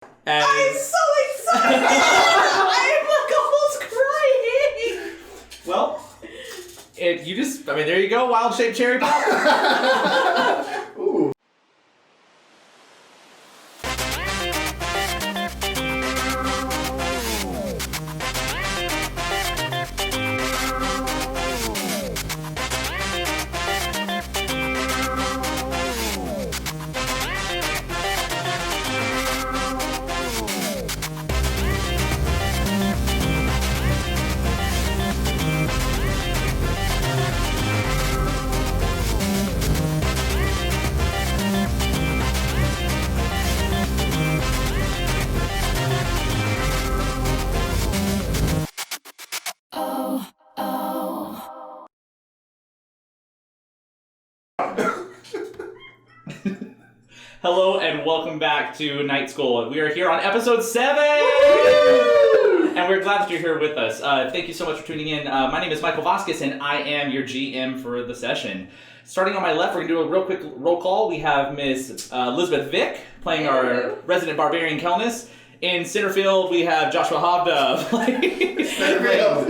I'm so excited! I'm like almost crying! Well, there you go, wild shaped cherry pop. Ooh. Hello and welcome back to Night School. We are here on episode 7! And we're glad that you're here with us. Thank you so much for tuning in. My name is Michael Vasquez and I am your GM for the session. Starting on my left, we're going to do a real quick roll call. We have Miss Elizabeth Vick playing our resident barbarian Kelnys. In center field, we have Joshua Hovda playing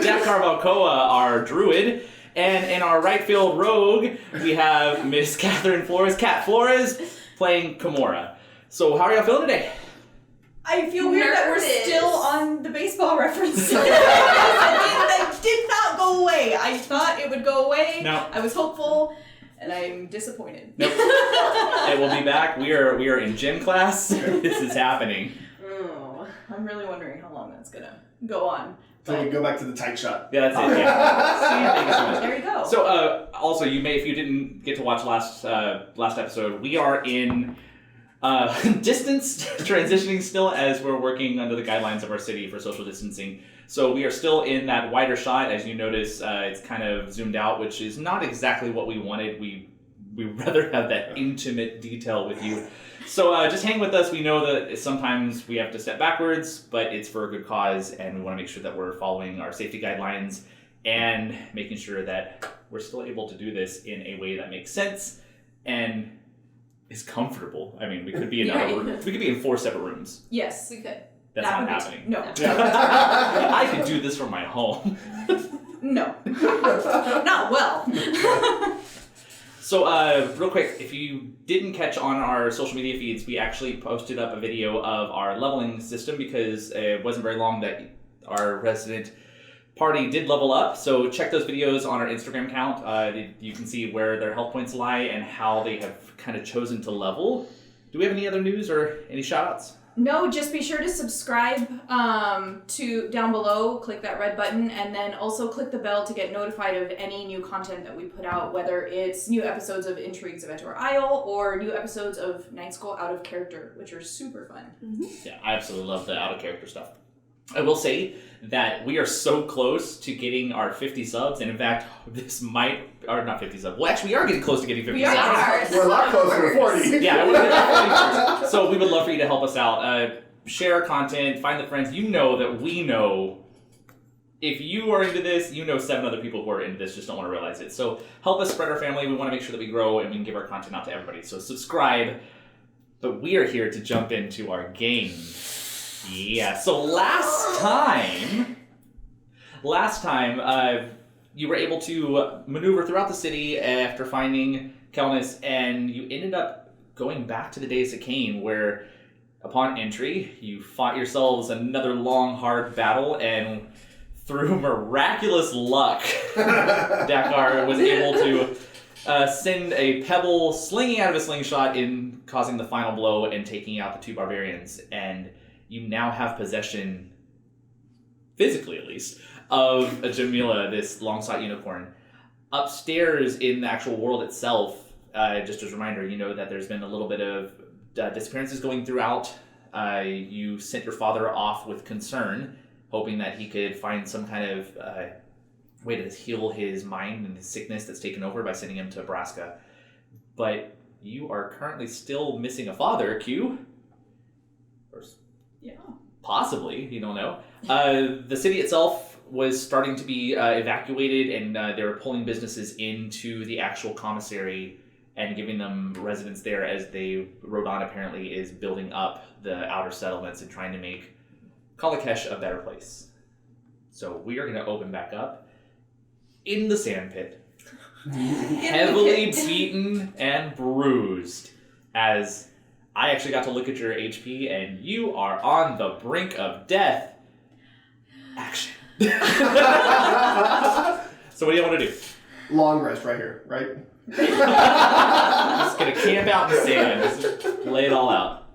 Dakar Valkoa, our druid. And in our right field rogue, we have Miss Catherine Flores, Cat Flores, playing Kimura. So how are y'all feeling today? I feel weird that we're still on the baseball reference. That did not go away. I thought it would go away. No. I was hopeful, and I'm disappointed. Nope. It will be back. We are in gym class. This is happening. Oh, I'm really wondering how long that's gonna go on. So we go back to the tight shot. Yeah, that's it. Yeah. Thank you so much. There you go. So, also, you may, if you didn't get to watch last episode, we are in distance transitioning still as we're working under the guidelines of our city for social distancing. So we are still in that wider shot. As you notice, it's kind of zoomed out, which is not exactly what we wanted. We rather have that intimate detail with you. So just hang with us. We know that sometimes we have to step backwards, but it's for a good cause, and we want to make sure that we're following our safety guidelines and making sure that we're still able to do this in a way that makes sense and is comfortable. I mean, we could be in we could be in 4 separate rooms. Yes, we could. That's that not happening. No. I could do this from my home. No. Not well. So, real quick, if you didn't catch on our social media feeds, we actually posted up a video of our leveling system because it wasn't very long that our resident party did level up. So check those videos on our Instagram account. You can see where their health points lie and how they have kind of chosen to level. Do we have any other news or any shout-outs? No, just be sure to subscribe to down below, click that red button, and then also click the bell to get notified of any new content that we put out, whether it's new episodes of Intrigues of Etor or new episodes of Night School Out of Character, which are super fun. Mm-hmm. Yeah, I absolutely love the out of character stuff. I will say that we are so close to getting our 50 subs, and in fact, this might, or not 50 subs, well actually we are getting close to getting 50 subs. We're a lot closer to 40. Yeah, we're getting 40 first. So we would love for you to help us out. Share our content, find the friends. You know that we know if you are into this, you know 7 other people who are into this, just don't want to realize it. So help us spread our family. We want to make sure that we grow and we can give our content out to everybody. So subscribe. But we are here to jump into our game. Yeah, so last time, you were able to maneuver throughout the city after finding Kelnys, and you ended up going back to the days of Cain, where upon entry, you fought yourselves another long, hard battle, and through miraculous luck, Dakar was able to send a pebble slinging out of a slingshot in causing the final blow and taking out the 2 barbarians, and you now have possession, physically at least, of a Jamila, this long-sought unicorn. Upstairs in the actual world itself, just as a reminder, you know that there's been a little bit of disappearances going throughout. You sent your father off with concern, hoping that he could find some kind of way to heal his mind and his sickness that's taken over by sending him to Nebraska. But you are currently still missing a father, Q. Yeah. Possibly, you don't know. The city itself was starting to be evacuated, and they were pulling businesses into the actual commissary and giving them residence there as Rodon apparently is building up the outer settlements and trying to make Kala Kesh a better place. So we are going to open back up in the sand pit, heavily beaten and bruised, as I actually got to look at your HP and you are on the brink of death. Action. So what do you want to do? Long rest right here, right? Just gonna camp out in the sand. Just lay it all out.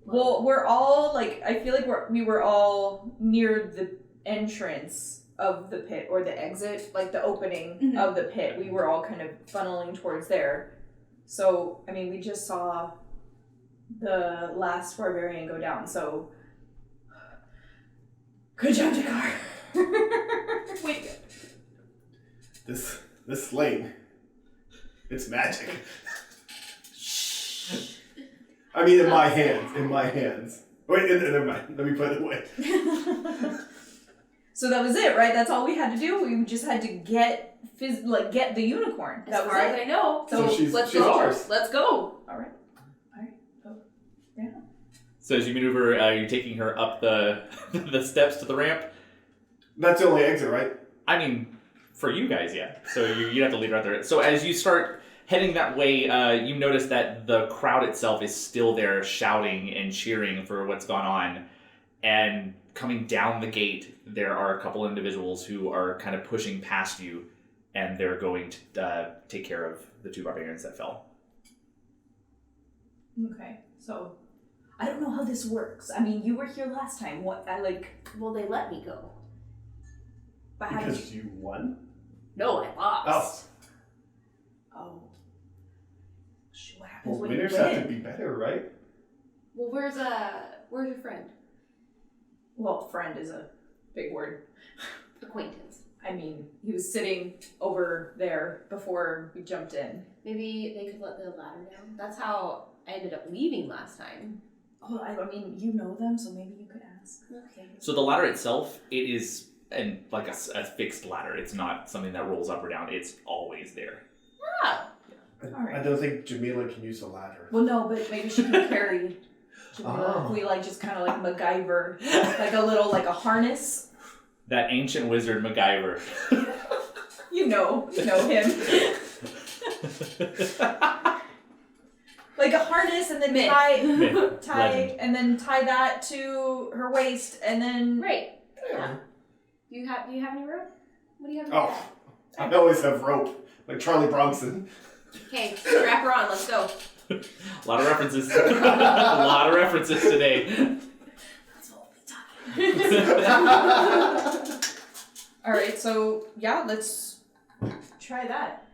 Well, we're all like, I feel like we were all near the entrance of the pit, or the exit, like the opening of the pit. We were all kind of funneling towards there. So, I mean, we just saw the last barbarian go down, so good job, Dakar. Wait. This sling, it's magic. I mean, in my hands. Wait, never mind. Let me put it away. So that was it, right? That's all we had to do. We just had to get the unicorn. As far as I know. So she's ours. Let's go. All right. Oh, yeah. So as you maneuver, you're taking her up the the steps to the ramp. That's the only exit, right? I mean, for you guys, yeah. So you have to lead right there. So as you start heading that way, you notice that the crowd itself is still there shouting and cheering for what's gone on. And coming down the gate, there are a couple individuals who are kind of pushing past you, and they're going to take care of the two barbarians that fell. Okay, so I don't know how this works. I mean, you were here last time. Well, they let me go. But how did Because you won? No, I lost. Oh. What happens Well, when you winners win? have to be better, right? Well, where's your friend? Well, friend is a big word. Acquaintance. I mean, he was sitting over there before we jumped in. Maybe they could let the ladder down. That's how I ended up leaving last time. Oh, I mean, you know them, so maybe you could ask. Okay. So the ladder itself, it is like a fixed ladder. It's not something that rolls up or down. It's always there. Ah. All right. I don't think Jamila can use a ladder. Well, no, but maybe she can carry. Oh. We just kind of like MacGyver, like a harness. That ancient wizard MacGyver. You know him. Like a harness, and then tie, Legend. and then tie that to her waist, and then Right. Yeah. Do you have any rope? What do you have? Oh, I always have rope, like Charlie Bronson. Okay, strap her on. Let's go. A lot of references. A lot of references today. That's all the time. All right, so yeah, let's try that.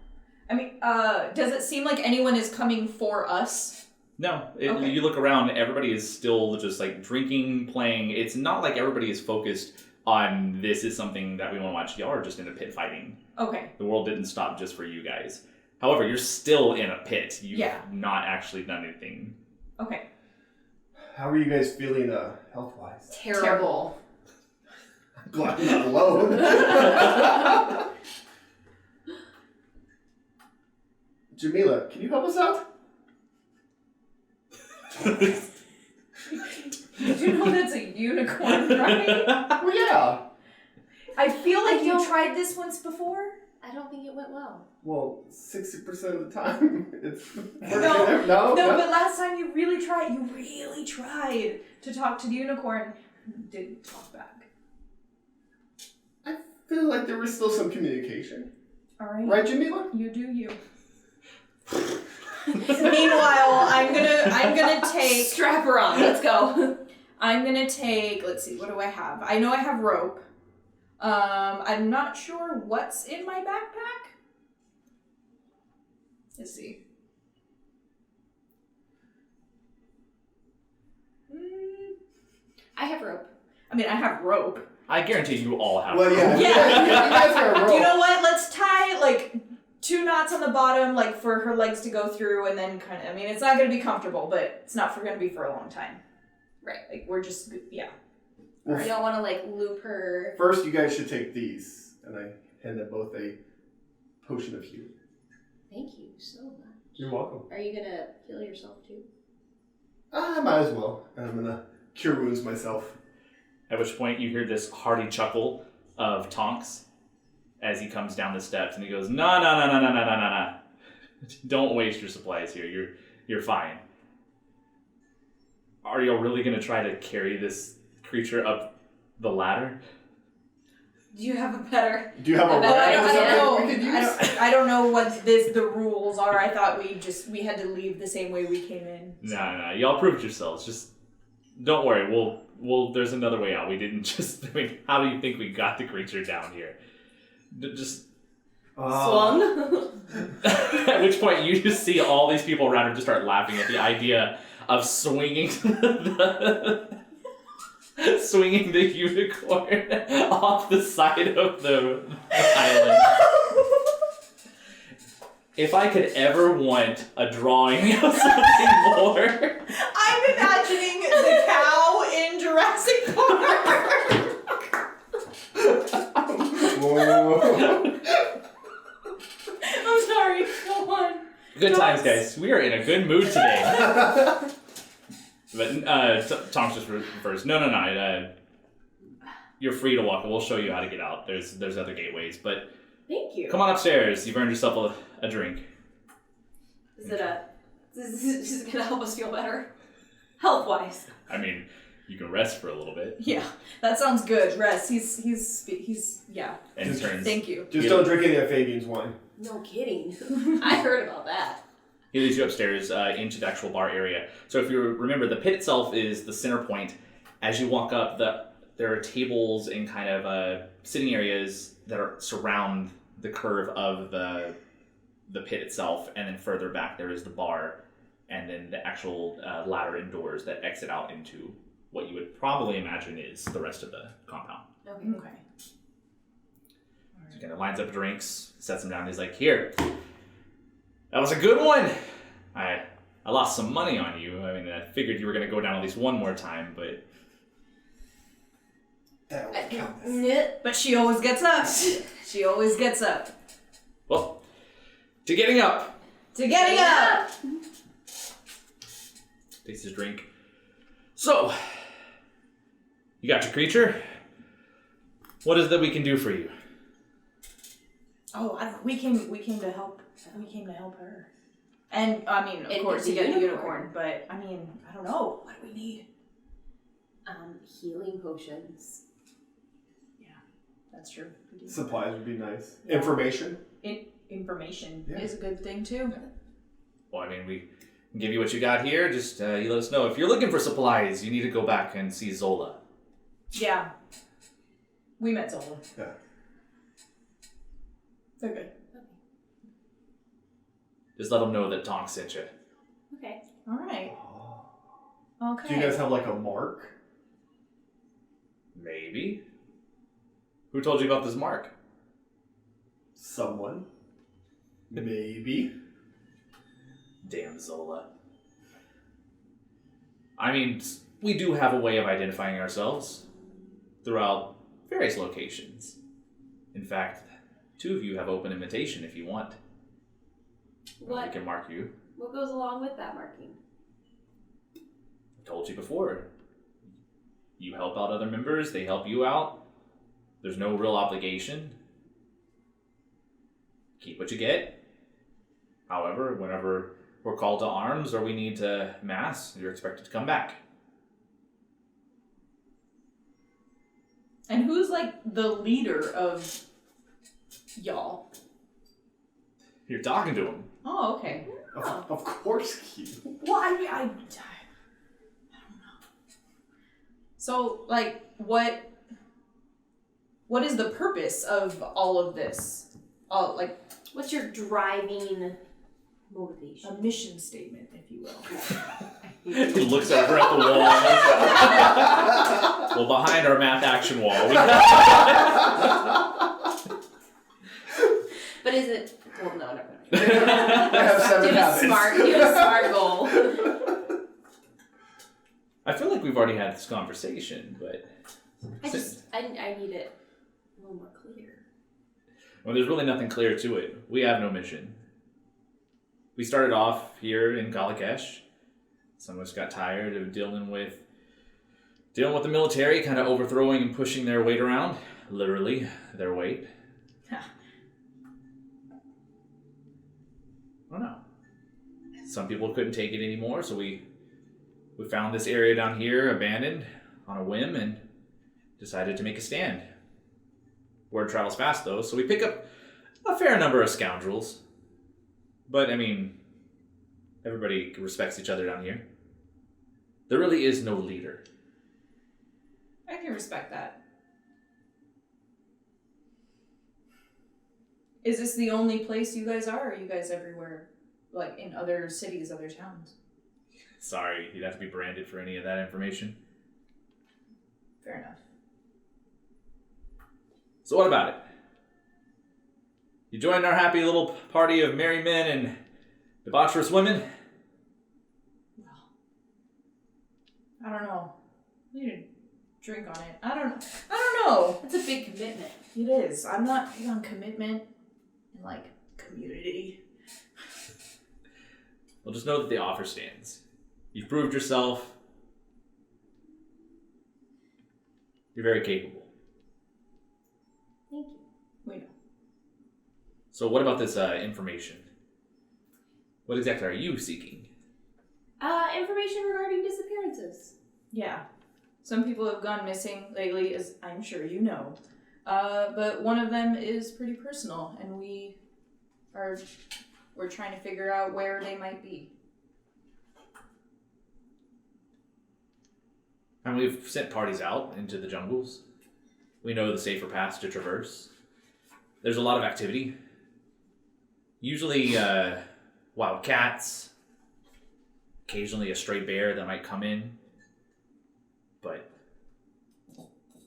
I mean, does it seem like anyone is coming for us? No, Okay. You look around, everybody is still just like drinking, playing. It's not like everybody is focused on this is something that we want to watch. Y'all are just in a pit fighting. Okay. The world didn't stop just for you guys. However, you're still in a pit. You've not actually done anything. Okay. How are you guys feeling health-wise? Terrible. I'm glad I'm not alone. Jamila, can you help us out? Did you know that's a unicorn, right? Well, yeah. I feel like I you don't- tried this once before. I don't think it went well. Well, 60% of the time, it's No, no. but last time you really tried to talk to the unicorn. You didn't talk back. I feel like there was still some communication. All right. Right, Jamila? You do you. Meanwhile, I'm gonna take. Strap her on. Let's go. I'm gonna take. Let's see. What do I have? I know I have rope. I'm not sure what's in my backpack. Let's see. I have rope. I mean, I have rope. I guarantee you all have. Well, yeah. Yeah. You guys are a rope. You know what? Let's tie like 2 knots on the bottom, like for her legs to go through, and then kind of. I mean, it's not gonna be comfortable, but it's not gonna be for a long time. Right. Like we're just yeah. Well, You don't want to like loop her. first, you guys should take these, and I hand them both a potion of healing. Thank you so much. You're welcome. Are you gonna heal yourself too? I might as well. I'm gonna cure wounds myself. At which point you hear this hearty chuckle of Tonks as he comes down the steps, and he goes, No. Don't waste your supplies here. You're fine. Are you really going to try to carry this creature up the ladder? Do you have a better? Do you have a I rag or don't something we could know. use? I don't know what the rules are. I thought we had to leave the same way we came in. No. Y'all proved yourselves. Just don't worry. We'll. There's another way out. We didn't just. I mean, how do you think we got the creature down here? Just. Swung. At which point you just see all these people around him just start laughing at the idea of swinging swinging the unicorn off the side of the island. If I could ever want a drawing of something more. I'm imagining the cow in Jurassic Park. Whoa. I'm sorry. Go on. Good times, guys. We are in a good mood today. But Tom's just refers. No. You're free to walk. We'll show you how to get out. There's other gateways, but Thank you. come on upstairs. You've earned yourself a drink. Is it gonna help us feel better? Health-wise. I mean, you can rest for a little bit. Yeah, that sounds good. Rest. He's yeah. And he turns. Thank you. Just don't drink any of Fabian's wine. No kidding. I heard about that. He leads you upstairs into the actual bar area. So if you remember, the pit itself is the center point. As you walk up, there are tables and kind of sitting areas that surround the curve of the pit itself, and then further back there is the bar, and then the actual ladder and doors that exit out into what you would probably imagine is the rest of the compound. Okay. So he kind of lines up drinks, sets them down. He's like, "Here, that was a good one. I lost some money on you. I mean, I figured you were going to go down at least one more time, but That would count. But she always gets up. She always gets up. well, to getting up." To getting up. Takes his drink. So, you got your creature. What is it that we can do for you? Oh, we came to help. We came to help her. And I mean, of And course, get to the get the unicorn. unicorn. But I mean, I don't know. What do we need? Healing potions. That's true. We do. Supplies would be nice. Yeah. Information. Information Yeah. is a good thing too. Well, I mean, we can give you what you got here. Just you let us know. If you're looking for supplies, you need to go back and see Zola. Yeah. We met Zola. Yeah. They're good. Just let them know that Tonk sent you. Okay. All right. Oh. Okay. Do you guys have like a mark? Maybe. Who told you about this mark? Someone. Maybe. Damn Zola. I mean, we do have a way of identifying ourselves throughout various locations. In fact, 2 of you have open invitation if you want. We What can mark you. goes along with that marking? I told you before. You help out other members, they help you out. There's no real obligation. Keep what you get. However, whenever we're called to arms or we need to mass, you're expected to come back. And who's like the leader of y'all? You're talking to him. Oh, okay. Of course, Q. Well, I don't know. So, like, what is the purpose of all of this? Like, What's your driving motivation? a mission statement, if you will. He looks over at the wall. Well, behind our math action wall. But is it? Well, no, never mind. I have 7 Give a habits. smart goal. I feel like we've already had this conversation, but I need it a little more clear. well, there's really nothing clear to it. We have no mission. we started off here in Kala Kesh. Some of us got tired of dealing with the military, kind of overthrowing and pushing their weight around. Literally, their weight. I don't know. Some people couldn't take it anymore, so we found this area down here abandoned on a whim and decided to make a stand. Word travels fast, though, so we pick up a fair number of scoundrels. But, I mean, everybody respects each other down here. There really is no leader. I can respect that. Is this the only place you guys are, or are you guys everywhere? Like, in other cities, other towns? Sorry, you'd have to be branded for any of that information. Fair enough. So what about it? You joined our happy little party of merry men and debaucherous women? Well, I don't know. We need to drink on it. I don't know. That's a big commitment. It is. I'm not big on commitment and, like, community. Well, just know that the offer stands. You've proved yourself. You're very capable. Thank you. We know. So what about this information? What exactly are you seeking? Information regarding disappearances. Yeah. Some people have gone missing lately, as I'm sure you know. But one of them is pretty personal, and we're trying to figure out where they might be. And we've sent parties out into the jungles. We know the safer paths to traverse. There's a lot of activity. Usually wild cats, occasionally a stray bear that might come in. But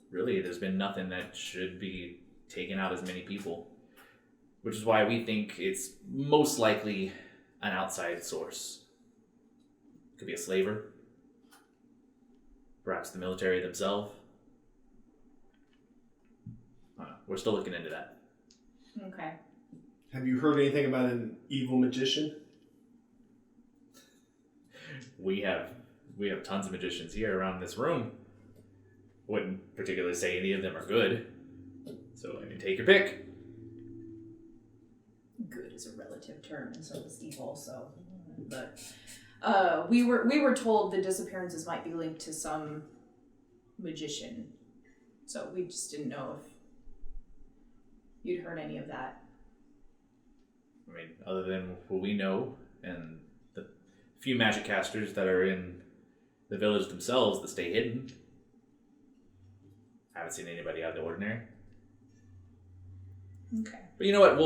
really, there's been nothing that should be taking out as many people. Which is why we think it's most likely an outside source. Could be a slaver. Perhaps the military themselves. I don't know. We're still looking into that. Okay. Have you heard anything about an evil magician? We have tons of magicians here around this room. Wouldn't particularly say any of them are good. So, I mean, take your pick. Good is a relative term, and so is evil, so... But we were told the disappearances might be linked to some magician. So we just didn't know if you'd heard any of that. I mean, other than what we know, and the few magic casters that are in the village themselves that stay hidden. I haven't seen anybody out of the ordinary. Okay. But you know what?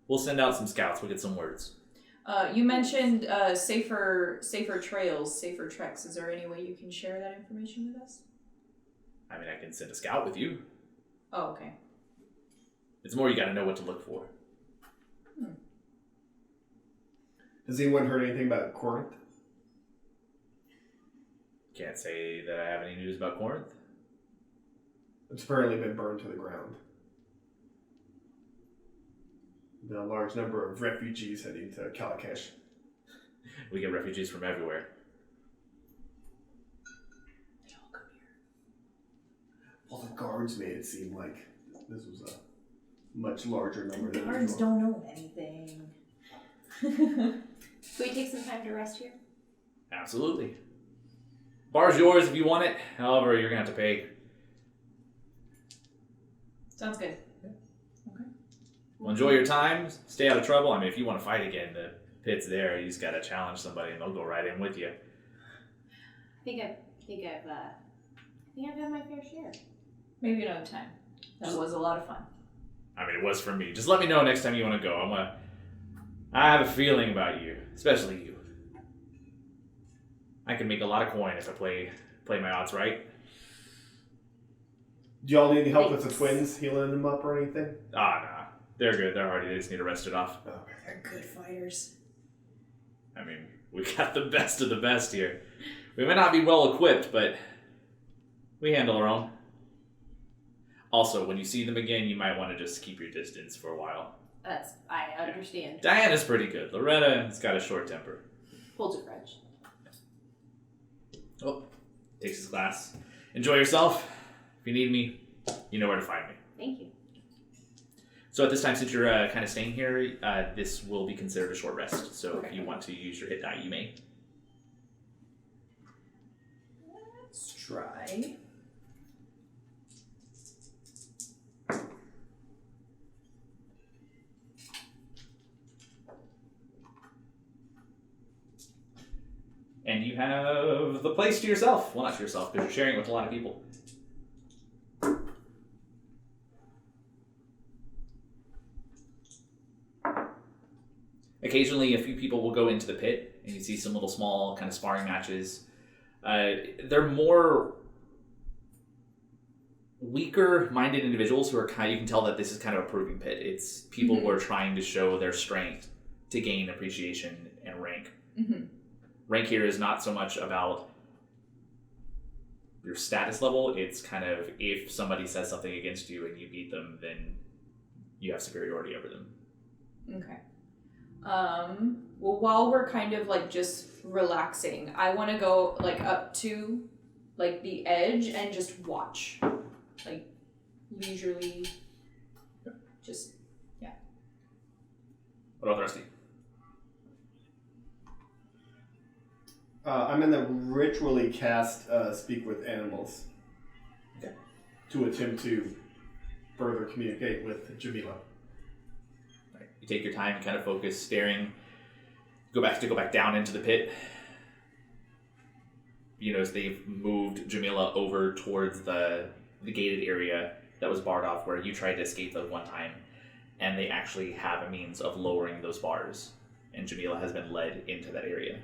We'll send out some scouts. We'll get some words. You mentioned safer trails, safer treks. Is there any way you can share that information with us? I mean, I can send a scout with you. Oh, okay. It's more you got to know what to look for. Has anyone heard anything about Corinth? Can't say that I have any news about Corinth. It's apparently been burned to the ground. Been a large number of refugees heading to Kala Kesh. We get refugees from everywhere. They all come here. Well, the guards made it seem like this was a much larger number The than guards usual. don't know anything. Can we take some time to rest here? Absolutely. Bar's yours if you want it. However, you're going to have to pay. Sounds good. Well, enjoy your time. Stay out of trouble. I mean, if you want to fight again, the pit's there. You just got to challenge somebody and they'll go right in with you. I think I've had my fair share. Maybe another time. That was a lot of fun. I mean, it was for me. Just let me know next time you want to go. I have a feeling about you, especially you. I can make a lot of coin if I play my odds right. Do y'all need any help with the twins, healing them up or anything? Ah, nah. They're good. They're hardy. They just need to rest it off. Okay. They're good fighters. I mean, we got the best of the best here. We may not be well equipped, but we handle our own. Also, when you see them again, you might want to just keep your distance for a while. I understand. Diana's pretty good. Loretta's got a short temper. Holds a grudge. Oh, takes his glass. Enjoy yourself. If you need me, you know where to find me. Thank you. So at this time, since you're kind of staying here, this will be considered a short rest. So if you want to use your hit die, you may. Let's try. And you have the place to yourself. Well, not to yourself, because you're sharing it with a lot of people. Occasionally, a few people will go into the pit, and you see some little small kind of sparring matches. They're more weaker-minded individuals who are kind. You can tell that this is kind of a proving pit. It's people who are trying to show their strength to gain appreciation and rank. Mm-hmm. Rank here is not so much about your status level. It's kind of if somebody says something against you and you beat them, then you have superiority over them. Okay. Well, while we're kind of like just relaxing, I want to go like up to like the edge and just watch, like leisurely. Just What about the rest of you? I'm gonna ritually cast Speak with Animals. Okay. To attempt to further communicate with Jamila. Right. You take your time and kind of focus, staring. Go back down into the pit. You notice they've moved Jamila over towards the gated area that was barred off where you tried to escape the one time, and they actually have a means of lowering those bars, and Jamila has been led into that area.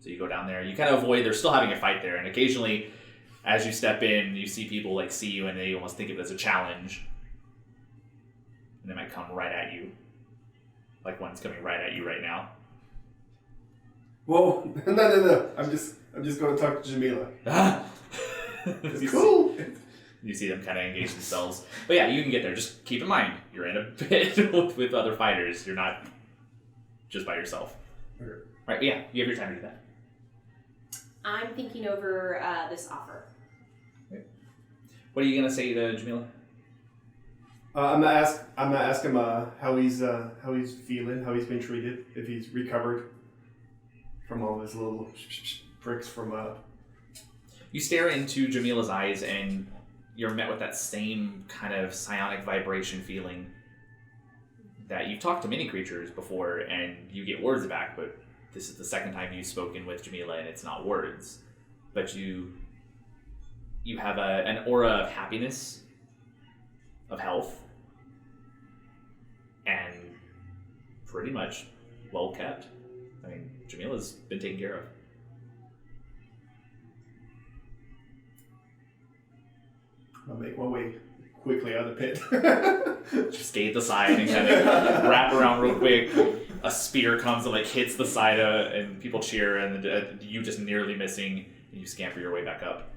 So you go down there, you kind of avoid, they're still having a fight there, and occasionally, as you step in, you see people like see you and they almost think of it as a challenge. And they might come right at you. Like one's coming right at you right now. Whoa! No. I'm just gonna talk to Jamila. It's cool. You see them kind of engage themselves. But yeah, you can get there. Just keep in mind, you're in a pit with other fighters. You're not just by yourself. Okay. Right, yeah, you have your time to do that. I'm thinking over this offer. What are you gonna say to Jamila? I'm gonna ask him how he's feeling, how he's been treated, if he's recovered from all his little pricks from You stare into Jamila's eyes and you're met with that same kind of psionic vibration feeling that you've talked to many creatures before and you get words back, but this is the second time you've spoken with Jamila and it's not words. But you have an aura of happiness, of health, and pretty much well kept. I mean, Jamila's been taken care of. I'll make my way quickly out of the pit. Just skate the side and kind of wrap around real quick. A spear comes and like hits the side and people cheer, and you just nearly missing, and you scamper your way back up.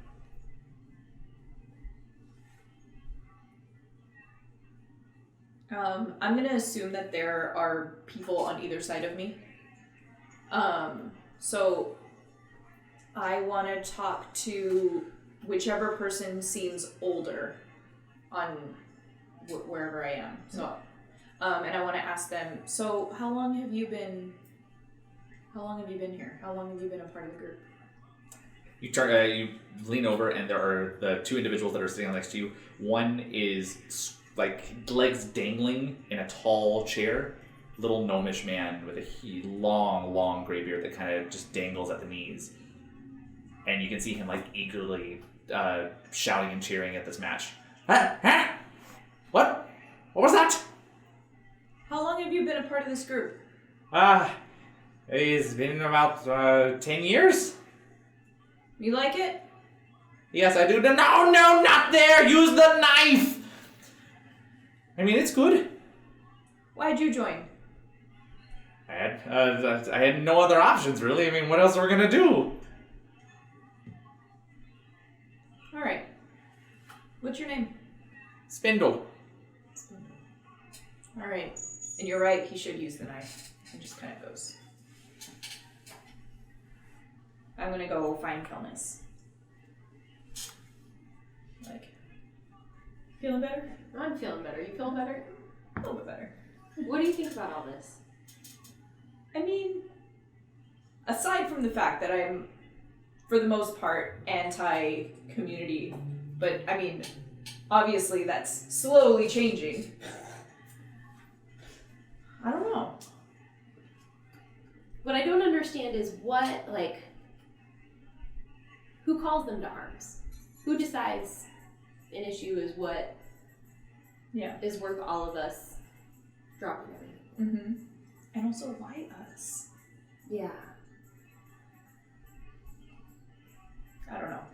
I'm gonna assume that there are people on either side of me. So I want to talk to whichever person seems older on wherever I am. So, and I want to ask them. So, how long have you been here? How long have you been a part of the group? You turn, you lean over, and there are the two individuals that are sitting next to you. One is like legs dangling in a tall chair, little gnomish man with a long gray beard that kind of just dangles at the knees, and you can see him like eagerly shouting and cheering at this match. Huh? What was that? How long have you been a part of this group? It's been about 10 years. You like it? Yes, I do. No, not there! Use the knife! I mean, it's good. Why'd you join? I had no other options, really. I mean, what else are we gonna do? Alright. What's your name? Spindle. Alright. And you're right, he should use the knife. And just kind of goes. I'm gonna go find Kelnys. Like, feeling better? I'm feeling better. You feeling better? A little bit better. What do you think about all this? I mean, aside from the fact that I'm, for the most part, anti-community, but I mean, obviously that's slowly changing. I don't know. What I don't understand is what, like, who calls them to arms? Who decides an issue is what is worth all of us dropping everything? Mm-hmm. And also, why us? Yeah. I don't know.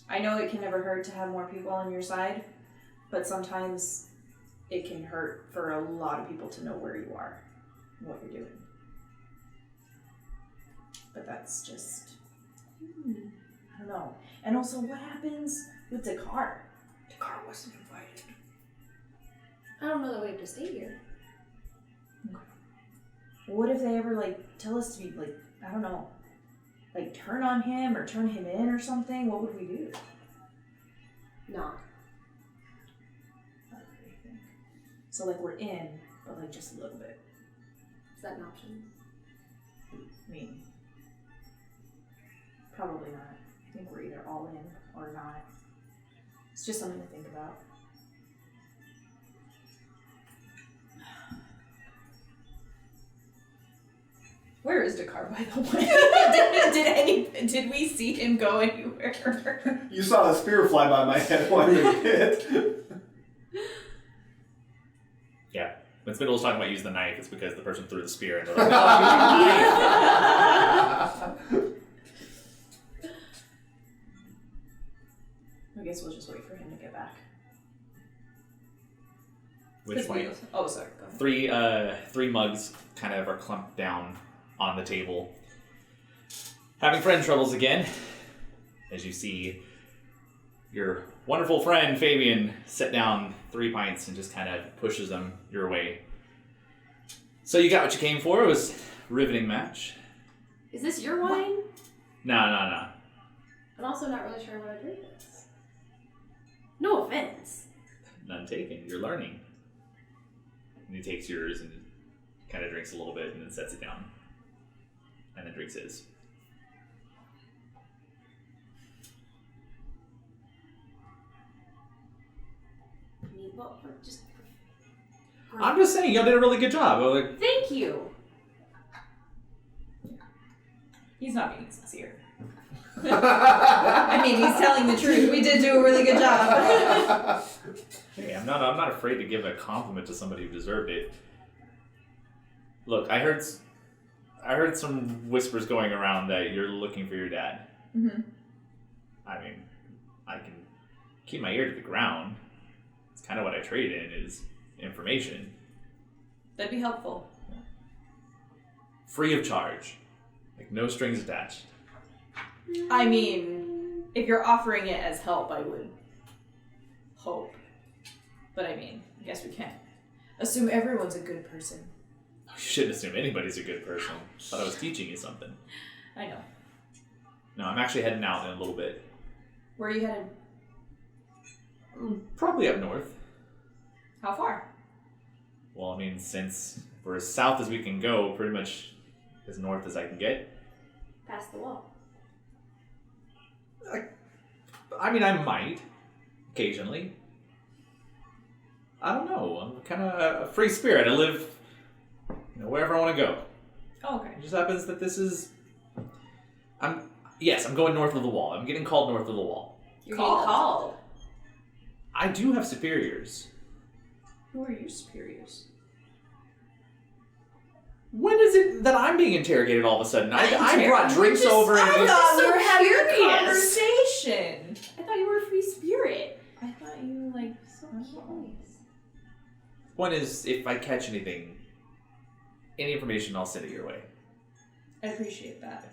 I know it can never hurt to have more people on your side, but sometimes it can hurt for a lot of people to know where you are and what you're doing. But that's just, I don't know. And also, what happens with Dakar? Dakar wasn't invited. I don't know that we have to stay here. Okay. What if they ever, like, tell us to be, like, I don't know, like, turn on him or turn him in or something? What would we do? Not. What do you think? So, like, we're in, but, like, just a little bit. Is that an option? I mean, probably not. I think we're either all in or not. It's just something to think about. Where is Dakar, by the way? Did we see him go anywhere? You saw a spear fly by my head while you were hit. Yeah. When Spindle was talking about using the knife, it's because the person threw the spear and they're like, oh, I guess we'll just wait for him to get back. which point? Oh, sorry. Go ahead. Three mugs kind of are clumped down on the table. Having friend troubles again, as you see your wonderful friend Fabian set down 3 pints and just kind of pushes them your way. So you got what you came for. It was a riveting match. Is this your wine? No. I'm also not really sure what I drink is. No offense. None taken. You're learning. And he takes yours and kind of drinks a little bit and then sets it down. And then drinks his. I mean, well, just... I'm just saying, y'all did a really good job. Like, Thank you. He's not being sincere. I mean, he's telling the truth. We did do a really good job. hey, I'm not afraid to give a compliment to somebody who deserved it. Look, I heard some whispers going around that you're looking for your dad. Mm-hmm. I mean, I can keep my ear to the ground. It's kind of what I trade in is information. That'd be helpful. Free of charge. Like, no strings attached. I mean, if you're offering it as help, I would hope. But I mean, I guess we can't assume everyone's a good person. You shouldn't assume anybody's a good person. Thought I was teaching you something. I know. No, I'm actually heading out in a little bit. Where are you headed? Probably up north. How far? Well, I mean, since we're as south as we can go, pretty much as north as I can get. Past the wall. I mean, I might. Occasionally. I don't know. I'm kind of a free spirit. I live wherever I want to go. Oh, okay. It just happens that this is... I'm going north of the wall. I'm getting called north of the wall. You're getting called. I do have superiors. Who are your superiors? When is it that I'm being interrogated all of a sudden? I brought drinks over and... I thought we were having a curious. conversation. I thought you were a free spirit. I thought you were like so Nice. One is, if I catch anything, any information, I'll send it your way. I appreciate that.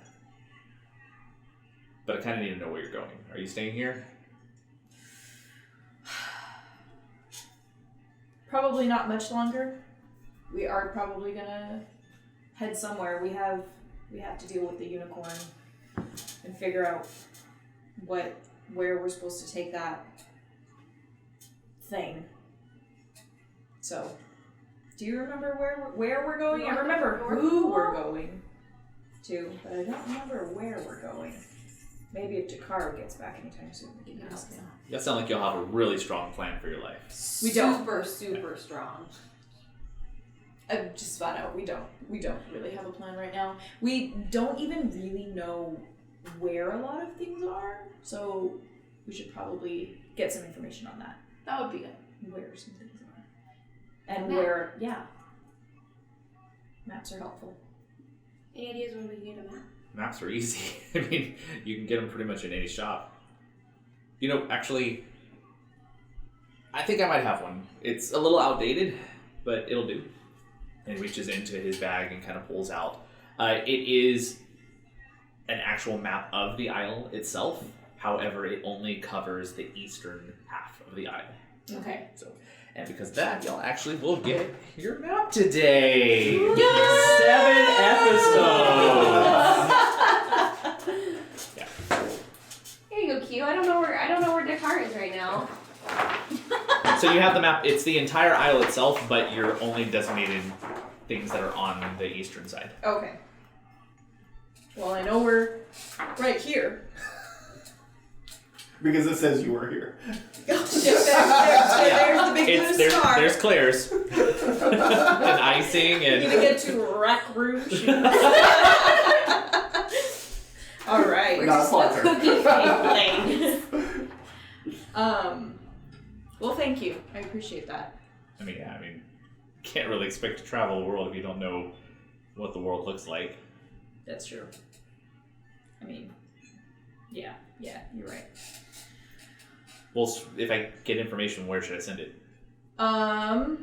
But I kind of need to know where you're going. Are you staying here? probably not much longer. We are probably gonna head somewhere. We have to deal with the unicorn and figure out where we're supposed to take that thing. So, do you remember where we're going? I remember who we're going to, but I don't remember where we're going. Maybe if Jakar gets back anytime soon, we can ask him. You sound like you'll have a really strong plan for your life. We don't. Super strong. Just flat out, we don't really have a plan right now. We don't even really know where a lot of things are, so we should probably get some information on that. That would be good. Where some things are. And where, yeah. Maps are helpful. Any ideas where we can get a map? Maps are easy. I mean, you can get them pretty much in any shop. You know, actually, I think I might have one. It's a little outdated, but it'll do. And reaches into his bag and kind of pulls out. It is an actual map of the isle itself. However, it only covers the eastern half of the isle. Okay. So, and because of that, y'all actually will get your map today. 7 episodes. Yeah. Here you go, Q. I don't know where Dakar is right now. So you have the map. It's the entire isle itself, but you're only designated things that are on the eastern side. Okay. Well, I know we're right here. Because it says you were here. There's the big blue star. There's Claire's. And icing and... You're gonna get to Rack Rouge. All right. We're Not just sponsored. cookie lane. Well, thank you. I appreciate that. I mean, yeah, can't really expect to travel the world if you don't know what the world looks like. That's true. I mean, yeah, you're right. Well, if I get information, where should I send it? I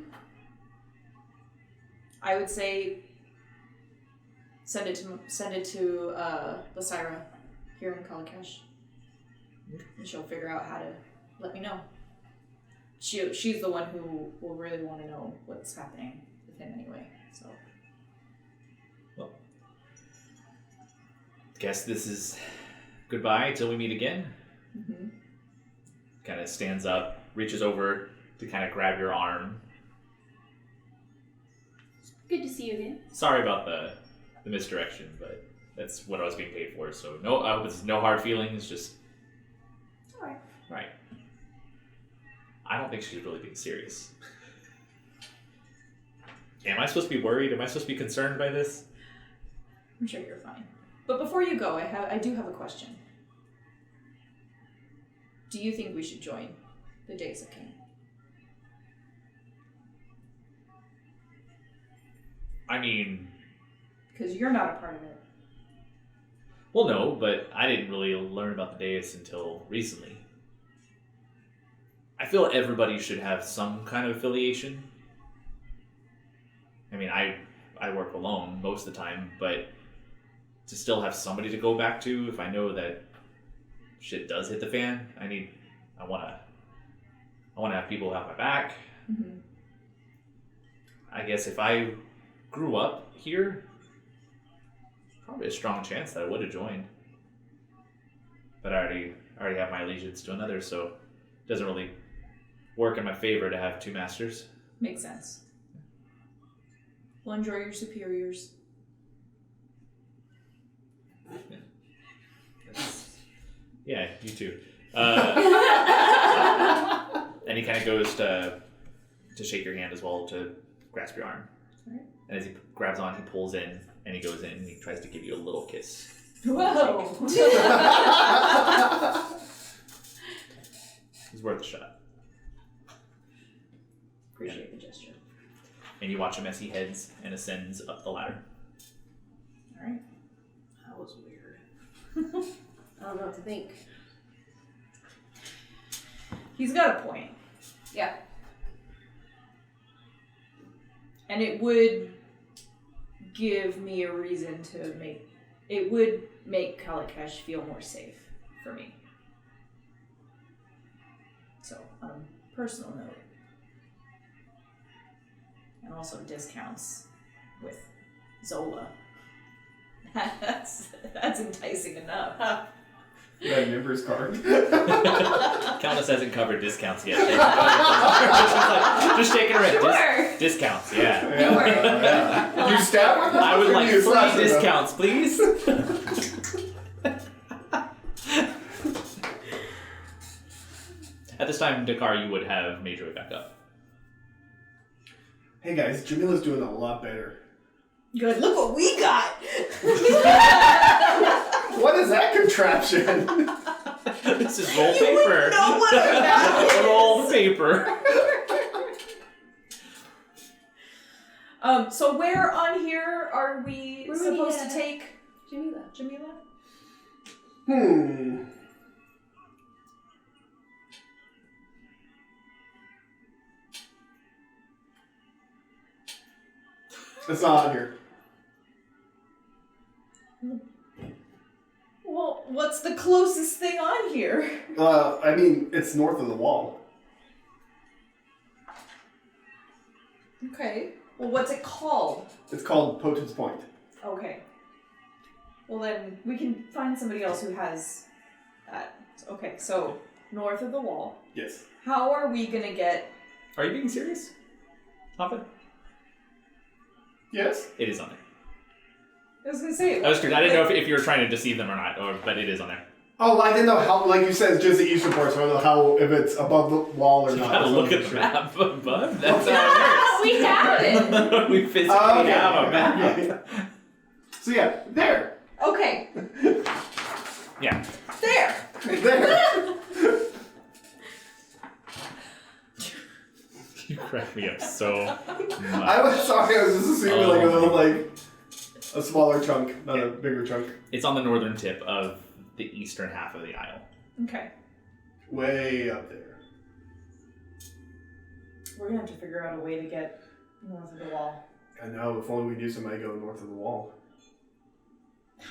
would say send it to Lysira here in Kala Kesh, and she'll figure out how to let me know. She's the one who will really want to know what's happening with him anyway. So, well, guess this is goodbye till we meet again. mm-hmm. Kind of stands up, reaches over to kind of grab your arm. Good to see you again. Sorry about the misdirection, but that's what I was being paid for. So no, I hope it's no hard feelings. Just All right. right. I don't think she's really being serious. Am I supposed to be worried? Am I supposed to be concerned by this? I'm sure you're fine. But before you go, I do have a question. Do you think we should join the Days of Cain? I mean... Because you're not a part of it. Well, no, but I didn't really learn about the Deus until recently. I feel everybody should have some kind of affiliation. I mean, I work alone most of the time, but to still have somebody to go back to if I know that shit does hit the fan, I want to have people have my back. Mm-hmm. I guess if I grew up here, probably a strong chance that I would have joined. But I already have my allegiance to another, so it doesn't really work in my favor to have two masters. Makes sense. Well, enjoy your superiors. Yeah, you too. And he kind of goes to shake your hand as well, to grasp your arm. Right. And as he grabs on, he pulls in, and he goes in, and he tries to give you a little kiss. Whoa! It's worth a shot. Appreciate the gesture. And you watch him as he heads and ascends up the ladder. Alright. That was weird. I don't know what to think. He's got a point. Yeah. And it would give me a reason to make Kala Kesh feel more safe for me. So, on a personal note, And also discounts with Zola. That's enticing enough. That members card. Kelnys hasn't covered discounts yet. Just shaking her head. Sure. Discounts, yeah. Yeah. You stab with them? I would like You 3 slash with them? discounts, please. At this time, Dakar, you would have made your way back up. Hey guys, Jamila's doing a lot better. Good. Look what we got. What is that contraption? This is roll paper. know what that is. Roll paper. So where on here are we Where supposed we to take Jamila. It's not on here. Well, what's the closest thing on here? I mean, it's north of the wall. Okay. Well, what's it called? It's called Potence Point. Okay. Well, then we can find somebody else who has that. Okay, so north of the wall. Yes. How are we gonna get? Are you being serious? Hoffman? Yes? It is on there. I was gonna say. I was curious. I didn't know if you were trying to deceive them or not, but it is on there. Oh, I didn't know how, like you said, it's just the eastern part, so I don't know how, if it's above the wall or You not. gotta So look I'm at the sure. map, bud. That's how We have it. it works. We physically Okay. have a map. Yeah. So yeah, there. Okay. Yeah. There. There. You crack me up so much. I was sorry, I was just assuming like a little, like, a smaller chunk, not a bigger chunk. It's on the northern tip of the eastern half of the isle. Okay. Way up there. We're gonna have to figure out a way to get north of the wall. I know, if only we knew somebody going north of the wall.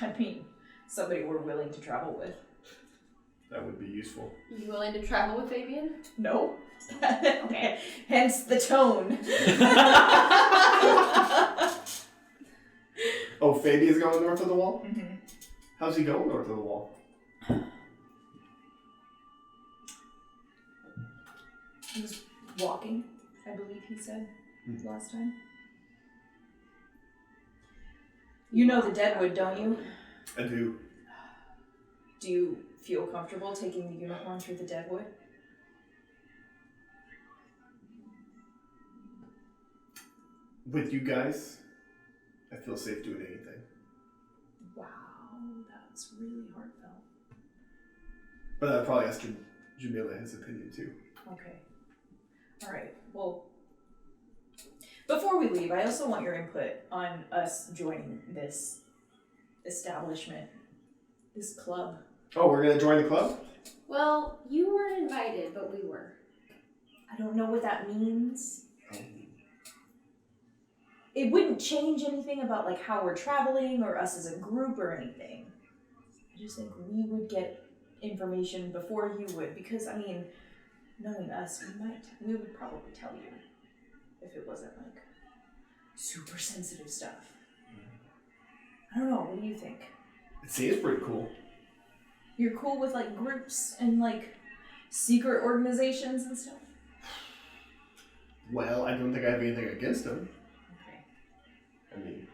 I mean, somebody we're willing to travel with. That would be useful. You willing to travel with Fabian? No. Okay. Hence the tone. Oh, Fabian's going north of the wall? Mm-hmm. How's he going north of the wall? He was walking, I believe he said last time. You know the Deadwood, don't you? I do. Do you feel comfortable taking the unicorn through the Deadwood? With you guys, I feel safe doing anything. Wow, that's really heartfelt. But I'd probably ask Jamila his opinion too. Okay. All right. Well, before we leave, I also want your input on us joining this establishment, this club. Oh, we're gonna join the club? Well, you weren't invited, but we were. I don't know what that means. Oh. It wouldn't change anything about like how we're traveling or us as a group or anything. I just think we would get information before you would, because I mean, knowing us, we would probably tell you if it wasn't like super sensitive stuff. I don't know, what do you think? It seems pretty cool. You're cool with like groups and like secret organizations and stuff? Well, I don't think I have anything against him. Okay. I mean,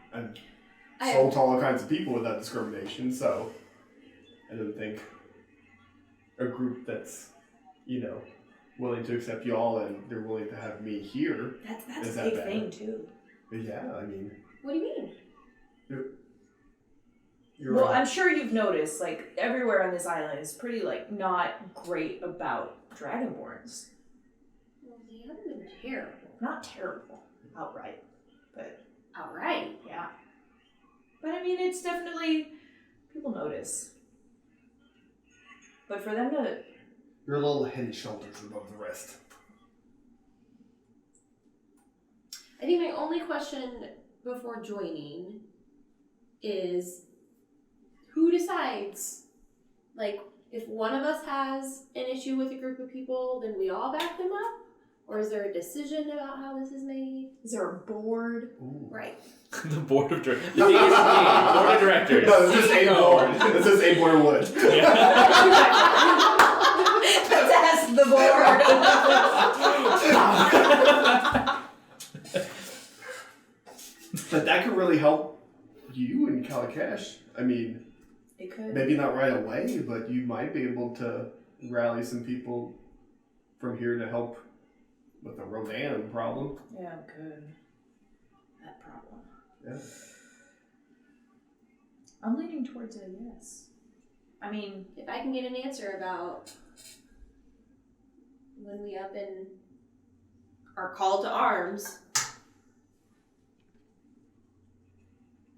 I've sold to all kinds of people without discrimination, so I don't think a group that's, willing to accept y'all and they're willing to have me here. That's is a that big bad? thing too. But yeah, I mean, What do you mean? you're Well, right. I'm sure you've noticed, like, everywhere on this island is pretty, like, not great about dragonborns. Well, they haven't been terrible. Not terrible outright, but Outright. yeah. But I mean, it's definitely, people notice. But for them to, You're a little head and shoulders above the rest. I think my only question before joining is who decides? Like, if one of us has an issue with a group of people, then we all back them up? Or is there a decision about how this is made? Is there a board? Ooh. Right. The board of directors. The DSP, board of directors. No, this is a board. This is a board of wood. Yeah. That's the board. But that could really help you and Kala Kesh. I mean, It could. maybe not right away, but you might be able to rally some people from here to help with the Rodan problem. Yeah, good. That problem. Yeah. I'm leaning towards a yes. I mean, If I can get an answer about when we up and are called to arms.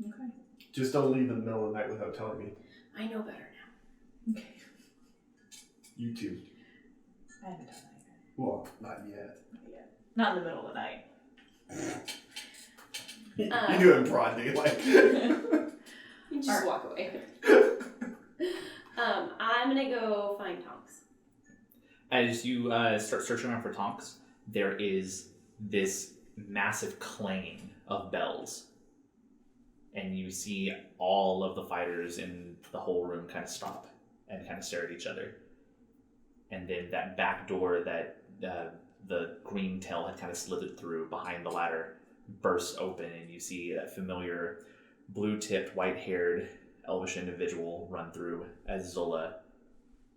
okay. Just don't leave in the middle of the night without telling me. I know better now. Okay. You too. I haven't done that yet. Well, not yet. Not yet. Not in the middle of the night. You do it in broad daylight. You just walk away. I'm gonna go find Tonks. As you start searching around for Tonks, there is this massive clanging of bells. And you see all of the fighters in the whole room kind of stop and kind of stare at each other. And then that back door that the green tail had kind of slithered through behind the ladder bursts open, and you see that familiar blue-tipped, white-haired elvish individual run through as Zola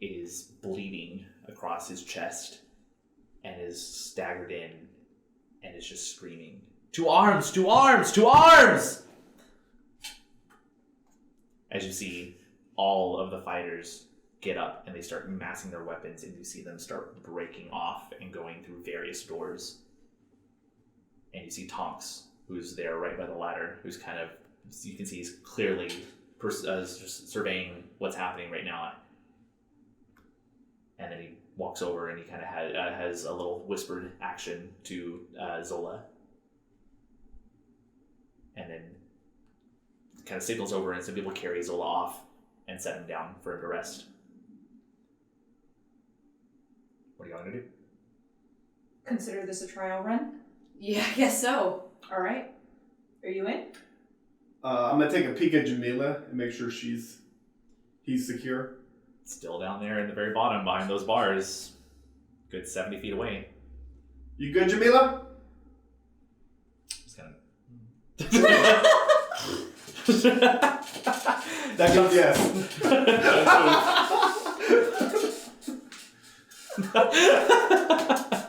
is bleeding across his chest and is staggered in and is just screaming, "To arms! To arms! To arms!" As you see all of the fighters get up and they start massing their weapons, and you see them start breaking off and going through various doors. And you see Tonks, who's there right by the ladder, who's kind of, you can see he's clearly just surveying what's happening right now. And then he walks over and he kind of has a little whispered action to Zola. And then kind of signals over, and some people carry Zola off and set him down for him to rest. What are you going to do? Consider this a trial run. Yeah, I guess so. All right. Are you in? I'm gonna take a peek at Jamila and make sure he's secure. Still down there in the very bottom behind those bars. Good 70 feet away. You good, Jamila? Just kind That means yes.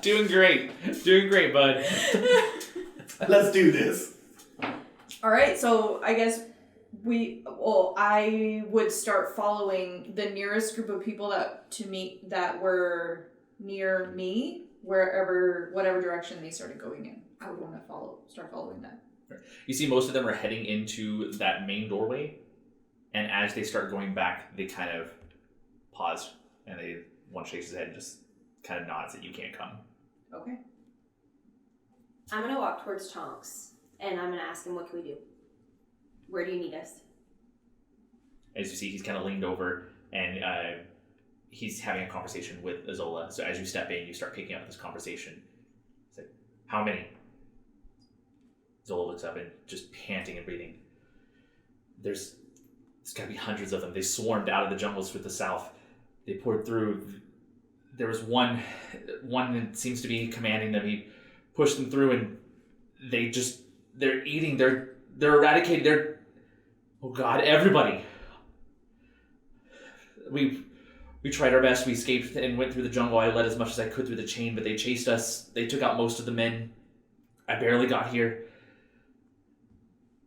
Doing great, bud. Let's do this. All right. So I guess I would start following the nearest group of people that were near me, whatever direction they started going in. I would want to start following them. You see most of them are heading into that main doorway, and as they start going back, they kind of pause, and one shakes his head and just kind of nods that you can't come. Okay. I'm gonna walk towards Tonks, and I'm gonna ask him, what can we do? Where do you need us? As you see, he's kind of leaned over, and he's having a conversation with Azola. So as you step in, you start picking up this conversation. He's like, "How many?" Zola looks up and just panting and breathing. There's got to be hundreds of them. They swarmed out of the jungles with the south. They poured through. There was one that seems to be commanding them. He pushed them through, and they're eating. They're eradicating. Oh God, everybody. We tried our best. We escaped and went through the jungle. I led as much as I could through the chain, but they chased us. They took out most of the men. I barely got here.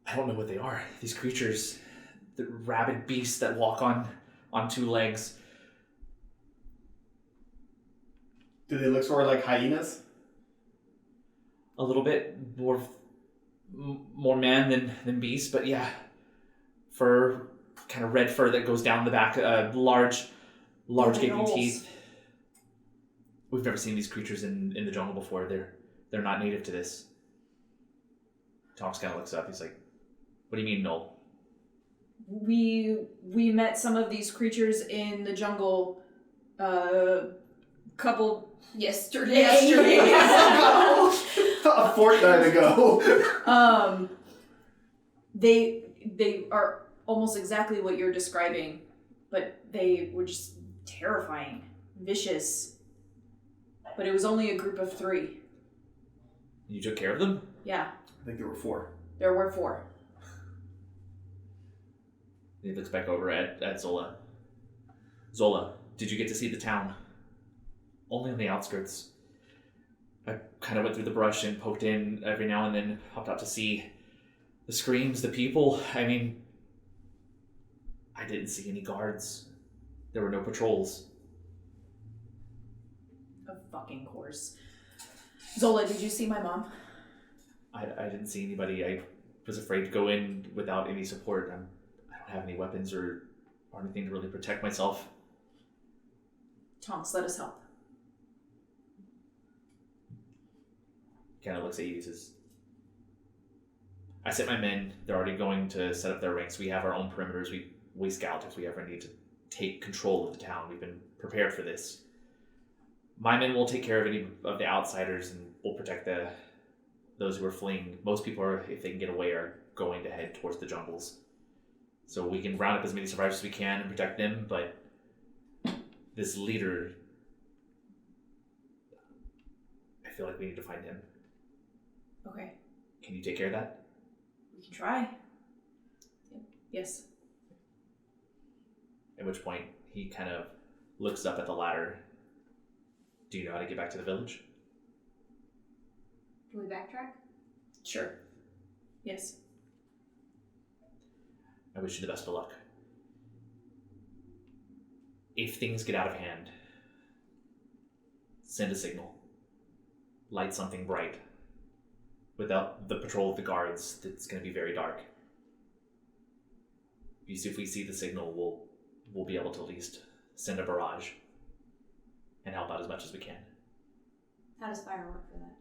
I don't know what they are. These creatures, the rabid beasts that walk on two legs. Do they look sort of like hyenas? A little bit more man than beast, but yeah, fur, kind of red fur that goes down the back, large gaping Knolls. teeth. We've never seen these creatures in the jungle before. They're not native to this. Tonks kind of looks up. He's like, "What do you mean, Knoll?" We met some of these creatures in the jungle couple Yesterday. A fortnight ago. They are almost exactly what you're describing, but they were just terrifying, vicious. But it was only a group of 3. You took care of them? Yeah. I think there were 4. There were 4. He looks back over at Zola. Zola, did you get to see the town? Only on the outskirts. I kind of went through the brush and poked in every now and then, hopped out to see the screams, the people. I mean, I didn't see any guards. There were no patrols. Of fucking course. Zola, did you see my mom? I didn't see anybody. I was afraid to go in without any support. I don't have any weapons or anything to really protect myself. Tonks, let us help. Kind of looks at you and says, I sent my men. They're already going to set up their ranks. We have our own perimeters. We scout if we ever need to take control of the town. We've been prepared for this. My men will take care of any of the outsiders and will protect those who are fleeing. Most people, if they can get away, are going to head towards the jungles. So we can round up as many survivors as we can and protect them, but this leader, I feel like we need to find him. Okay. Can you take care of that? We can try. Yes. At which point, he kind of looks up at the ladder. Do you know how to get back to the village? Can we backtrack? Sure. Yes. I wish you the best of luck. If things get out of hand, send a signal. Light something bright. Without the patrol of the guards, it's going to be very dark. If we see the signal, we'll be able to at least send a barrage and help out as much as we can. How does fire work for that?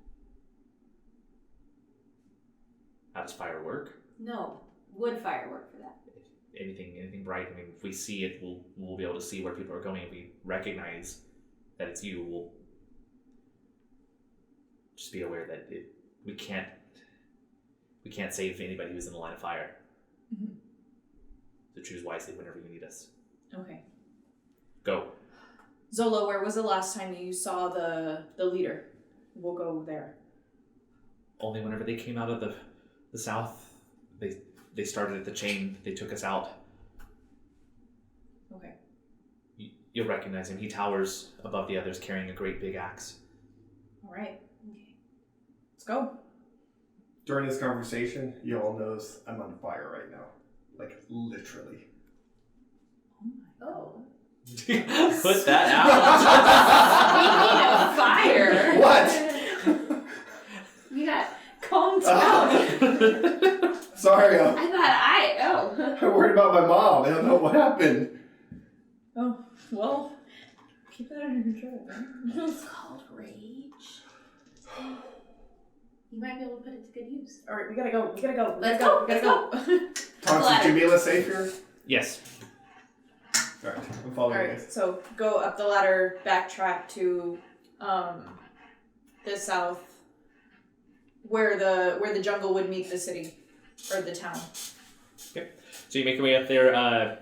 How does fire work? No. Would fire work for that? Anything bright. I mean, if we see it, we'll be able to see where people are going. If we recognize that it's you, we'll just be aware that we can't save anybody who's in the line of fire. Mm-hmm. So choose wisely whenever you need us. Okay. Go. Zola, where was the last time you saw the leader? We'll go there. Only whenever they came out of the south, they started at the chain. They took us out. Okay. You'll recognize him. He towers above the others, carrying a great big axe. All right. Okay. Let's go. During this conversation, you all knows I'm on fire right now. Like, literally. Oh. Put that Speaking of fire. What? You got calmed down. Sorry, I thought I worried about my mom. I don't know what happened. Oh, well, keep that under control. It's called rage. You might be able to put it to good use. All right, we gotta go. Let's go. Tonks, is Jamila safe here? Yes. Alright, I'm following you Alright, guys. so go up the ladder, backtrack to the south, where the jungle would meet the city or the town. Okay. So you make your way up there,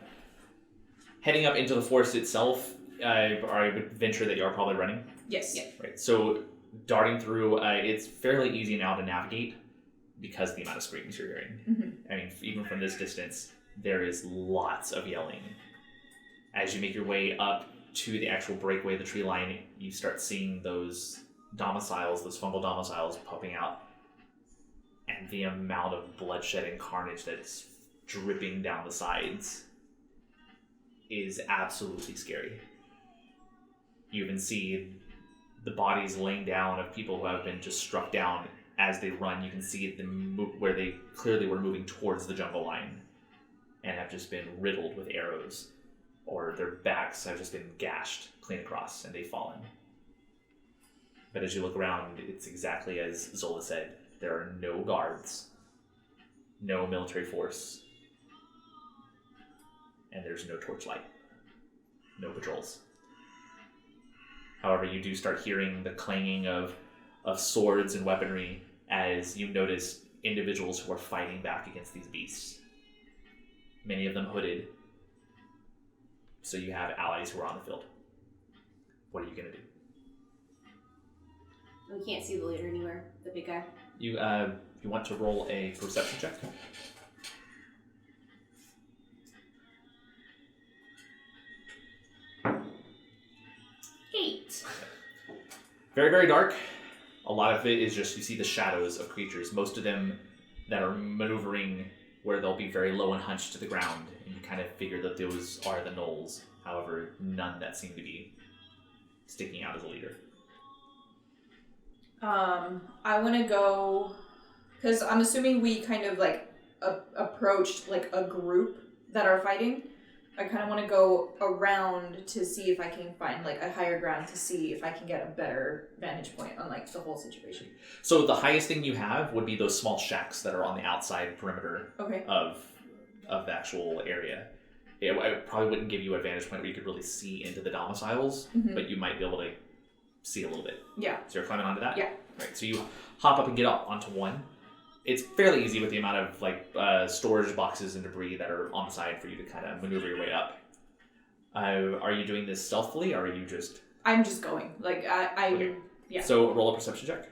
heading up into the forest itself. I would venture that you are probably running. Yes. Yeah. Right. So darting through, it's fairly easy now to navigate because of the amount of screams you're hearing. Mm-hmm. I mean, even from this distance, there is lots of yelling. As you make your way up to the actual breakaway of the tree line, you start seeing those domiciles, those fungal domiciles popping out. And the amount of bloodshed and carnage that's dripping down the sides is absolutely scary. You even see the bodies laying down of people who have been just struck down. As they run, you can see them where they clearly were moving towards the jungle line and have just been riddled with arrows, or their backs have just been gashed clean across and they've fallen. But as you look around, it's exactly as Zola said. There are no guards, no military force, and there's no torchlight, no patrols. However, you do start hearing the clanging of swords and weaponry as you notice individuals who are fighting back against these beasts. Many of them hooded. So you have allies who are on the field. What are you going to do? We can't see the leader anywhere, the big guy. You want to roll a perception check? Eight. Very, very dark. A lot of it is just you see the shadows of creatures. Most of them that are maneuvering where they'll be very low and hunched to the ground, and you kind of figure that those are the Knolls. However, none that seem to be sticking out as a leader. I want to go, because I'm assuming we kind of like approached like a group that are fighting. I kind of want to go around to see if I can find like a higher ground to see if I can get a better vantage point on like the whole situation. So the highest thing you have would be those small shacks that are on the outside perimeter of the actual area. It probably wouldn't give you a vantage point where you could really see into the domiciles, but you might be able to see a little bit. Yeah. So you're climbing onto that? Yeah. Right. So you hop up and get up onto one. It's fairly easy with the amount of like storage boxes and debris that are on the side for you to kind of maneuver your way up. Are you doing this stealthily, or are you just... I'm just going. Like, Okay. Yeah. So roll a perception check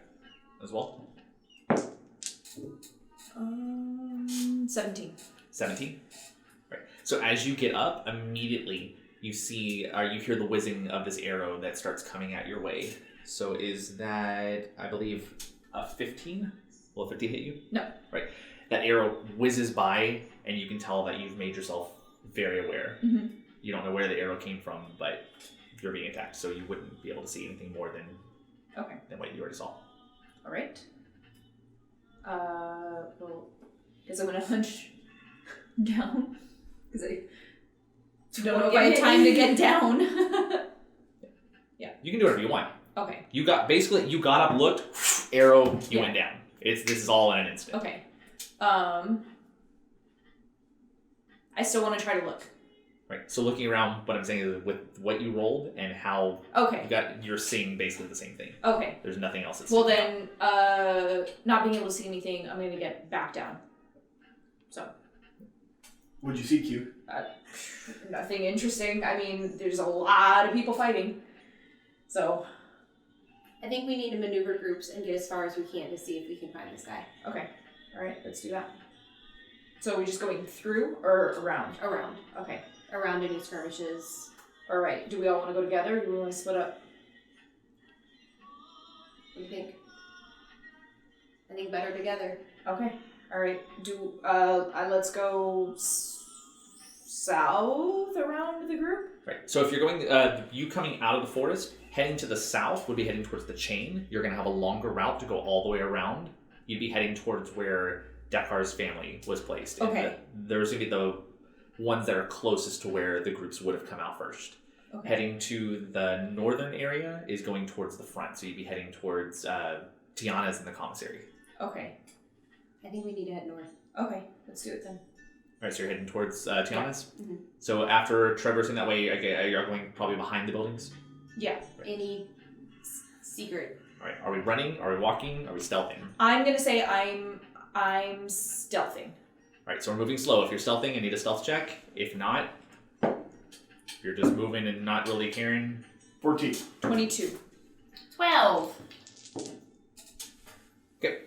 as well. 17. 17? Right. So as you get up, immediately you see, you hear the whizzing of this arrow that starts coming at your way. So is that, I believe, a 15? Will a 15 hit you? No. Right. That arrow whizzes by, and you can tell that you've made yourself very aware. Mm-hmm. You don't know where the arrow came from, but you're being attacked, so you wouldn't be able to see anything more than what you already saw. All right. Well, guess I'm gonna hunch down because I don't know if I have time to get down. Yeah. You can do whatever you want. Okay. You got up, looked, arrow, you went down. This is all in an instant. Okay. I still want to try to look. Right. So looking around, what I'm saying is with what you rolled and how you're seeing basically the same thing. Okay. There's nothing else that's then, not being able to see anything, I'm going to get back down. So. What'd you see, Q? Nothing interesting. I mean, there's a lot of people fighting. So. I think we need to maneuver groups and get as far as we can to see if we can find this guy. Okay. All right, let's do that. So are we just going through or around? Around. Okay. Around any skirmishes. All right. Do we all want to go together or do we want to split up? What do you think? I think better together. Okay. All right. Let's go south around the group? Right. So if you're going, you coming out of the forest, heading to the south would be heading towards the chain. You're going to have a longer route to go all the way around. You'd be heading towards where Dakar's family was placed. Okay. There's going to be the ones that are closest to where the groups would have come out first. Okay. Heading to the northern area is going towards the front. So you'd be heading towards Tiana's in the commissary. Okay. I think we need to head north. Okay. Let's do it then. All right, so you're heading towards Tiana's? Yeah. Mm-hmm. So after traversing that way, you're going probably behind the buildings? Yeah. Right. Any secret? All right, are we running? Are we walking? Are we stealthing? I'm going to say I'm stealthing. All right, so we're moving slow. If you're stealthing, I need a stealth check. If not, if you're just moving and not really caring. 14. 22. 12. Okay.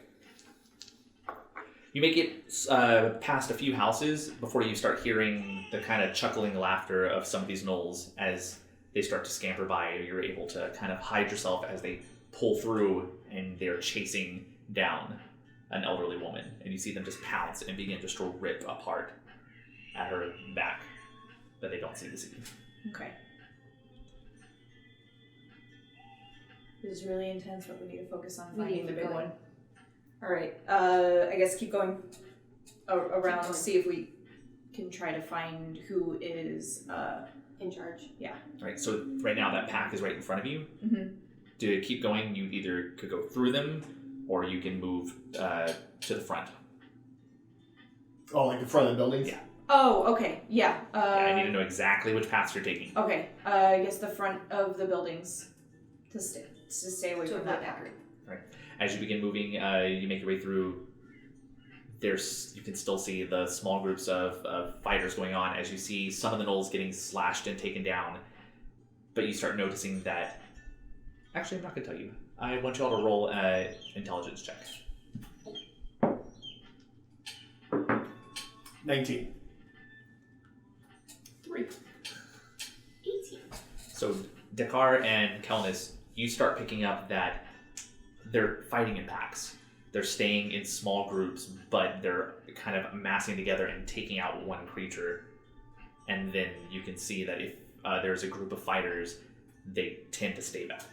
You make it past a few houses before you start hearing the kind of chuckling laughter of some of these Knolls as they start to scamper by. You're able to kind of hide yourself as they pull through and they're chasing down an elderly woman. And you see them just pounce and begin just to rip apart at her back, but they don't see the scene. Okay. This is really intense, but we need to focus on finding the big one. All right. I guess keep going around to see if we can try to find who is in charge. Yeah. All right. So right now that pack is right in front of you. Mm-hmm. To keep going, you either could go through them, or you can move to the front. Oh, like the front of the buildings? Yeah. Oh, okay. Yeah. I need to know exactly which paths you're taking. Okay. I guess the front of the buildings. To stay away To from avoid that group. Right. As you begin moving, you make your way through. You can still see the small groups of fighters going on as you see some of the Knolls getting slashed and taken down. But you start noticing that. Actually, I'm not going to tell you. I want you all to roll an intelligence check. 19. 3. 18. So, Dakar and Kelnys, you start picking up that they're fighting in packs. They're staying in small groups, but they're kind of massing together and taking out one creature. And then you can see that if there's a group of fighters, they tend to stay back.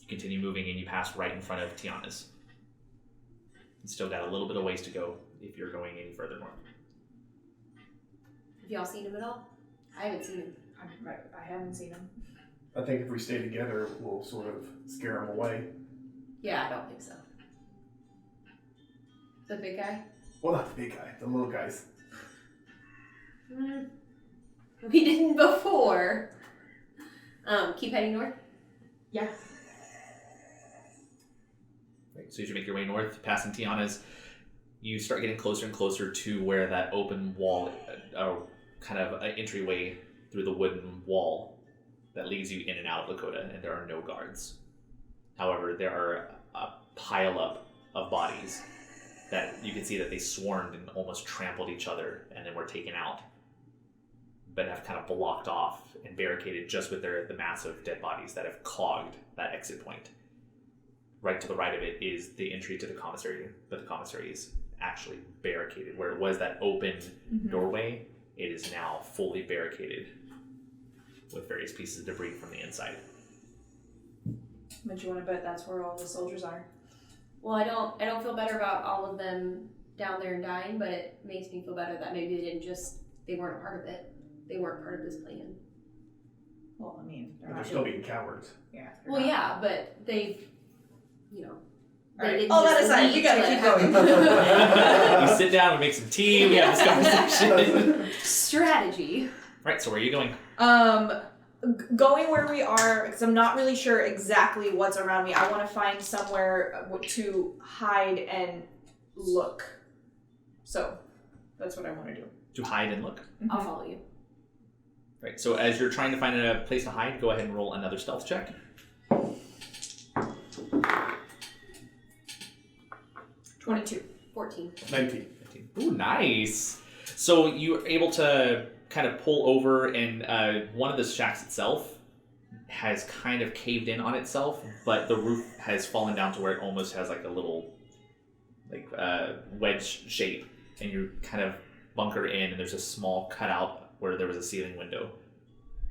You continue moving and you pass right in front of Tiana's. You still got a little bit of ways to go if you're going any further north. Have y'all seen him at all? I haven't seen him. I haven't seen him. I think if we stay together, we'll sort of scare him away. Yeah, I don't think so. The big guy? Well, not the big guy, the little guys. We didn't before. Keep heading north? Yeah. Right, so as you make your way north, passing Tiana's, you start getting closer and closer to where that open wall, kind of an entryway through the wooden wall that leads you in and out of Lakota, and there are no guards. However, there are a pile up of bodies that you can see that they swarmed and almost trampled each other and then were taken out, but have kind of blocked off and barricaded just with the massive dead bodies that have clogged that exit point. Right to the right of it is the entry to the commissary, but the commissary is actually barricaded. Where it was that open doorway, it is now fully barricaded with various pieces of debris from the inside. But you want to bet that's where all the soldiers are? Well, I don't feel better about all of them down there and dying, but it makes me feel better that maybe they weren't a part of it. They weren't part of this plan. Well, I mean, But they're still being cowards. Yeah. Well, yeah, but they All right. didn't All that just aside, leave you gotta to keep happen. going. We sit down, we make some tea, we have this conversation. Strategy. Right, so where are you going? Going where we are, because I'm not really sure exactly what's around me. I want to find somewhere to hide and look. So, that's what I want to do. To hide and look. I'll follow you. Right, so as you're trying to find a place to hide, go ahead and roll another stealth check. 22. 14. 19. Ooh, nice. So you're able to kind of pull over, and one of the shacks itself has kind of caved in on itself, but the roof has fallen down to where it almost has like a little wedge shape, and you kind of bunker in, and there's a small cutout where there was a ceiling window.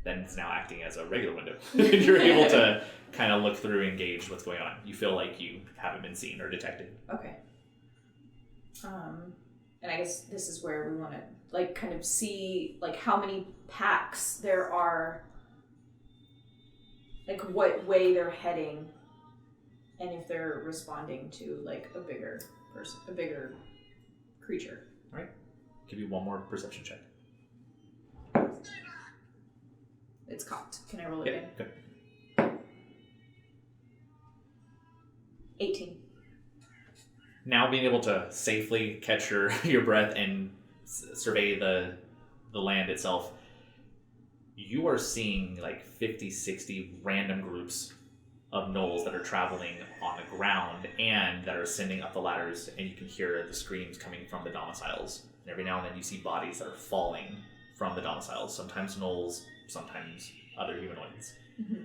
Then it's now acting as a regular window. You're able to kind of look through and gauge what's going on. You feel like you haven't been seen or detected. Okay. And I guess this is where we want to kind of see how many packs there are, what way they're heading, and if they're responding to a bigger person, a bigger creature. All right. Give you one more perception check. It's cocked. Can I roll it again? Good. 18. Now being able to safely catch your breath and survey the land itself, you are seeing 50, 60 random groups of Knolls that are traveling on the ground and that are ascending up the ladders, and you can hear the screams coming from the domiciles. And every now and then you see bodies that are falling from the domiciles, sometimes Knolls, sometimes other humanoids. Mm-hmm.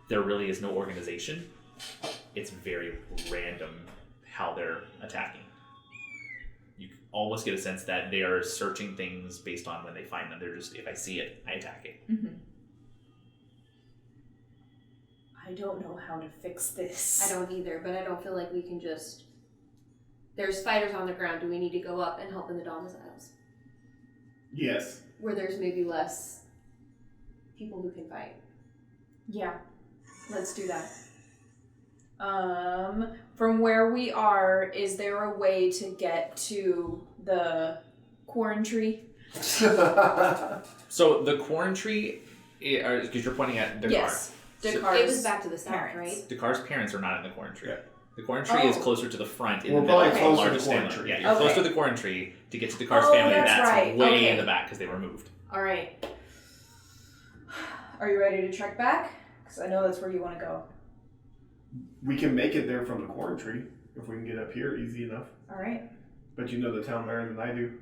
There really is no organization. It's very random how they're attacking. You almost get a sense that they are searching things based on when they find them. They're just, if I see it, I attack it. Mm-hmm. I don't know how to fix this. I don't either, but I don't feel like we can just... There's fighters on the ground. Do we need to go up and help in the domiciles? Yes. Where there's maybe less people who can fight. Yeah, let's do that. From where we are, is there a way to get to the quarantry? So the corn tree, because you're pointing at Dakar. Yes. Dakar's It was back to the south, parents. right? Dakar's parents are not in the corn tree. The corn tree is closer to the front in We're the middle of probably the closer to largest the corn family. tree. Yeah, you're close Okay. to the corn tree to get to Dakar's Oh, family. that's right. way Okay. in the back because they were moved. All right. Are you ready to trek back? Because I know that's where you want to go. We can make it there from the corn tree if we can get up here easy enough. All right. But you know the town better than I do.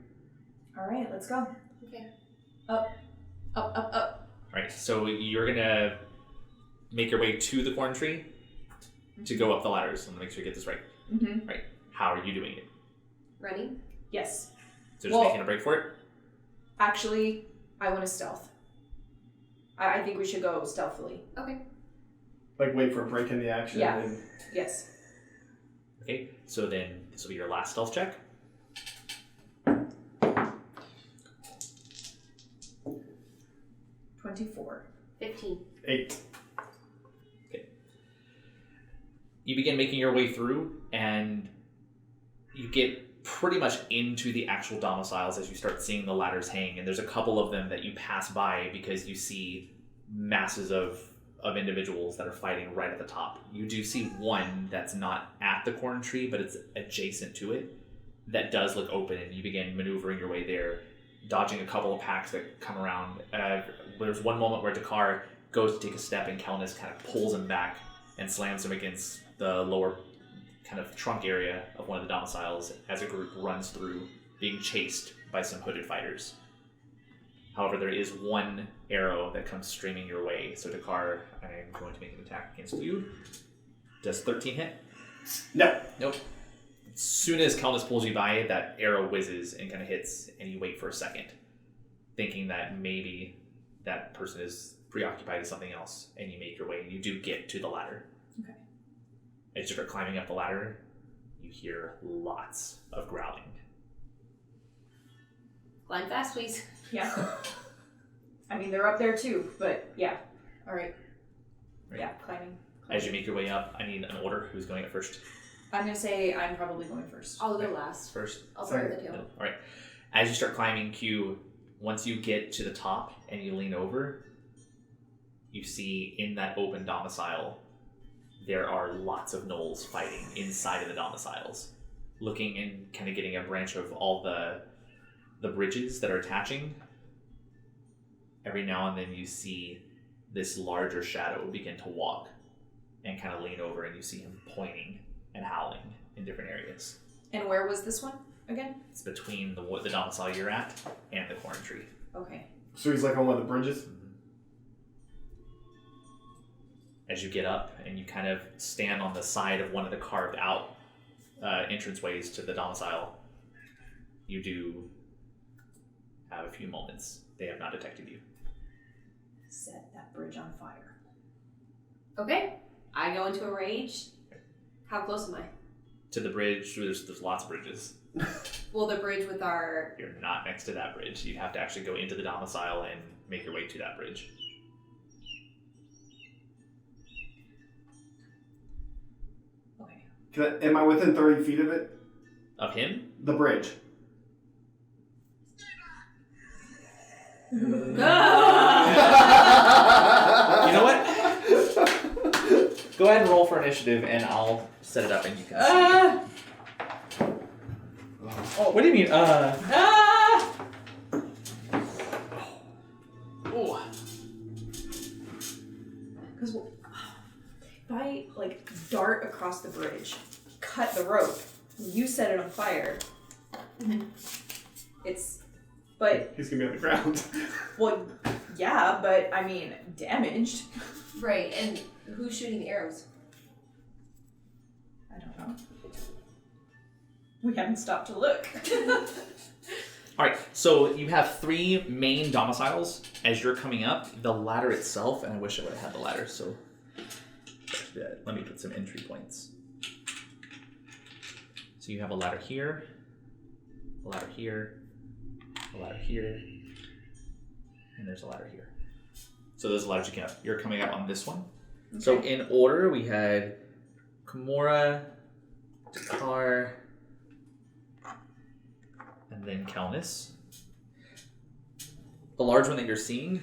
All right, let's go. Okay. Up, up, up, up. Right, so you're gonna make your way to the corn tree to go up the ladders. I'm gonna make sure you get this right. Mm-hmm. Right, how are you doing it? Running? Yes. So just Well- making a break for it? Actually, I want to stealth. I think we should go stealthily. Okay. Like wait for a break in the action. Yeah. And Yes. Okay, so then this will be your last stealth check. 24. 15. 8. You begin making your way through, and you get pretty much into the actual domiciles as you start seeing the ladders hang. And there's a couple of them that you pass by because you see masses of individuals that are fighting right at the top. You do see one that's not at the corn tree, but it's adjacent to it, that does look open, and you begin maneuvering your way there, dodging a couple of packs that come around. There's one moment where Dakar goes to take a step, and Kelnys kind of pulls him back and slams him against the lower kind of trunk area of one of the domiciles as a group runs through, being chased by some hooded fighters. However, there is one arrow that comes streaming your way. So Dakar, I'm going to make an attack against you. Does 13 hit? No. Nope. As soon as Kelnys pulls you by, that arrow whizzes and kind of hits, and you wait for a second, thinking that maybe that person is preoccupied with something else, and you make your way, and you do get to the ladder. Okay. As you start climbing up the ladder, you hear lots of growling. Climb fast, please. Yeah. I mean, they're up there too, but yeah. All right. Right. Yeah, climbing. As you make your way up, I need an order. Who's going up first? I'm going to say I'm probably going first. I'll go last. First? I'll start with the tail. No. All right. As you start climbing, Q, once you get to the top and you lean over, you see in that open domicile, there are lots of Knolls fighting inside of the domiciles, looking and kind of getting a branch of all the bridges that are attaching. Every now and then you see this larger shadow begin to walk and kind of lean over, and you see him pointing and howling in different areas. And where was this one again? It's between the domicile you're at and the corn tree. Okay. So he's like on one of the bridges? As you get up and you kind of stand on the side of one of the carved out entranceways to the domicile, you do have a few moments. They have not detected you. Set that bridge on fire. Okay. I go into a rage. How close am I? To the bridge, there's lots of bridges. Well, the bridge with our... You're not next to that bridge. You have to actually go into the domicile and make your way to that bridge. Okay. Am I within 30 feet of it? Of him? The bridge. You know what? Go ahead and roll for initiative, and I'll set it up, and you can see. Oh, what do you mean? Ooh. Because if I like dart across the bridge, cut the rope, you set it on fire. But He's gonna be on the ground. well, yeah, but I mean damaged. Right, and who's shooting the arrows? I don't know. We haven't stopped to look. All right, so you have 3 main domiciles as you're coming up. The ladder itself, and I wish I would have had the ladder, so let me put some entry points. So you have a ladder here, a ladder here, a ladder here, and there's a ladder here. So those ladders you're coming up on this one. Okay. So in order, we had Kimura, Dakar, and then Kelnys. The large one that you're seeing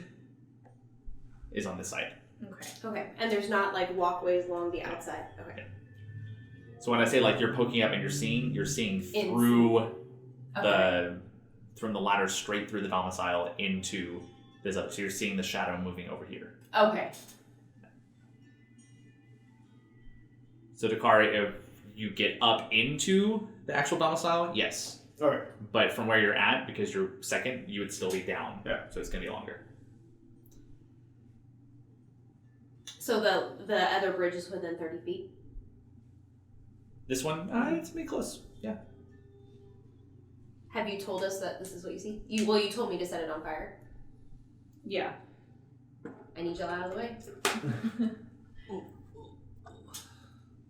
is on this side. Okay. And there's not like walkways along the outside. Okay. So when I say like you're poking up and you're seeing through from the ladder straight through the domicile into this other. So you're seeing the shadow moving over here. Okay. So Dakari, if you get up into the actual domicile, yes. Okay. But from where you're at, because you're second, you would still be down. Yeah. So it's gonna be longer. So the other bridge is within 30 feet? This one, it's gonna be close. Yeah. Have you told us that this is what you see? You told me to set it on fire. Yeah. I need y'all out of the way.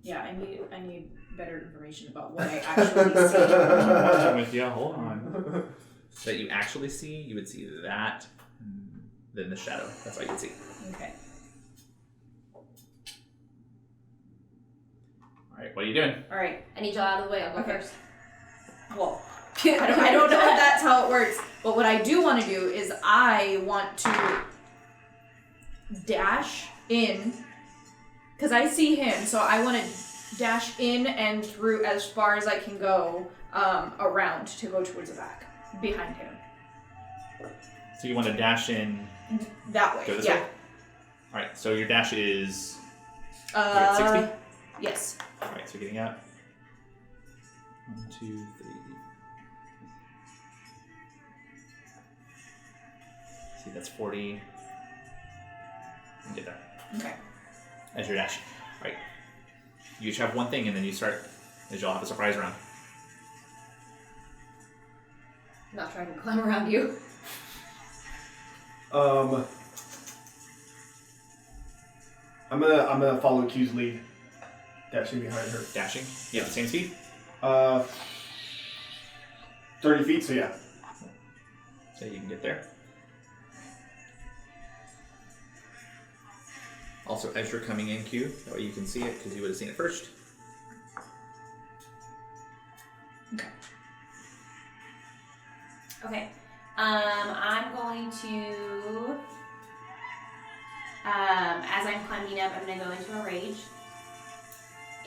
Yeah, I need better information about what I actually see. I'm with you. Hold on. That you actually see, you would see that, then the shadow. That's all you would see. Okay. All right, what are you doing? All right. I need y'all out of the way. I'll go Okay. first. Well, I don't know if that's how it works, but what I do want to do is I want to dash in, because I see him, so I want to dash in and through as far as I can go around to go towards the back, behind him. So you want to dash in That way, go this yeah. way? All right, so your dash is you're at 60? Yes. All right, so getting out. 1, 2, 3. See, that's 40. And get there. Okay. As your dash. All right. You each have one thing, and then you start, as you'll have a surprise round. I'm not trying to climb around you. I'm gonna follow Q's lead, dashing behind her. Dashing? You have the same speed? 30 feet. So yeah. So you can get there. Also, as you're coming in, Q, that way you can see it, because you would have seen it first. Okay. I'm going to, as I'm climbing up, I'm going to go into a rage.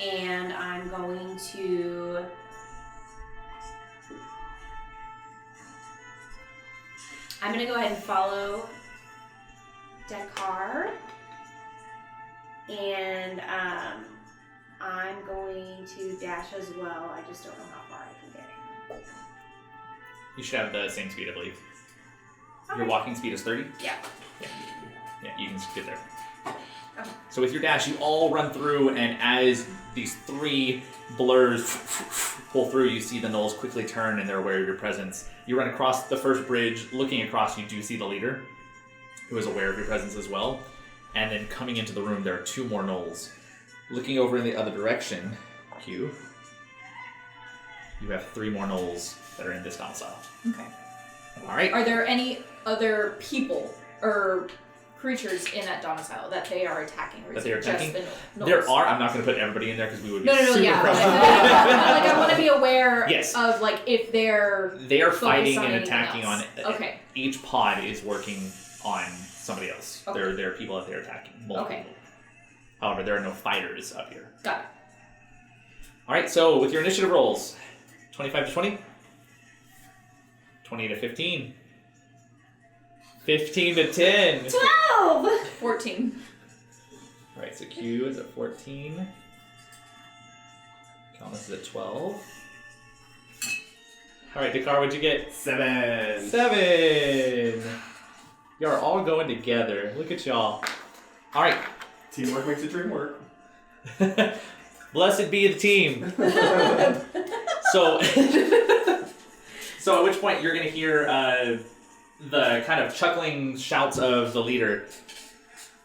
And I'm going to, go ahead and follow Dakar. And I'm going to dash as well. I just don't know how far I can get. You should have the same speed, I believe. Okay. Your walking speed is 30? Yeah. Yeah, you can get there. Okay. So with your dash, you all run through, and as these 3 blurs pull through, you see the Knolls quickly turn, and they're aware of your presence. You run across the first bridge. Looking across, you do see the leader, who is aware of your presence as well. And then coming into the room, there are 2 more Knolls. Looking over in the other direction, Q, you have 3 more Knolls that are in this domicile. Okay. All right. Are there any other people or creatures in that domicile that they are attacking? Or That is they are it just attacking? the There Knolls? are. I'm not going to put everybody in there because we would be No, super yeah. Like, frustrated. I want to be aware Yes. of like if they're They are focused fighting on and anything attacking else. on. Okay. Each pod is working on somebody else. Okay. There are people that they're attacking. Multiple Okay. people. However, there are no fighters up here. Got it. All right. So with your initiative rolls, 25 to 20, 20 to 15, 15 to 10. 12! 14. All right. So Q is at 14. Kelnys is at 12. All right, Dakar, what'd you get? 7. 7. Y'all are all going together. Look at y'all. All right. Teamwork makes the dream work. Blessed be the team. So at which point you're going to hear the kind of chuckling shouts of the leader,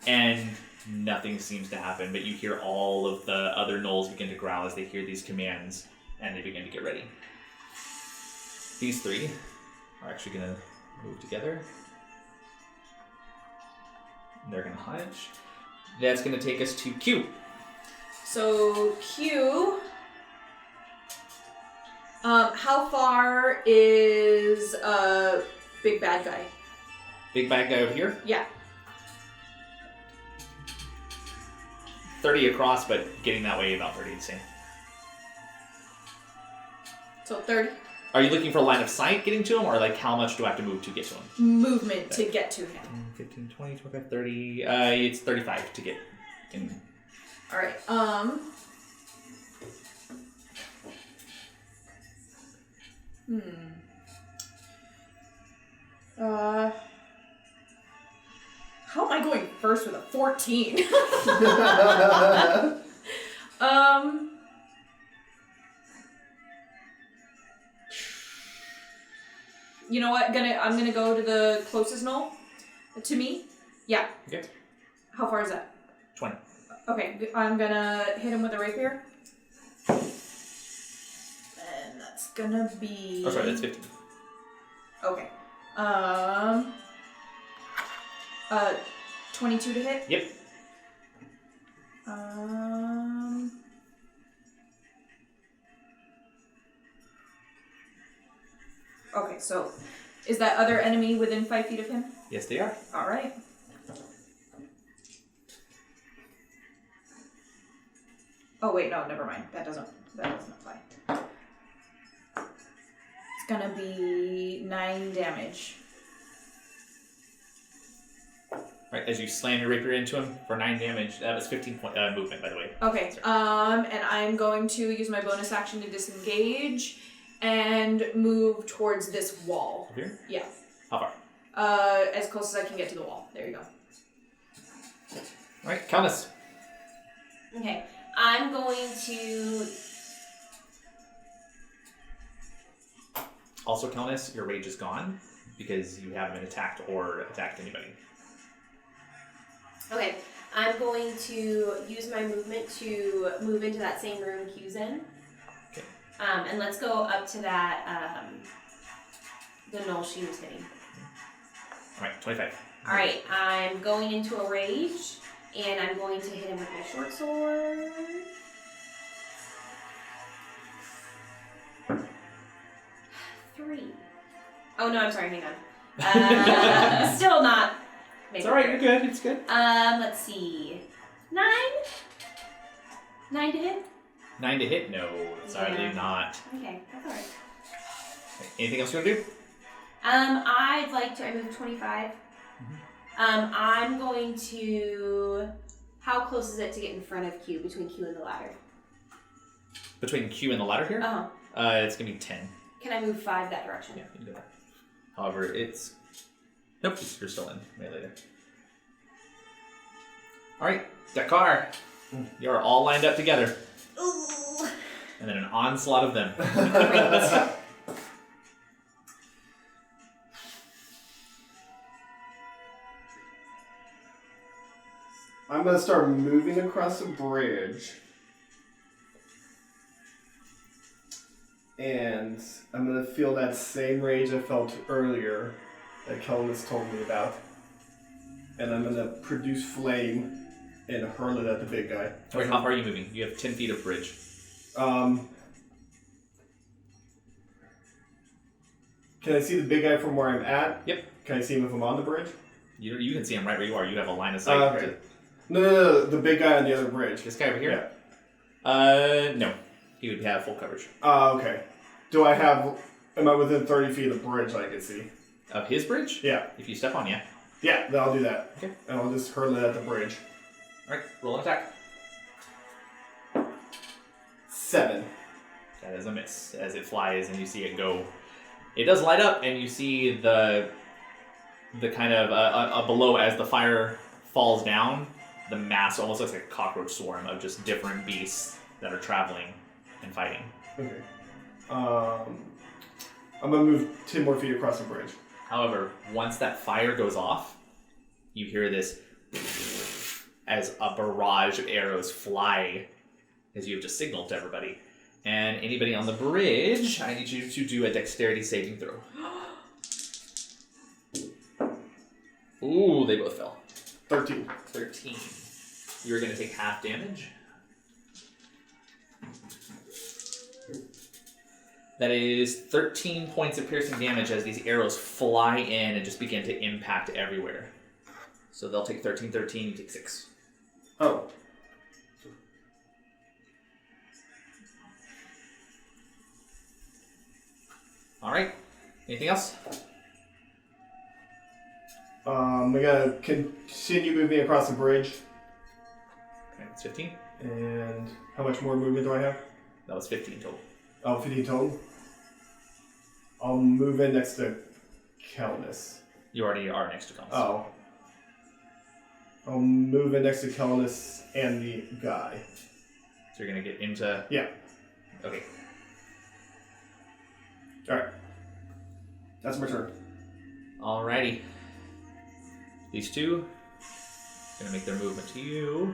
and nothing seems to happen, but you hear all of the other Knolls begin to growl as they hear these commands, and they begin to get ready. These 3 are actually going to move together. They're going to hunch. That's going to take us to Q. So Q. How far is Big Bad Guy? Big bad guy over here. Yeah. 30 across, but getting that way about 30 the same. So 30 Are you looking for a line of sight getting to him, or like how much do I have to move to get to him? movement to get to him. 15, 20, 25, 30. It's 35 to get in. All right. How am I going first with a 14? You know what? I'm gonna go to the closest knoll to me. Yeah. Okay. How far is that? 20. Okay, I'm gonna hit him with a rapier. And that's gonna be... Oh, sorry, that's 15. Okay. 22 to hit? Yep. Okay, so is that other enemy within 5 feet of him? Yes, they are. Alright. Oh wait, no, never mind. That doesn't apply. It's gonna be 9 damage. Right, as you slam your rapier into him for 9 damage. That was 15 point movement, by the way. Okay, and I'm going to use my bonus action to disengage and move towards this wall. Over here? Yeah. How far? As close as I can get to the wall. There you go. Alright, Kelnys. Okay. I'm going to... Also, Kelnys, your rage is gone because you haven't been attacked or attacked anybody. Okay. I'm going to use my movement to move into that same room Q's in. Okay. And let's go up to that, the knoll she was hitting. Alright, 25. Alright, I'm going into a rage, and I'm going to hit him with my short sword. Three. Oh no, I'm sorry, hang on. Still not. It's alright, you're good, it's good. Let's see. 9? 9 to hit? 9 to hit? No, sadly Yeah. not. Okay, that's alright. Anything else you want to do? I'd like to, I moved 25. I'm going to, how close is it to get in front of Q, between Q and the ladder? Between Q and the ladder here? Uh-huh. It's going to be 10. Can I move 5 that direction? Yeah, you can do that. However, it's... Nope, you're still in melee there. Alright, Dakar. You're all lined up together. Ooh. And then an onslaught of them. I'm gonna start moving across the bridge. And I'm gonna feel that same rage I felt earlier that Kelnys told me about. And I'm gonna produce flame and hurl it at the big guy. Wait, how far are you moving? You have 10 feet of bridge. Can I see the big guy from where I'm at? Yep. Can I see him if I'm on the bridge? You can see him right where you are. You have a line of sight. Okay. No, the big guy on the other bridge. This guy over here? Yeah. No. He would have full coverage. Okay. Am I within 30 feet of the bridge I can see? Of his bridge? Yeah. If you step on, yeah. Yeah, then I'll do that. Okay. And I'll just hurl it at the bridge. Alright, roll an attack. 7. That is a miss as it flies and you see it go. It does light up and you see the kind of below as the fire falls down, the mass almost looks like a cockroach swarm of just different beasts that are traveling and fighting. Okay. I'm gonna move 10 more feet across the bridge. However, once that fire goes off, you hear this as a barrage of arrows fly as you have just signaled to everybody. And anybody on the bridge, I need you to do a dexterity saving throw. Ooh, they both fell. 13. 13. You're going to take half damage. That is 13 points of piercing damage as these arrows fly in and just begin to impact everywhere. So they'll take 13, you take 6. Oh. Alright. Anything else? We gotta continue moving across the bridge. Okay, it's 15. And how much more movement do I have? That was 15 total. Oh, 15 total? I'll move in next to Kelnys. You already are next to Knolls. Oh. I'll move in next to Kelnys and the guy. So you're going to get into... Yeah. Okay. Alright. That's my turn. Alrighty. These two going to make their movement to you.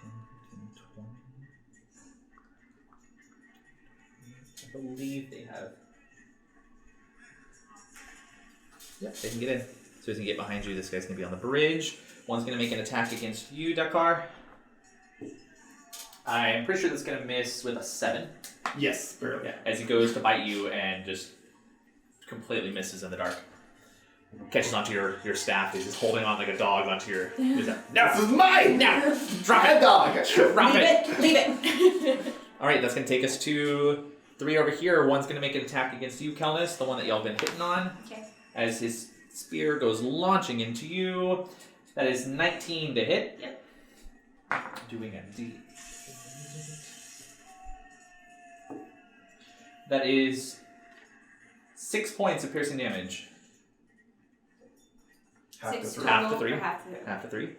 10, 15, 20. I believe they have... Yep, they can get in. So as you get behind you, this guy's going to be on the bridge. One's going to make an attack against you, Dakar. I'm pretty sure that's going to miss with a 7. Yes, barely. Yeah, as he goes to bite you and just completely misses in the dark. Catches onto your staff. He's just holding on like a dog onto your... No! This is mine! No! Drop it! Dog! Drop it! Leave it! Alright, that's going to take us to 3 over here. One's going to make an attack against you, Kelnys, the one that y'all been hitting on. Okay. As his spear goes launching into you. That is 19 to hit. Yep. Doing a D. That is 6 points of piercing damage. Half to 6 3. Half to total 3. or half to 3? Half to 3.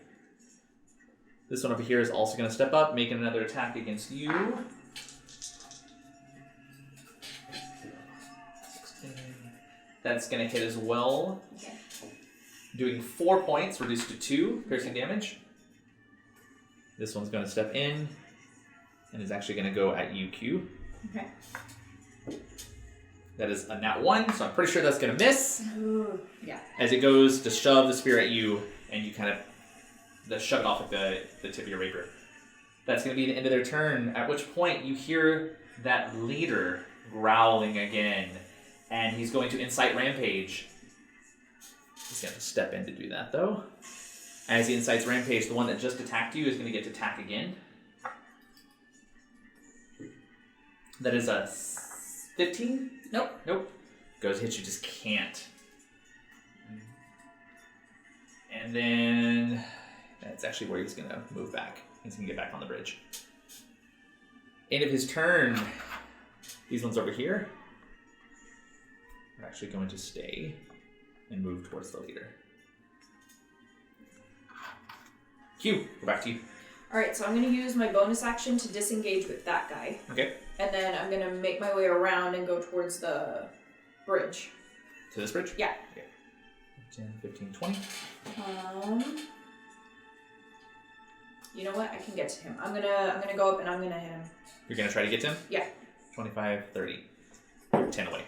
This one over here is also going to step up, making another attack against you. 16. That's going to hit as well. Okay. Doing 4 points, reduced to 2 piercing damage. This one's going to step in and is actually going to go at you, Q. Okay. That is a nat 1, so I'm pretty sure that's going to miss. Ooh, yeah. As it goes to shove the spear at you, and you kind of shove it off at the tip of your rapier. That's going to be the end of their turn, at which point you hear that leader growling again, and he's going to incite rampage. He's going to step in to do that, though. As he incites rampage, the one that just attacked you is going to get to attack again. That is a 15? Nope. Goes, hits you, just can't. And then that's actually where he's going to move back. He's going to get back on the bridge. End of his turn. These ones over here are actually going to stay and move towards the leader. Q, go back to you. Alright, so I'm going to use my bonus action to disengage with that guy. Okay. And then I'm going to make my way around and go towards the bridge. To this bridge? Yeah. Okay. 10, 15, 20. You know what? I can get to him. I'm gonna go up and I'm gonna hit him. You're going to try to get to him? Yeah. 25, 30. 10 away.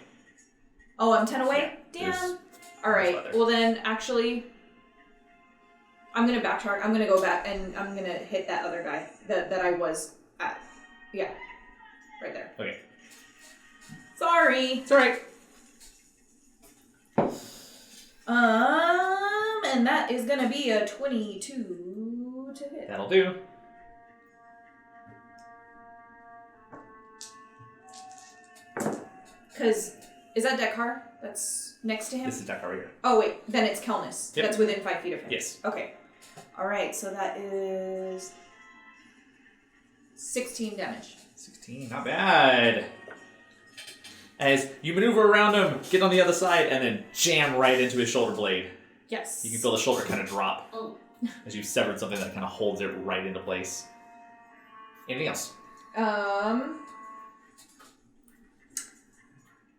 Oh, I'm 10 away? Yeah, Damn. Alright, there's well then, actually, I'm gonna backtrack. I'm gonna go back and I'm gonna hit that other guy that I was at. Yeah. Right there. Okay. Sorry. It's alright. And that is gonna be a 22 to hit. That'll do. Cause, is that Dekar that's next to him? This is Dakar here. Oh wait, then it's Kelnys. Yep. That's within 5 feet of him. Yes. Okay. Alright, so that is 16 damage. 16, not bad. As you maneuver around him, get on the other side, and then jam right into his shoulder blade. Yes. You can feel the shoulder kind of drop Oh. as you've severed something that kind of holds it right into place. Anything else?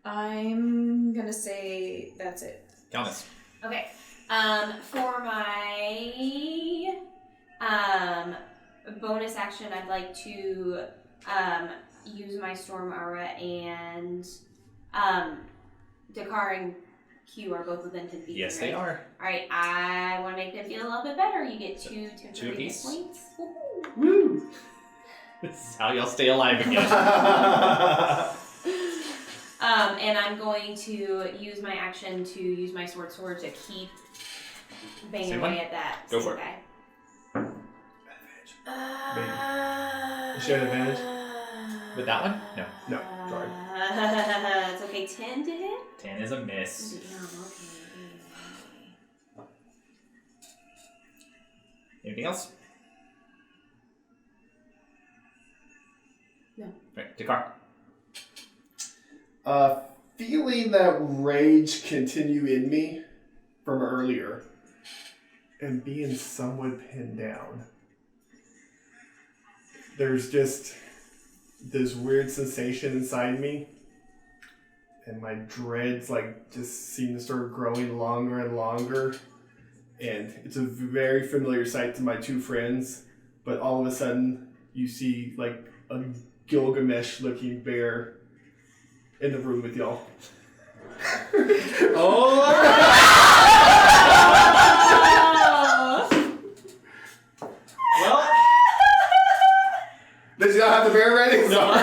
I'm gonna say that's it. Kelnys. Okay. For my bonus action, I'd like to use my Storm Aura, and Dakar and Q are both within 10 feet. Yes, right? they are. Alright, I want to make them feel a little bit better. You get 2 Two temporary hit apiece. points. Woo! This is how y'all stay alive again. And I'm going to use my action to use my sword to keep banging Same away one? at that Go same for it. guy. You share an advantage? With that one? No. No, sorry. It's okay. 10 to hit? 10 is a miss. No, okay. Anything else? No. Right, Dakar. Feeling that rage continue in me from earlier and being somewhat pinned down. There's just this weird sensation inside me, and my dreads just seem to start growing longer and longer. And it's a very familiar sight to my two friends, but all of a sudden you see a Gilgamesh-looking bear in the room with y'all. Well, Does he not have the bear ready? no. I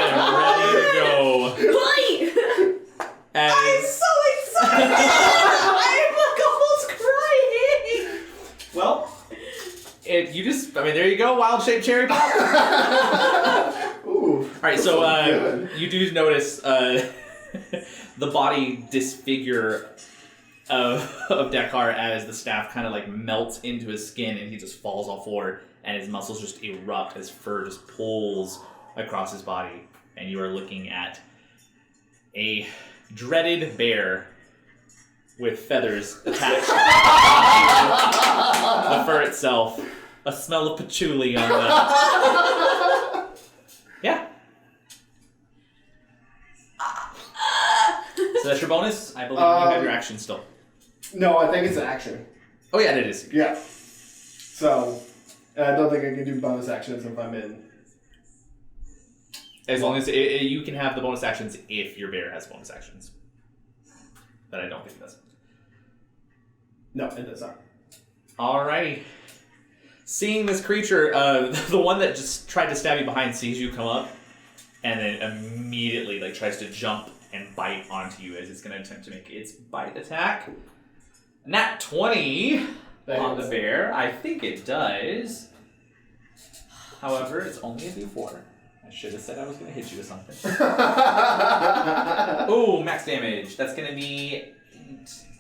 am ready to go. As I'm so excited! I'm almost crying! well, there you go, wild shaped cherry pop. Ooh. Alright, so good. you do notice the body disfigure of Dakar as the staff kind of melts into his skin and he just falls all forward and his muscles just erupt as fur just pulls across his body. And you are looking at a dreaded bear with feathers attached to the fur itself. A smell of patchouli on the... Yeah. So that's your bonus. I believe you have your action still. No, I think it's an action. Oh yeah, it is. Yeah. So, I don't think I can do bonus actions if I'm in. As long as you can have the bonus actions if your bear has bonus actions. But I don't think it does. No, it does not. Alrighty. Seeing this creature, the one that just tried to stab you behind sees you come up, and then immediately tries to jump and bite onto you as it's going to attempt to make its bite attack. Nat 20 on the bear. I think it does. However, it's only a d4. I should have said I was going to hit you with something. Ooh, max damage. That's going to be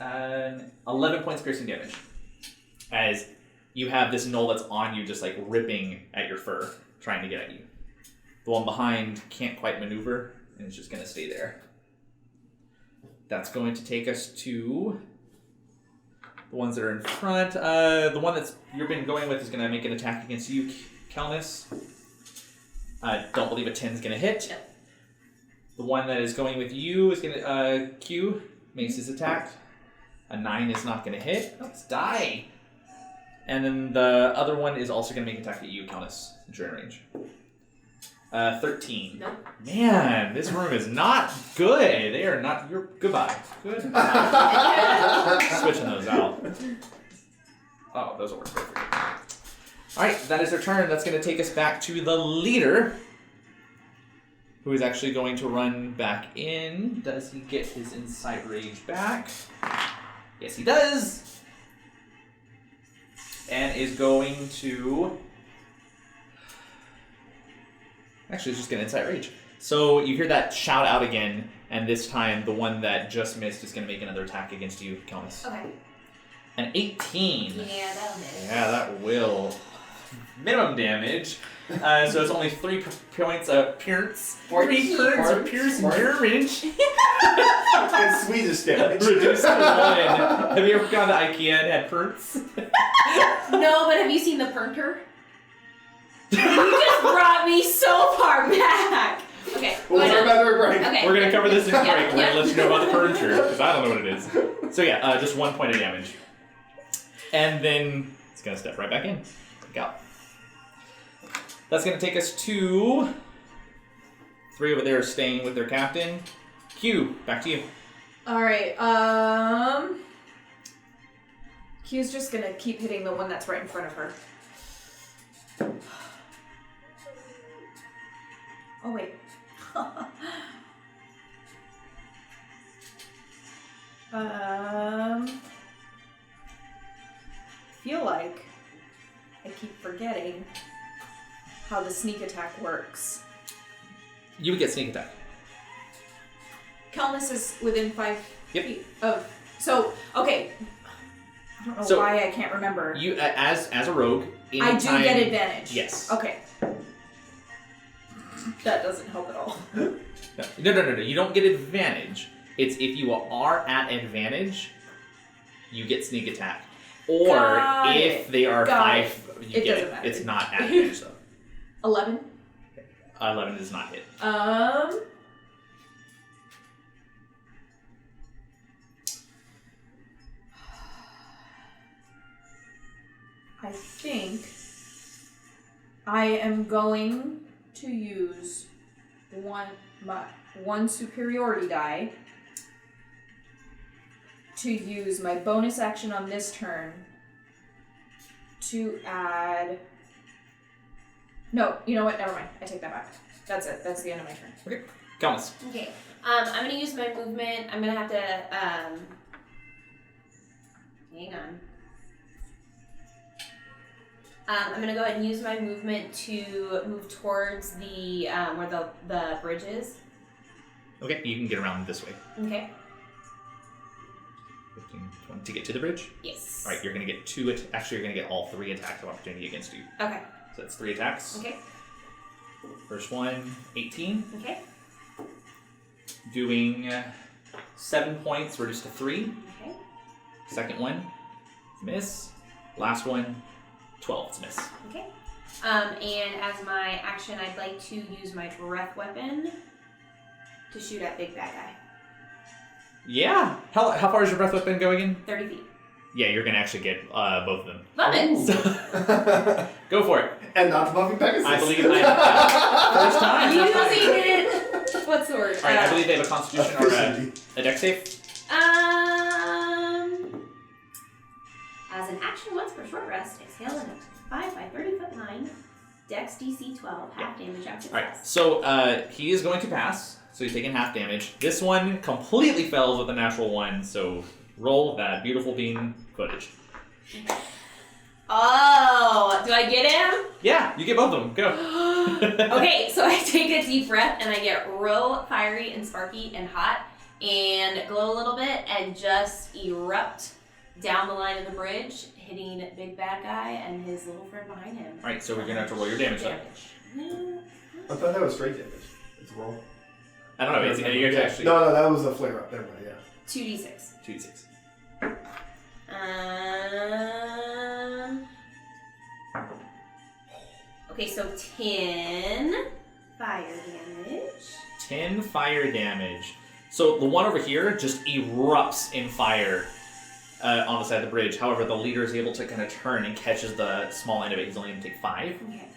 11 points piercing damage. As you have this knoll that's on you just ripping at your fur, trying to get at you. The one behind can't quite maneuver, and it's just going to stay there. That's going to take us to the ones that are in front. The one that's you've been going with is going to make an attack against you, Kelnys. I don't believe a 10 is going to hit. Yep. The one that is going with you is going to Q makes his attack. A 9 is not going to hit. Let's die. And then the other one is also going to make an attack at you, Kelnys, since you're in range. 13. Nope. Man, this room is not good. They are not. You're goodbye. Goodbye. Switching those out. Oh, those will work great for you. All right, that is their turn. That's going to take us back to the leader, who is actually going to run back in. Does he get his Insight Rage back? Yes, he does. And is going to... Actually, it's just going to Insight Rage. So you hear that shout out again, and this time the one that just missed is going to make another attack against you, Kelnys. Okay. An 18. Yeah, that'll hit. Yeah, that will. Minimum damage. So it's only 3 points of pierce. 3 points of pierce damage. It's Swedish damage. Reduced to 1. Have you ever gone to IKEA and had perks? No, but have you seen the Pernter? You just brought me so far back. Okay. We'll talk about the break. Okay. We're going to cover this in break. Yeah, We're going to let you know about the furniture, because I don't know what it is. So yeah, just 1 point of damage. And then it's going to step right back in. Look out. That's going to take us to 3 over there staying with their captain. Q, back to you. Alright, Q's just gonna keep hitting the one that's right in front of her. Oh, wait. Feel like I keep forgetting how the sneak attack works. You would get sneak attack. Kelnys is within 5 Yep. feet of. So, okay. I don't know why I can't remember. You, as a rogue, I do get advantage. Yes. Okay. That doesn't help at all. No. You don't get advantage. It's if you are at advantage, you get sneak attack. Or Got if it. they are Got 5, it. you It get doesn't it. matter. It's not at advantage though. 11. 11 does not hit. I think I am going to use one superiority die to use my bonus action on this turn to add. No, you know what? Never mind. I take that back. That's it. That's the end of my turn. Okay. Kelnys. Okay. I'm gonna use my movement. I'm gonna have to hang on. I'm gonna go ahead and use my movement to move towards the where the bridge is. Okay, you can get around this way. Okay. 15, 20 to get to the bridge. Yes. All right, you're gonna get actually, you're gonna get all 3 attacks of opportunity against you. Okay. So that's 3 attacks. Okay. First one, 18. Okay. Doing 7 points, reduced to 3. Okay. Second one, miss. Last one, 12 to miss. Okay. And as my action, I'd like to use my breath weapon to shoot at big bad guy. Yeah. How far is your breath weapon going in? 30 feet. Yeah, you're gonna actually get both of them. Love it. So, go for it. And not the Buffy Pegasus. I believe first time. Using it. What's the word? All right, I believe they have a Constitution or a Dex save. As an action once per short rest, exhale in a 5 by 30 foot line. Dex DC 12, half damage after All right, success. so he is going to pass. So he's taking half damage. This one completely fails with a natural 1. So roll that beautiful bean footage. Oh, do I get him? Yeah, you get both of them. Go. Okay, so I take a deep breath and I get real fiery and sparky and hot and glow a little bit and just erupt down the line of the bridge, hitting big bad guy and his little friend behind him. All right, so we're gonna have to roll your damage. I thought that was straight damage. It's a roll. I don't know. It's, you're actually No, that was a flare up. Never mind, yeah. 2d6. 2d6. Okay, so 10 fire damage. 10 fire damage. So the one over here just erupts in fire on the side of the bridge. However, the leader is able to kind of turn and catches the small end of it. He's only going to take 5. Okay.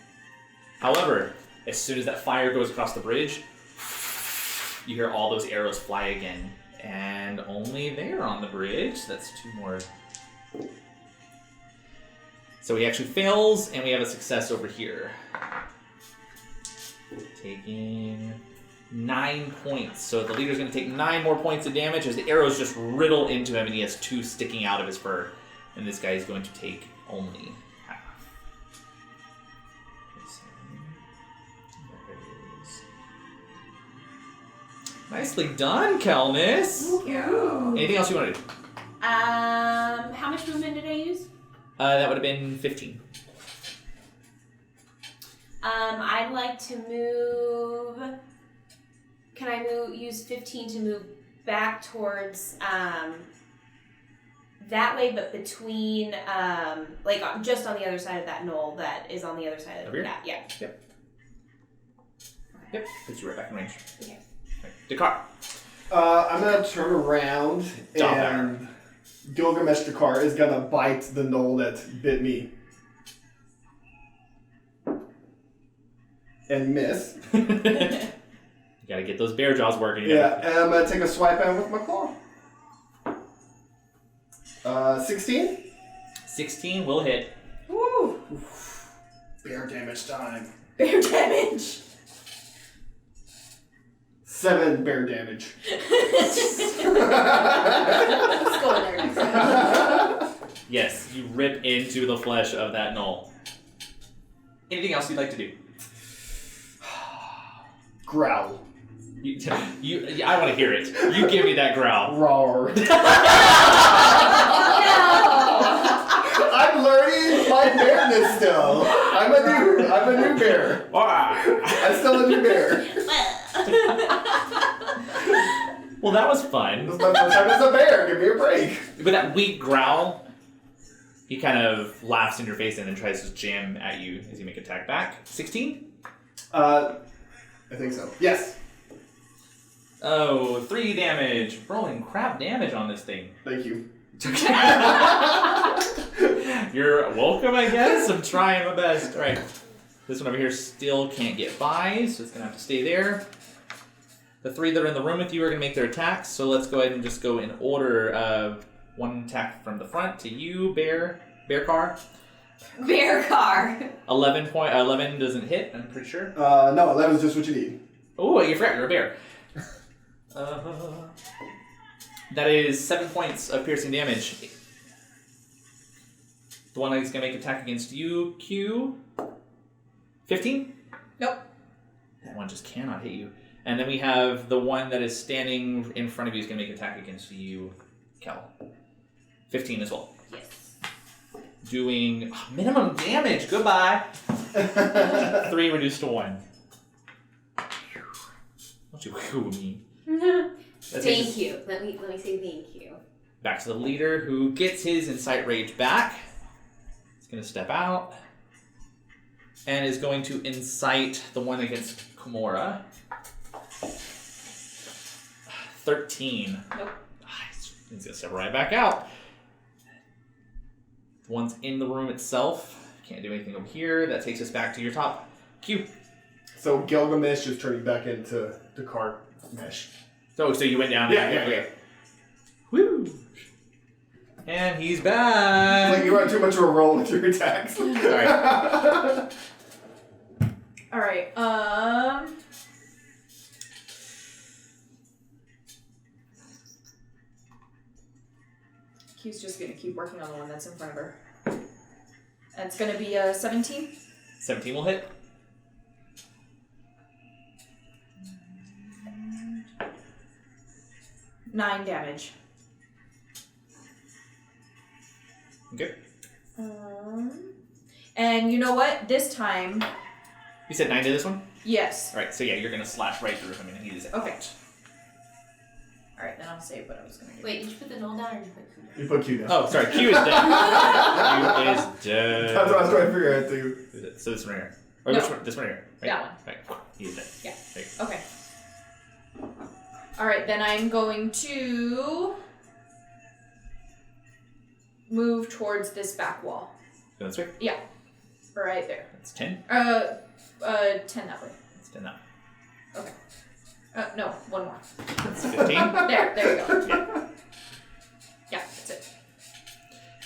However, as soon as that fire goes across the bridge, you hear all those arrows fly again. And only there on the bridge. That's 2 more. So he actually fails, and we have a success over here. Taking 9 points. So the leader's going to take 9 more points of damage as the arrows just riddle into him, and he has 2 sticking out of his fur. And this guy is going to take only half. Nicely done, Kelnys. Thank you. Anything else you want to do? How much movement did I use? That would have been 15. I'd like to move. Can I use 15 to move back towards that way, but between just on the other side of that knoll that is on the other side of Over here? that? Yeah. Yep. Yep. Puts you right back in range. Okay. Dakar. I'm gonna turn around and Gilgamesh Dakar is gonna bite the knoll that bit me. And miss. You gotta get those bear jaws working. Yeah, and I'm gonna take a swipe at him with my claw. 16? 16 will hit. Woo! Bear damage time. Bear damage! 7 bear damage. rip into the flesh of that gnoll. Anything else you'd like to do? Growl. I want to hear it. You give me that growl. Roar. I'm learning my bearness still. I'm a new bear. I'm still a new bear. Well, that was fun. This is my first time as a bear. Give me a break. But that weak growl, he kind of laughs in your face and then tries to jam at you as you make attack back. 16? I think so. Yes. Oh, 3 damage. Rolling crap damage on this thing. Thank you. You're welcome, I guess. I'm trying my best. All right. This one over here still can't get by, so it's going to have to stay there. The 3 that are in the room with you are going to make their attacks, so let's go ahead and just go in order of one attack from the front to you, Bear Car. Bear car. 11 doesn't hit, I'm pretty sure. No, 11 is just what you need. Oh, you forgot you're a bear. That is 7 points of piercing damage. The one that's going to make attack against you, Q. 15? Nope. That one just cannot hit you. And then we have the one that is standing in front of you is going to make attack against you, Kel. 15 as well. Yes. Doing minimum damage. Goodbye. 3 reduced to 1. Don't you whoo me. Thank you. Let me say thank you. Back to the leader who gets his Incite Rage back. He's going to step out. And is going to incite the one against Kimura. 13. Nope. He's going to step right back out. The one's in the room itself. Can't do anything over here. That takes us back to your top. Q. So Gilgamesh is turning back into the cart mesh. So you went down. Yeah. Woo! And he's back. Like you run too much of a roll with your attacks. Alright. Alright, Q's just gonna keep working on the one that's in front of her. And it's gonna be a 17. 17 will hit. Nine damage. Okay. And you know what? This time, You said 9 to this one? yes. Alright, so yeah, you're going to slash right through him and he is out. Okay. Alright, then I'll save what I was gonna do. Wait, did you put the Knoll down or did you put Q down? You put Q down. Oh, sorry, Q is dead. Q is dead. That's what I was trying to figure out too. So this one here. Or No. which one? This one here. Right? That one. Right. He is dead. Yeah. There you go. Okay. Alright, then I'm going to move towards this back wall. Go this way. Yeah. Right there. That's 10. 10 that way. That's 10 now. Okay. No, one more. That's 15. There you go. Yeah. Yeah, that's it.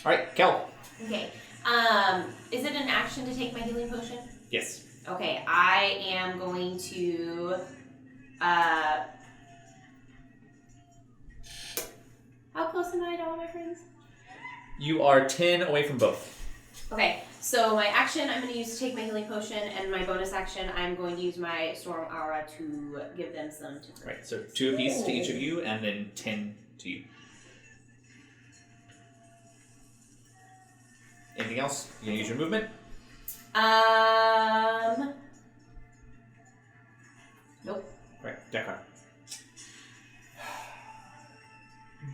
Alright, Kel. Okay. Is it an action to take my healing potion? Yes. Okay, I am going to how close am I to all my friends? You are 10 away from both. Okay, so my action I'm going to use to take my healing potion, and my bonus action I'm going to use my Storm Aura to give them some to Right, so 2 apiece to each of you, and then 10 to you. Anything else? You gonna use your movement? Nope. Right, Dekar.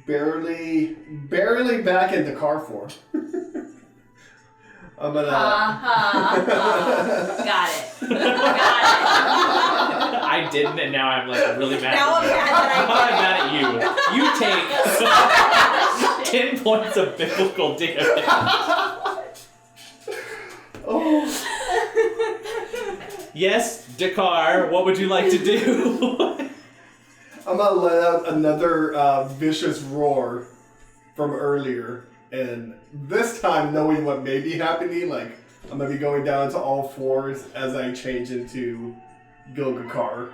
Barely back in the car form. I'm gonna. Got it. I didn't, and now I'm like really mad. Now at I'm you. mad that I I'm mad at you. You take 10 points of biblical damage. Oh. Yes, Dakar, what would you like to do? I'm gonna let out another vicious roar from earlier, and this time knowing what may be happening, like I'm gonna be going down to all fours as I change into Gilgakar.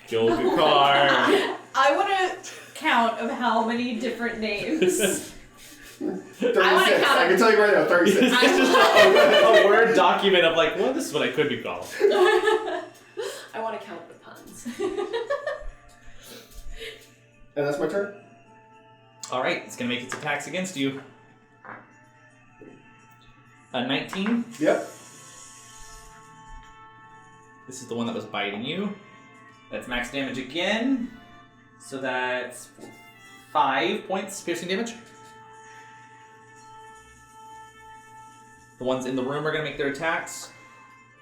Gilgakar. I want to count of how many different names. 36. count I can tell you right now, 36. It's just a Word document of like, well, this is what I could be called. I want to count the puns. And that's my turn? Alright, it's going to make its attacks against you. A 19. Yep. This is the one that was biting you. That's max damage again. So that's 5 points piercing damage. The ones in the room are going to make their attacks.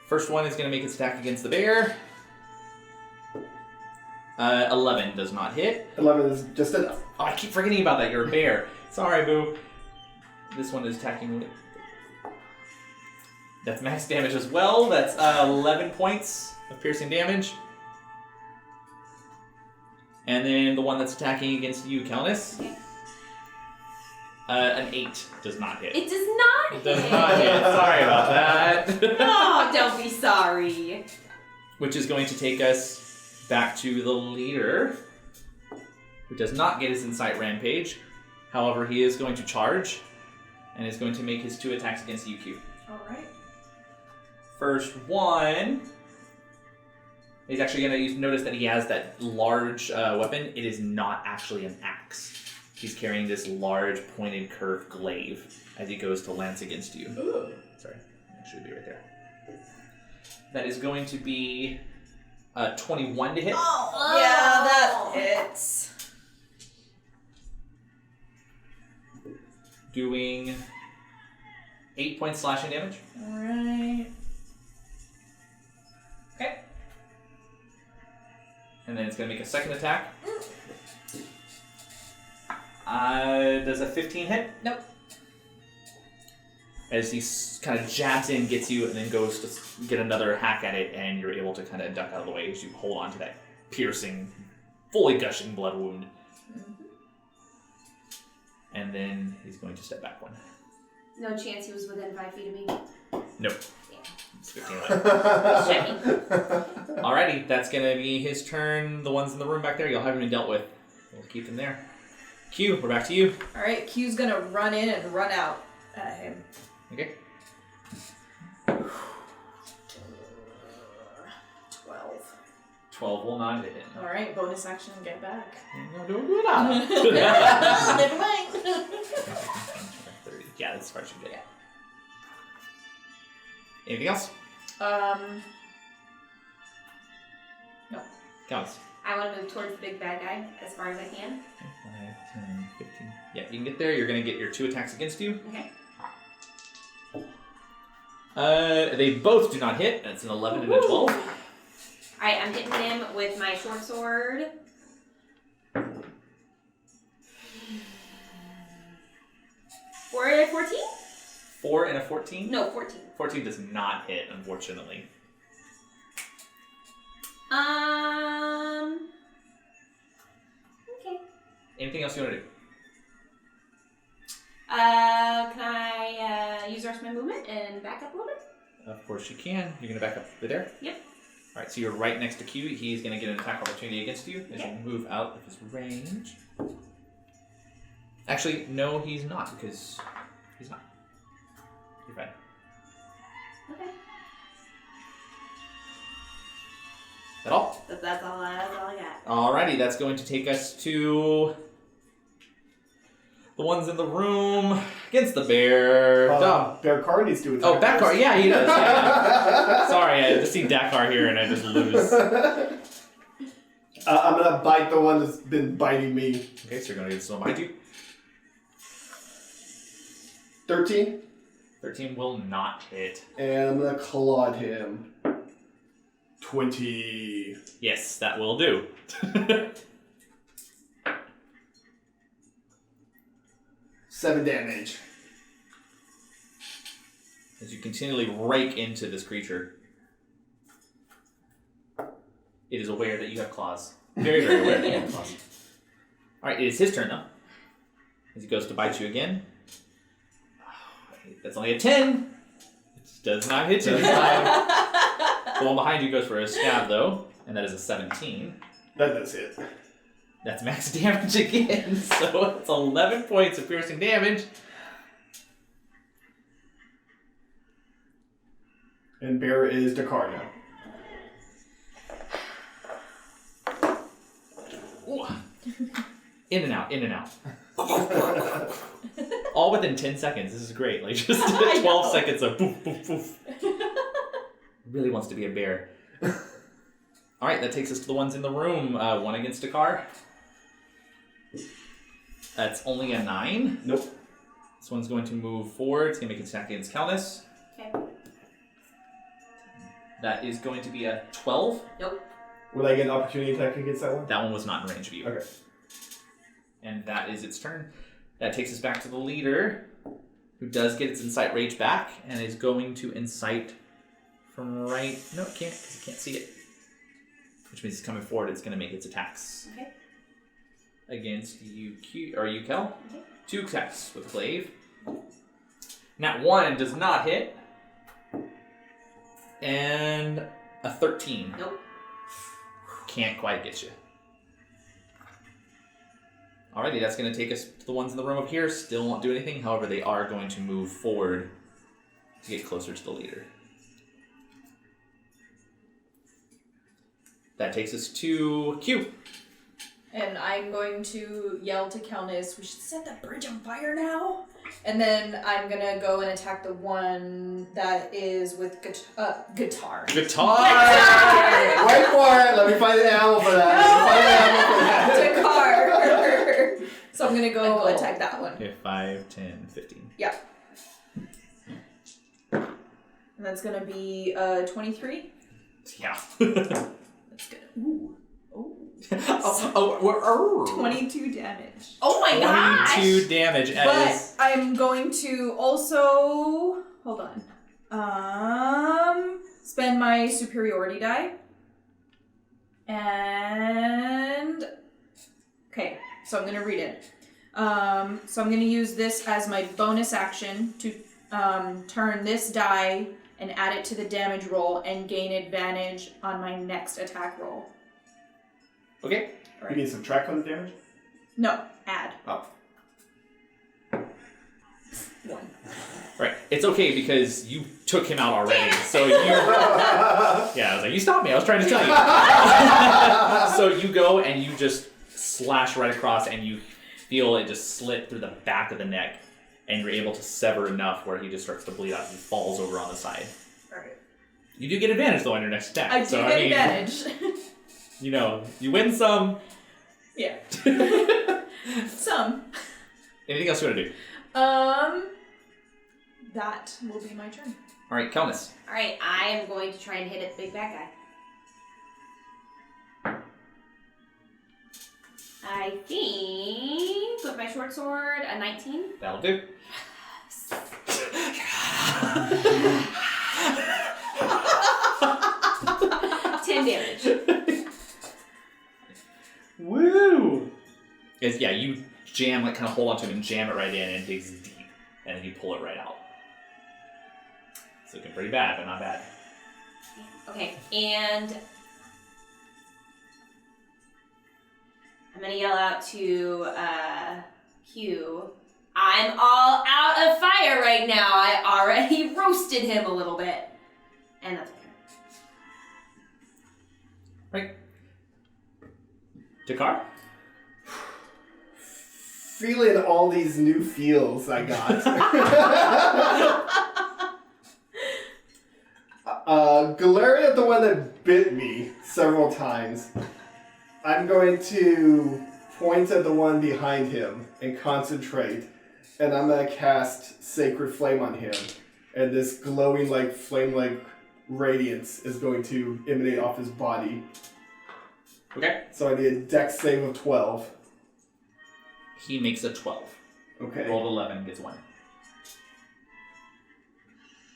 First one is going to make its attack against the bear. 11 does not hit. 11 is just enough. Oh, I keep forgetting about that. You're a bear. Sorry, boo. This one is attacking. That's max damage as well. That's 11 points of piercing damage. And then the one that's attacking against you, Kelnys. Okay. An 8 does not hit. It does not It does not hit. Sorry about that. Oh, don't be sorry. Which is going to take us back to the leader, who does not get his Insight Rampage. However, he is going to charge, and is going to make his 2 attacks against UQ. Alright. First one, he's actually going to notice that he has that large weapon. It is not actually an axe. He's carrying this large, pointed, curved glaive as he goes to lance against you. Ooh. Sorry, it should be right there. That is going to be 21 to hit. Oh, yeah, that hits. Doing 8 points slashing damage. Alright. Okay. And then it's going to make a second attack. Does a 15 hit? Nope. As he kind of jabs in, gets you, and then goes to get another hack at it, and you're able to kind of duck out of the way as you hold on to that piercing, fully gushing blood wound. Mm-hmm. And then he's going to step back one. No chance he was within 5 feet of me. Nope. Yeah. It's 15 away. Checking. Alrighty, that's going to be his turn. The ones in the room back there, you'll have him dealt with. We'll keep them there. Q, we're back to you. Alright, Q's gonna run in and run out at him. Okay. 12. 12 will not hit him. Alright, bonus action, get back. No, don't do that. Never mind. 30. Yeah, that's as far as you can get. Anything else? No. Counts. I want to move towards the big bad guy as far as I can. 5, 10, 15. Yeah, you can get there. You're going to get your 2 attacks against you. Okay. They both do not hit. That's an 11 and a 12. Alright, I'm hitting him with my short sword. 14? 4 and a 14? No, 14. 14 does not hit, unfortunately. Okay. Anything else you want to do? Can I use the rest of my movement and back up a little bit? Of course you can. You're going to back up there? Yep. Alright, so you're right next to Q. He's going to get an attack opportunity against you as you move out of his range. Actually, no, he's not, because he's not. You're fine. Okay. That all? That's all I got. Alrighty, that's going to take us to the ones in the room against the bear. Bear Car needs to attack. Oh, Dakar. Yeah, he does. Yeah. Sorry, I just see Dakar here and I just lose. I'm going to bite the one that's been biting me. Okay, so you're going to get someone behind you. 13. 13 will not hit. And I'm going to claw him. 20. Yes, that will do. 7 damage. As you continually rake into this creature, it is aware that you have claws. Very, very aware that you have claws. Alright, it is his turn now. As he goes to bite you again. That's only a 10. It does not hit you this time. The one behind you goes for a stab, though, and that is a 17. That does hit. That's max damage again, so it's 11 points of piercing damage. And bear is Dakar now. In and out, in and out. All within 10 seconds. This is great. Like just 12 seconds of poof, poof, poof. Really wants to be a bear. All right, that takes us to the ones in the room. One against Dakar. That's only a 9. Nope. This one's going to move forward. It's going to make an attack against Kelnys. Okay. That is going to be a 12. Nope. Will I get an opportunity attack against that one? That one was not in range of you. Okay. And that is its turn. That takes us back to the leader, who does get its Incite Rage back, and is going to Incite from right... No, it can't, because it can't see it. Which means it's coming forward, it's going to make its attacks. Okay. Against you, Kel. Okay. 2 attacks with Glaive. Nat 1 does not hit. And a 13. Nope. Can't quite get you. Alrighty, that's going to take us to the ones in the room up here. Still won't do anything. However, they are going to move forward to get closer to the leader. That takes us to Q. And I'm going to yell to Kelnys, we should set that bridge on fire now. And then I'm going to go and attack the one that is with guitar. Guitar! Wait for it! Let me find an ammo for that. Dakar! So I'm going to go attack that one. Okay, 5, 10, 15. Yeah. And that's going to be 23. Yeah. That's good. Ooh. Oh, 22 damage. Oh my gosh! 22 damage. But I'm going to also spend my superiority die. And okay, so I'm gonna read it. So I'm gonna use this as my bonus action to turn this die and add it to the damage roll and gain advantage on my next attack roll. Okay. You mean subtract on the damage? No, add. Oh. 1. Right. It's okay because you took him out already. So you... Yeah, I was like, you stopped me. I was trying to tell you. So you go and you just slash right across and you feel it just slit through the back of the neck. And you're able to sever enough where he just starts to bleed out and falls over on the side. Alright. You do get advantage though on your next attack. I do get advantage. You know, you win some. Yeah. Some. Anything else you want to do? That will be my turn. All right, Kelnys. Alright, I am going to try and hit at the big bad guy. I think with my short sword, a 19. That'll do. 10 damage. Woo! Yeah, you jam, like kind of hold onto him and jam it right in, and it digs deep, and then you pull it right out. It's looking pretty bad, but not bad. Okay, and I'm gonna yell out to Q. I'm all out of fire right now. I already roasted him a little bit. And that's okay. Right. Dakar? Feeling all these new feels I got. Glaring at the one that bit me several times, I'm going to point at the one behind him and concentrate, and I'm going to cast Sacred Flame on him, and this glowing like flame-like radiance is going to emanate off his body. Okay. So I need a dex save of 12. He makes a 12. Okay. Rolled 11, gets 1.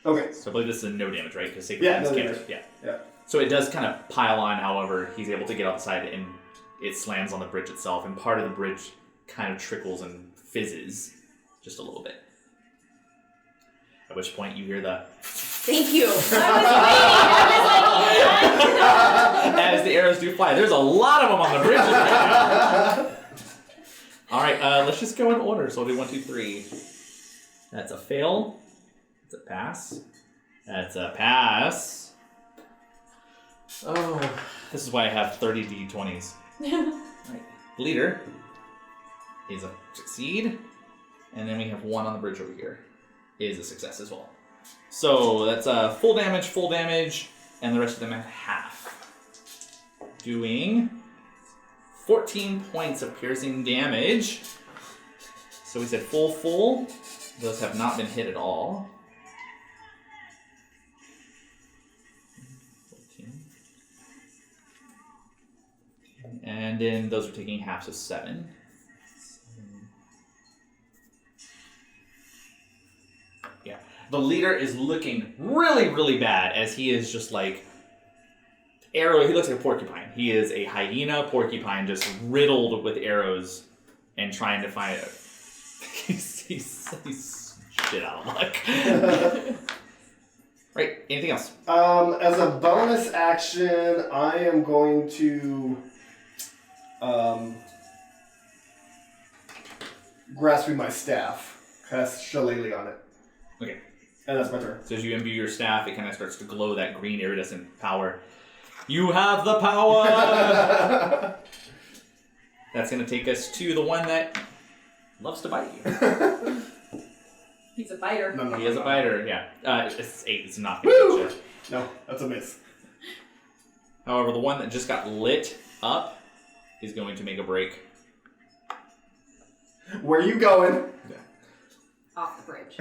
Okay. So I believe this is a no damage, right? Because Sacred Yeah, Flame's no cantrip. damage. Yeah. Yeah. So it does kind of pile on, however, he's able to get outside and it slams on the bridge itself, and part of the bridge kind of trickles and fizzes just a little bit. At which point you hear the... Thank you. I was waiting. As the arrows do fly. There's a lot of them on the bridge right now. Alright, let's just go in order. So I'll do 1, 2, 3. That's a fail. That's a pass. That's a pass. Oh, this is why I have 30 d20s. Right. Leader is a succeed. And then we have one on the bridge over here. Is a success as well. So that's full damage, and the rest of them have half. Doing 14 points of piercing damage. So we said full. Those have not been hit at all. 14. And then those are taking half, so 7. Yeah. The leader is looking really, really bad as he is just like arrow. He looks like a porcupine. He is a hyena porcupine just riddled with arrows and trying to find it. He's shit out of luck. Right, anything else? As a bonus action, I am going to grasping my staff, cast Shillelagh on it. Okay. And that's my turn. So as you imbue your staff, it kind of starts to glow that green iridescent power. You have the power! That's going to take us to the one that loves to bite you. He's a biter. No, He is a biter, yeah. It's 8, it's not Woo! going to hit you. No, that's a miss. However, the one that just got lit up is going to make a break. Where are you going? Off the bridge.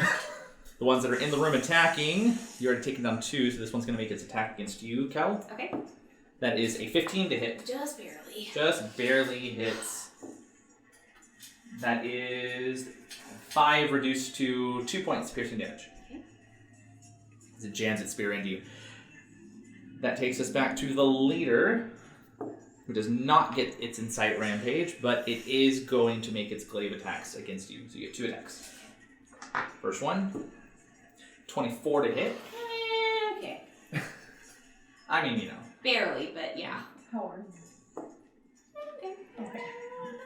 The ones that are in the room attacking, you're already taking down 2, so this one's going to make its attack against you, Cal. Okay. That is a 15 to hit. Just barely. Just barely hits. That is 5 reduced to 2 points piercing damage. Okay. As it jams its spear into you. That takes us back to the leader, who does not get its Incite Rampage, but it is going to make its glaive attacks against you. So you get 2 attacks. First one, 24 to hit. Okay. I mean, you know. Barely, but yeah. How are you? Okay.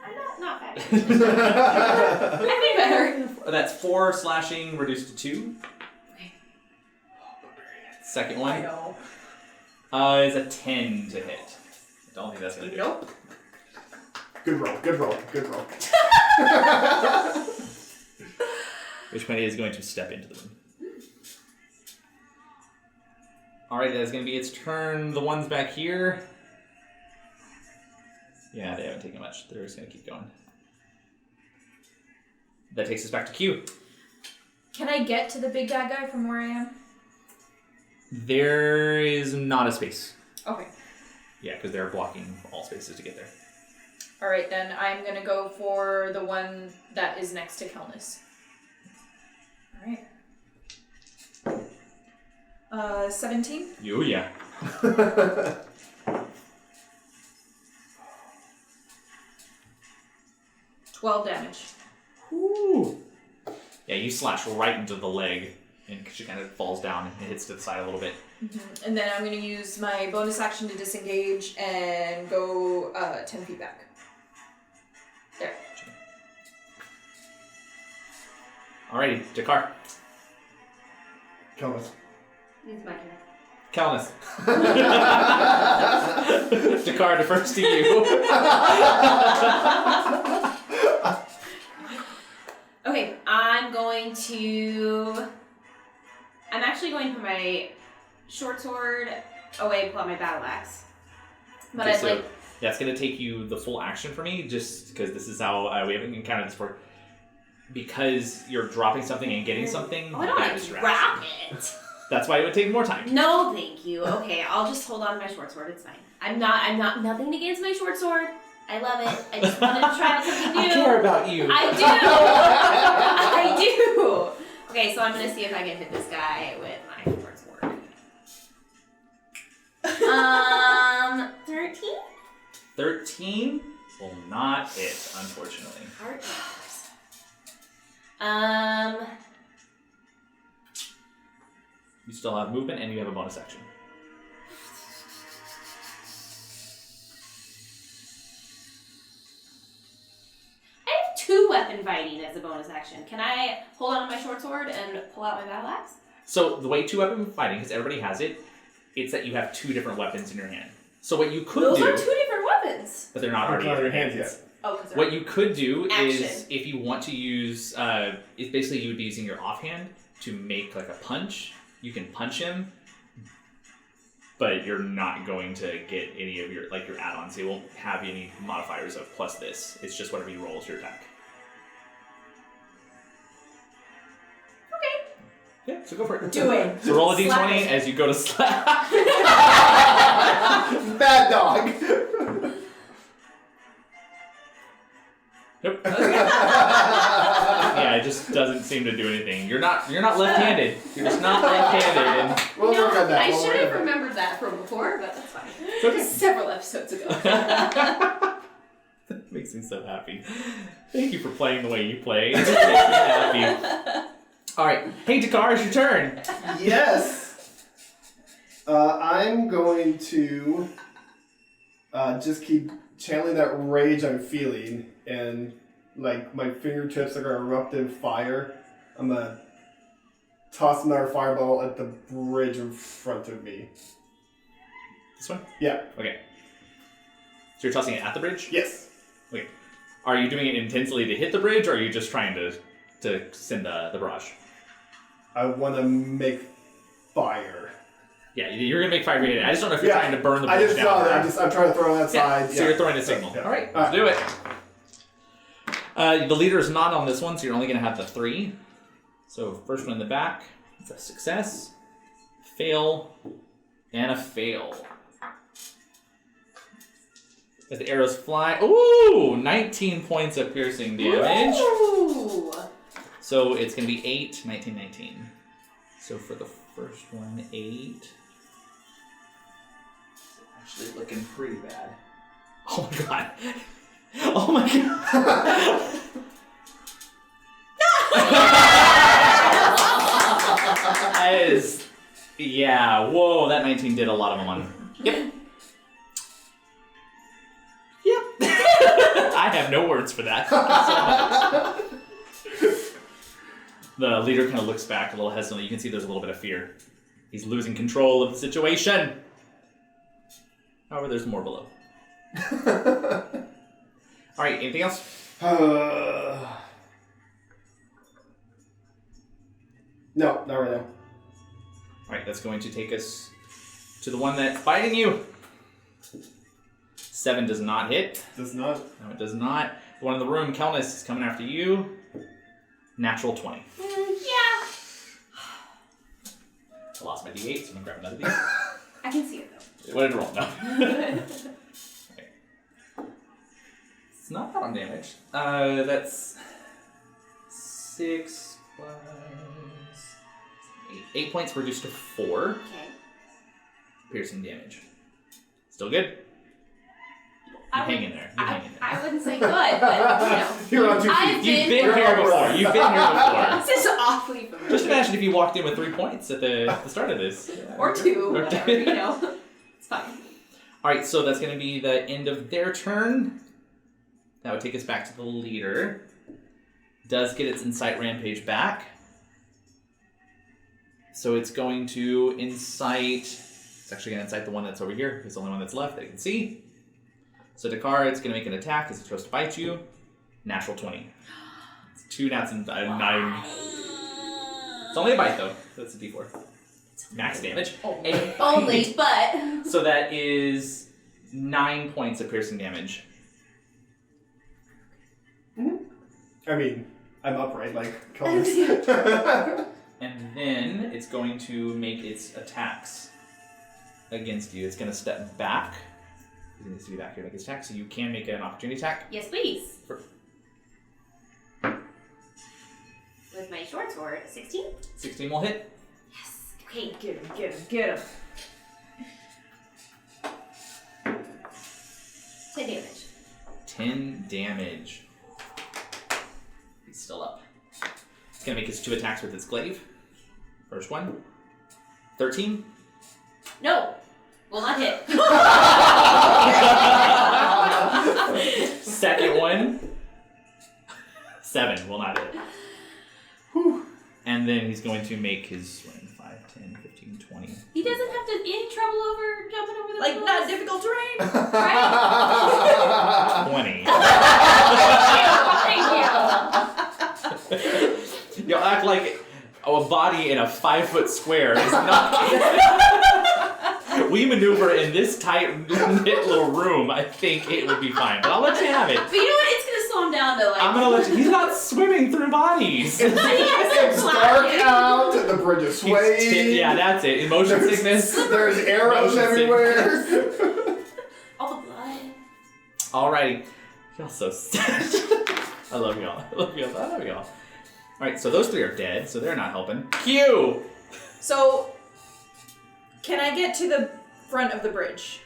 I'm not bad. I'd be better. That's 4 slashing reduced to 2. Okay. Second I one know. is a 10 to hit. I don't think that's going to do it. Nope. Good roll. Which one is going to step into the room. Alright, that's going to be its turn. The ones back here. Yeah, they haven't taken much. They're just going to keep going. That takes us back to Q. Can I get to the big bad guy from where I am? There is not a space. Okay. Yeah, because they're blocking all spaces to get there. Alright, then I'm gonna go for the one that is next to Kelnys. Alright. 17? You, yeah. 12 damage. Ooh. Yeah, you slash right into the leg, and she kind of falls down and hits to the side a little bit. Mm-hmm. And then I'm going to use my bonus action to disengage and go 10 feet back. There. Alrighty, Jakar. Kelnys. It's my turn. Kelnys. Jakar defers to you. Okay, I'm actually going to put my short sword away, pull out my battle axe. But Okay, I'd like... that's going to take you the full action for me, just because this is how we haven't encountered this before. Because you're dropping something and getting something, Oh, I don't that want to distracts wrap you. it. That's why it would take more time. No, thank you. Okay, I'll just hold on to my short sword. It's fine. I'm not nothing against my short sword. I love it. I just wanted to try out something new. I care about you. I do. Okay, so I'm gonna see if I can hit this guy with my short sword. 13. 13 will not hit, unfortunately. Heart matters. You still have movement and you have a bonus action. I have 2 weapon fighting as a bonus action. Can I hold on to my short sword and pull out my battle axe? So the way 2-weapon fighting, because everybody has it, it's that you have 2 different weapons in your hand. So what you could Those do... are 2 different weapons. But they're not already in your hands yet. Oh, because What you could do is, Action. if you want to use... it's basically you would be using your offhand to make like a punch. You can punch him, but you're not going to get any of your your add-ons. They won't have any modifiers of plus this. It's just whatever you roll as your attack. Yeah, so go for it. Do it. So roll a Slap d20 it. as you go to slap. Bad dog. Nope. Yeah, it just doesn't seem to do anything. You're not left-handed. You're just not left-handed. And We'll work on that. I We'll should work have on that. remembered that from before, but that's fine. okay. Several episodes ago. That makes me so happy. Thank you for playing the way you play. It just makes me happy. All right, hey Dakar, it's your turn. Yes. I'm going to just keep channeling that rage I'm feeling, and like my fingertips are gonna erupt in fire. I'm gonna toss another fireball at the bridge in front of me. This one? Yeah. Okay. So you're tossing it at the bridge? Yes. Okay. Are you doing it intensely to hit the bridge, or are you just trying to send the barrage? I want to make fire. Yeah, you're gonna make fire grenade. I just don't know if you're trying to burn the bridge I just down. saw that. or- I'm trying to throw on that side. So you're throwing a signal. Yeah. All right, let's do it. The leader is not on this one, so you're only going to have the 3. So first one in the back, it's a success, fail, and a fail. As the arrows fly, ooh, 19 points of piercing damage. Ooh. So it's going to be 8, 19, 19. So for the first one, 8. It's actually looking pretty bad. Oh my god. Oh my god. That is, yeah, whoa, that 19 did a lot of them on. Yep. Yep. I have no words for that. The leader kind of looks back a little hesitantly. You can see there's a little bit of fear. He's losing control of the situation. However, there's more below. All right, anything else? No, not right now. All right, that's going to take us to the one that's biting you. 7 does not hit. Does not. No, it does not. The one in the room, Kelnys, is coming after you. Natural 20. Yeah. I lost my D8, so I'm going to grab another D8. I can see it though. What did it roll? No. Okay. It's not that on damage. That's 6 plus 8. 8 points reduced to 4 Okay. piercing damage. Still good? You hang in there. You hang in there. I wouldn't say good, but You're on 2 feet. I've You've been You're here all before. right. You've been here before. This is awfully familiar. Just imagine if you walked in with 3 points at the start of this. Or 2, Or whatever, two. you know. It's fine. Alright, so that's going to be the end of their turn. That would take us back to the leader. Does get its Incite Rampage back. So it's going to incite... It's actually going to incite the one that's over here. It's the only one that's left that you can see. So Dakar, it's going to make an attack as it's supposed to bite you. Natural 20. It's 2 nats and 9. It's only a bite though. So it's a d4. Max damage. only, but So that is 9 points of piercing damage. I mean, I'm upright, like And then it's going to make its attacks against you. It's going to step back. It needs to be back here to make its attack, so you can make an opportunity attack. yes, please. For With my short sword, 16. 16 will hit. Yes. Okay. Get him, get him, get him. 10 damage. 10 damage. He's still up. It's going to make its 2 attacks with its glaive. First one. 13. No. Will not hit. Second one. 7 will not hit. Whew. And then he's going to make his 10, 15, 20. He doesn't have to any trouble over jumping over the Like, poles. not difficult terrain. Right? 20. Thank you. You'll act like a body in a 5-foot square is not. We maneuver in this tight knit little room. I think it would be fine, but I'll let you have it. But you know what? It's gonna slow him down to like. I'm gonna let you. He's not swimming through bodies. It's dark out. The bridge is swaying. Yeah, that's it. Motion sickness. There's arrows Motion everywhere. All the blood. Alrighty. Y'all so sad. I love y'all. I love y'all. I love y'all. Alright, so those 3 are dead, so they're not helping. Q! So, can I get to the front of the bridge?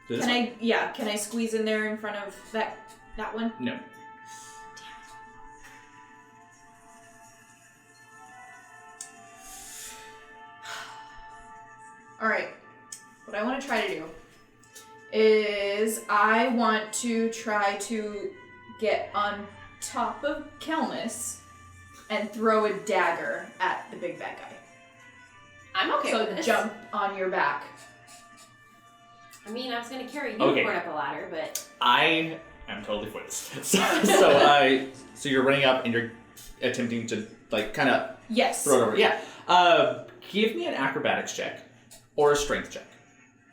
This Can one? I? Yeah. Can I squeeze in there in front of that one? No. All right. What I want to try to do is I want to try to get on top of Kelnys and throw a dagger at the big bad guy. I'm okay So with this. jump on your back. I mean, I was gonna carry a Okay. unicorn up a ladder, but I am totally for this. So you're running up and you're attempting to, like, kind of Yes. throw it over. Yeah. Give me an acrobatics check or a strength check.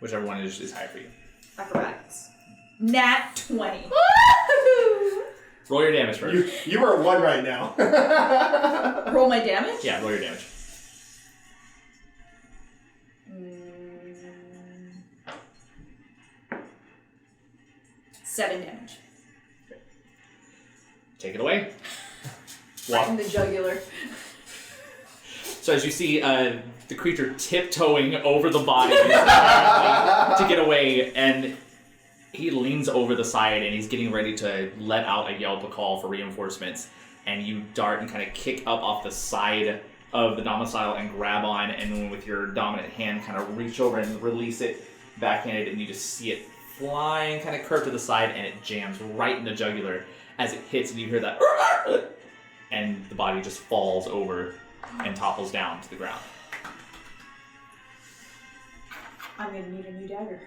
Whichever one is higher for you. Acrobatics. Nat 20. woo! Roll your damage first. You are at 1 right now. Roll my damage? Yeah, roll your damage. 7 damage. Take it away. Right in the jugular. So as you see the creature tiptoeing over the body to get away, and he leans over the side and he's getting ready to let out a yelp, a call for reinforcements, and you dart and kind of kick up off the side of the domicile and grab on, and then with your dominant hand kind of reach over and release it backhanded, and you just see it flying kind of curved to the side, and it jams right in the jugular as it hits, and you hear that and the body just falls over and topples down to the ground. I'm gonna need a new dagger.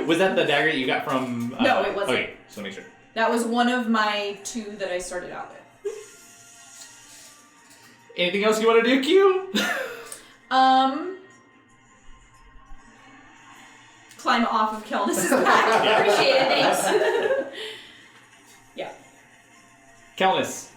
Was that the dagger that you got from... No, it wasn't. Okay, so make sure. That was one of my 2 that I started out with. Anything else you want to do, Q? Climb off of Kelnys' back. Yeah. Appreciate it, thanks. Yeah. Kelnys,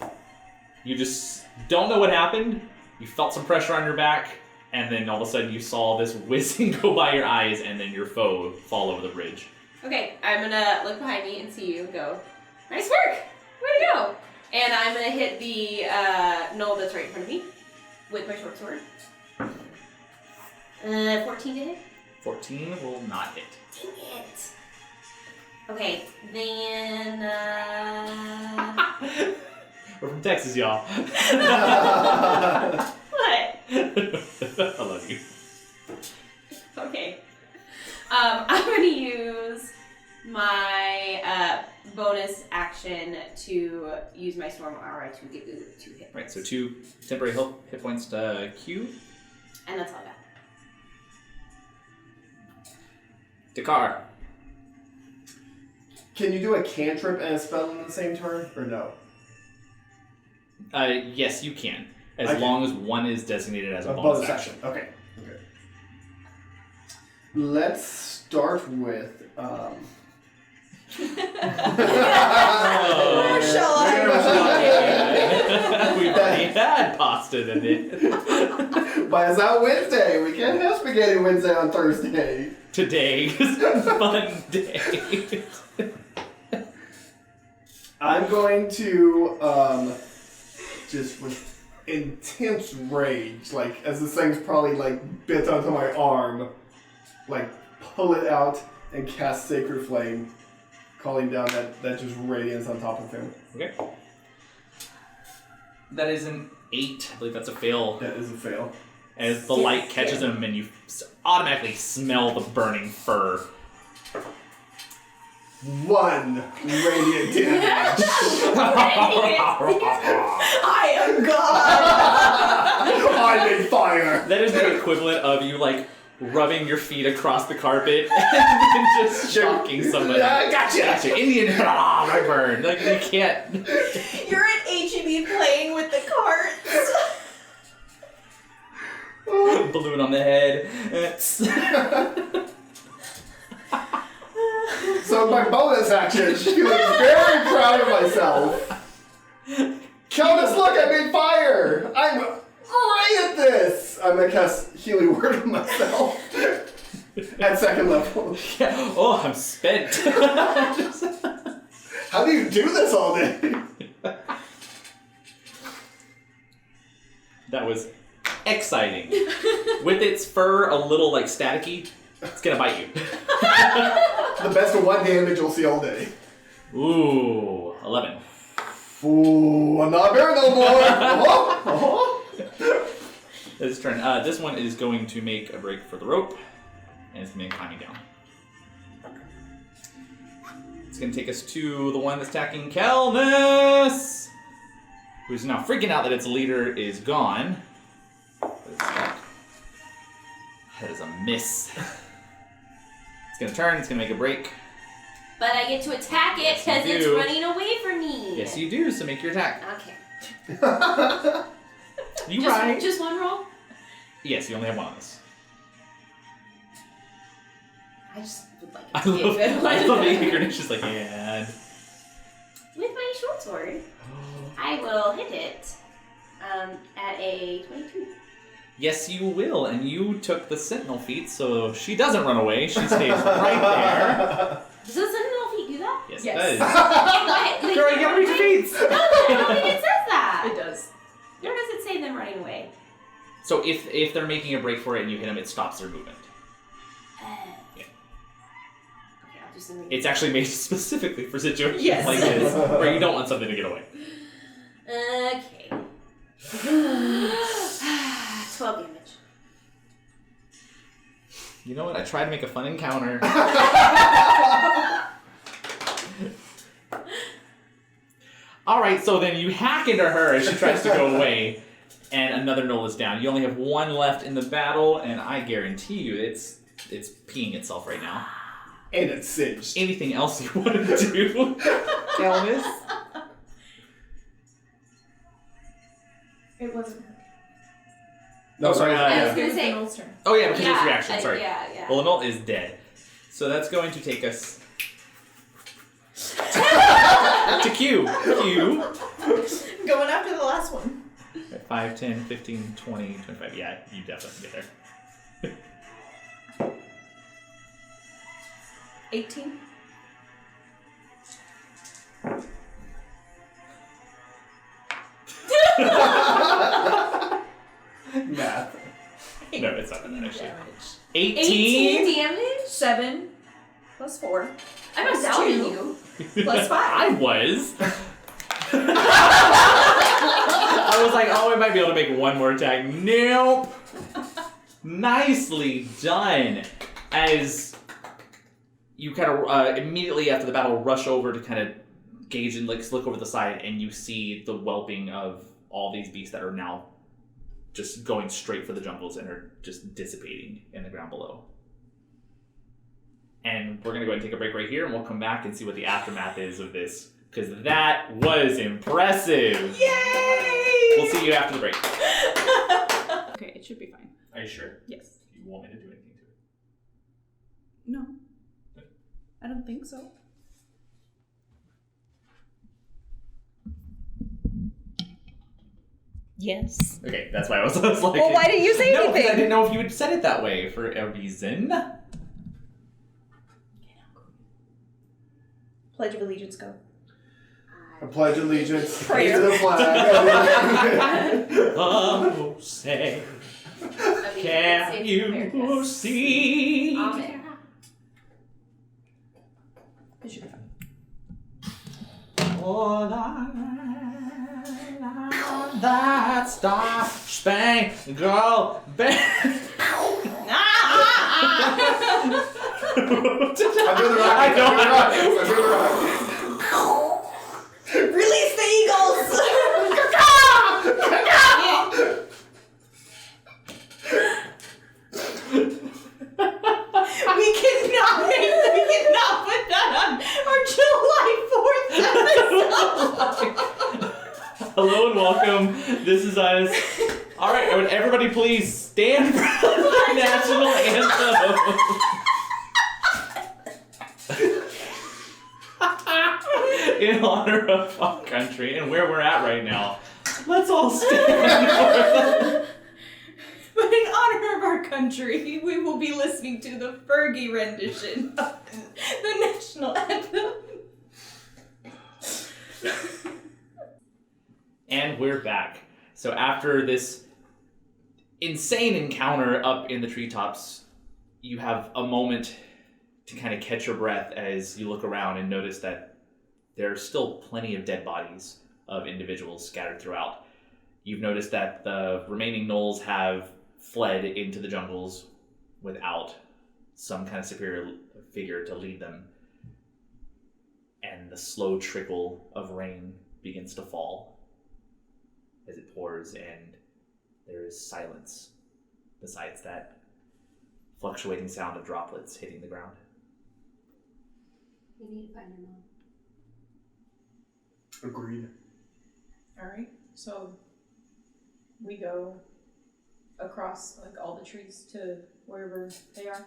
you just don't know what happened. You felt some pressure on your back, and then all of a sudden you saw this whizzing go by your eyes, and then your foe fall over the bridge. Okay, I'm gonna look behind me and see you and go, nice work! Way to go! And I'm gonna hit the knoll that's right in front of me with my short sword. 14 to hit? 14 will not hit. Dang it. Okay, then We're from Texas, y'all. what? I love you. Okay. I'm gonna use my bonus action to use my storm aura to get 2 hit. Right, so 2 temporary hit points to Q. And that's all I got. Dakar. Can you do a cantrip and a spell in the same turn, or no? Yes, you can. As I can. long as one is designated as a bonus action. Okay. Let's start with. Where shall I We've already had pasta today. But it's out Wednesday. We can't have spaghetti Wednesday on Thursday. Today is a fun day. I'm going to just with intense rage, like as this thing's probably like bit onto my arm, like pull it out and cast Sacred Flame, calling down that just radiance on top of him. Okay. That is an 8. I believe that's a fail. That is a fail. As the light catches him and you automatically smell the burning fur. 1 radiant damage. I am God! I'm in fire. That is the equivalent of you, like, rubbing your feet across the carpet and then just shocking somebody. Gotcha! Indian, I burn. Like, you can't. You're at H-E-B playing with the carts. Balloon on the head. So my bonus action, feeling very proud of myself. Kelnys, look, I made fire! I'm great at this! I'm gonna cast Healing Word on myself. At 2nd level. Yeah. Oh, I'm spent. How do you do this all day? That was exciting. With its fur a little, like, staticky, it's gonna bite you. The best of 1 damage you'll see all day. Ooh, 11. Ooh, I'm not bear no more! This turn. This one is going to make a break for the rope, and it's going to be climbing down. It's going to take us to the one that's attacking Kelnys, who's now freaking out that its leader is gone. What is that? That is a miss. It's going to turn. It's going to make a break. But I get to attack it because it's running away from me. Yes, you do. So make your attack. Okay. You right. Just one roll? Yes, you only have one on this. I just would like it I to be a love good one. I love that Grenadiers just like, yeah. With my short sword, I will hit it at a 22. Yes, you will, and you took the Sentinel feat, so she doesn't run away. She stays right there. Does the Sentinel feat do that? Yes, Yes. it does. Girl, you gotta reach your feet. No, I don't think it says that. It does. Where does it say them running away? So if they're making a break for it and you hit them, it stops their movement. Yeah. Okay, I'll do something. It's actually made specifically for situations Yes. like this, where you don't want something to get away. Okay. 12 damage. You know what? I tried to make a fun encounter. Alright, so then you hack into her as she tries to go away, and another Knoll is down. You only have one left in the battle, and I guarantee you it's peeing itself right now. And it's singed. Anything else you want to do, Kelnys? It wasn't her. No, sorry. I was It gonna was say. Knoll's turn. Oh yeah, because it's reaction, sorry. Yeah. Well, the Knoll is dead. So that's going to take us to Q. Q. Going after the last one. 5, 10, 15, 20, 25. Yeah, you definitely get there. 18. Math. No, it's not that actually. Damage. 18? damage? 7 plus 4 I'm not Plus doubting 2. you. plus 5. I was. I was like, oh, I might be able to make one more attack. Nope. Nicely done. As you kind of immediately after the battle rush over to kind of gauge and look over the side, and you see the whelping of all these beasts that are now just going straight for the jungles and are just dissipating in the ground below. And we're going to go ahead and take a break right here, and we'll come back and see what the aftermath is of this, because that was impressive. Yay! We'll see you after the break. Okay, it should be fine. Are you sure? Yes. You want me to do anything to it? No. I don't think so. Yes. Okay, that's why I was like... Well, why didn't you say No, because I anything? didn't know if you had said it that way for a reason. Pledge of Allegiance, go. I pledge allegiance Prayer. to the flag. Oh, say, can you see? Amen. It should be fine. Oh, that star-spangled banner. I'm doing the rockets. I'm doing the rockets. Release the eagles! We cannot put that on our July 4th episode. Hello and welcome. This is us. All right, everybody, please stand for the national anthem. In honor of our country and where we're at right now, let's all stand for the... But in honor of our country, we will be listening to the Fergie rendition of the national anthem. And we're back. So after this insane encounter up in the treetops, you have a moment to kind of catch your breath as you look around and notice that there are still plenty of dead bodies of individuals scattered throughout. You've noticed that the remaining Knolls have fled into the jungles without some kind of superior figure to lead them. And the slow trickle of rain begins to fall as it pours, and there is silence besides that fluctuating sound of droplets hitting the ground. We need to find your mom. Agreed. Alright, so we go across like all the trees to wherever they are.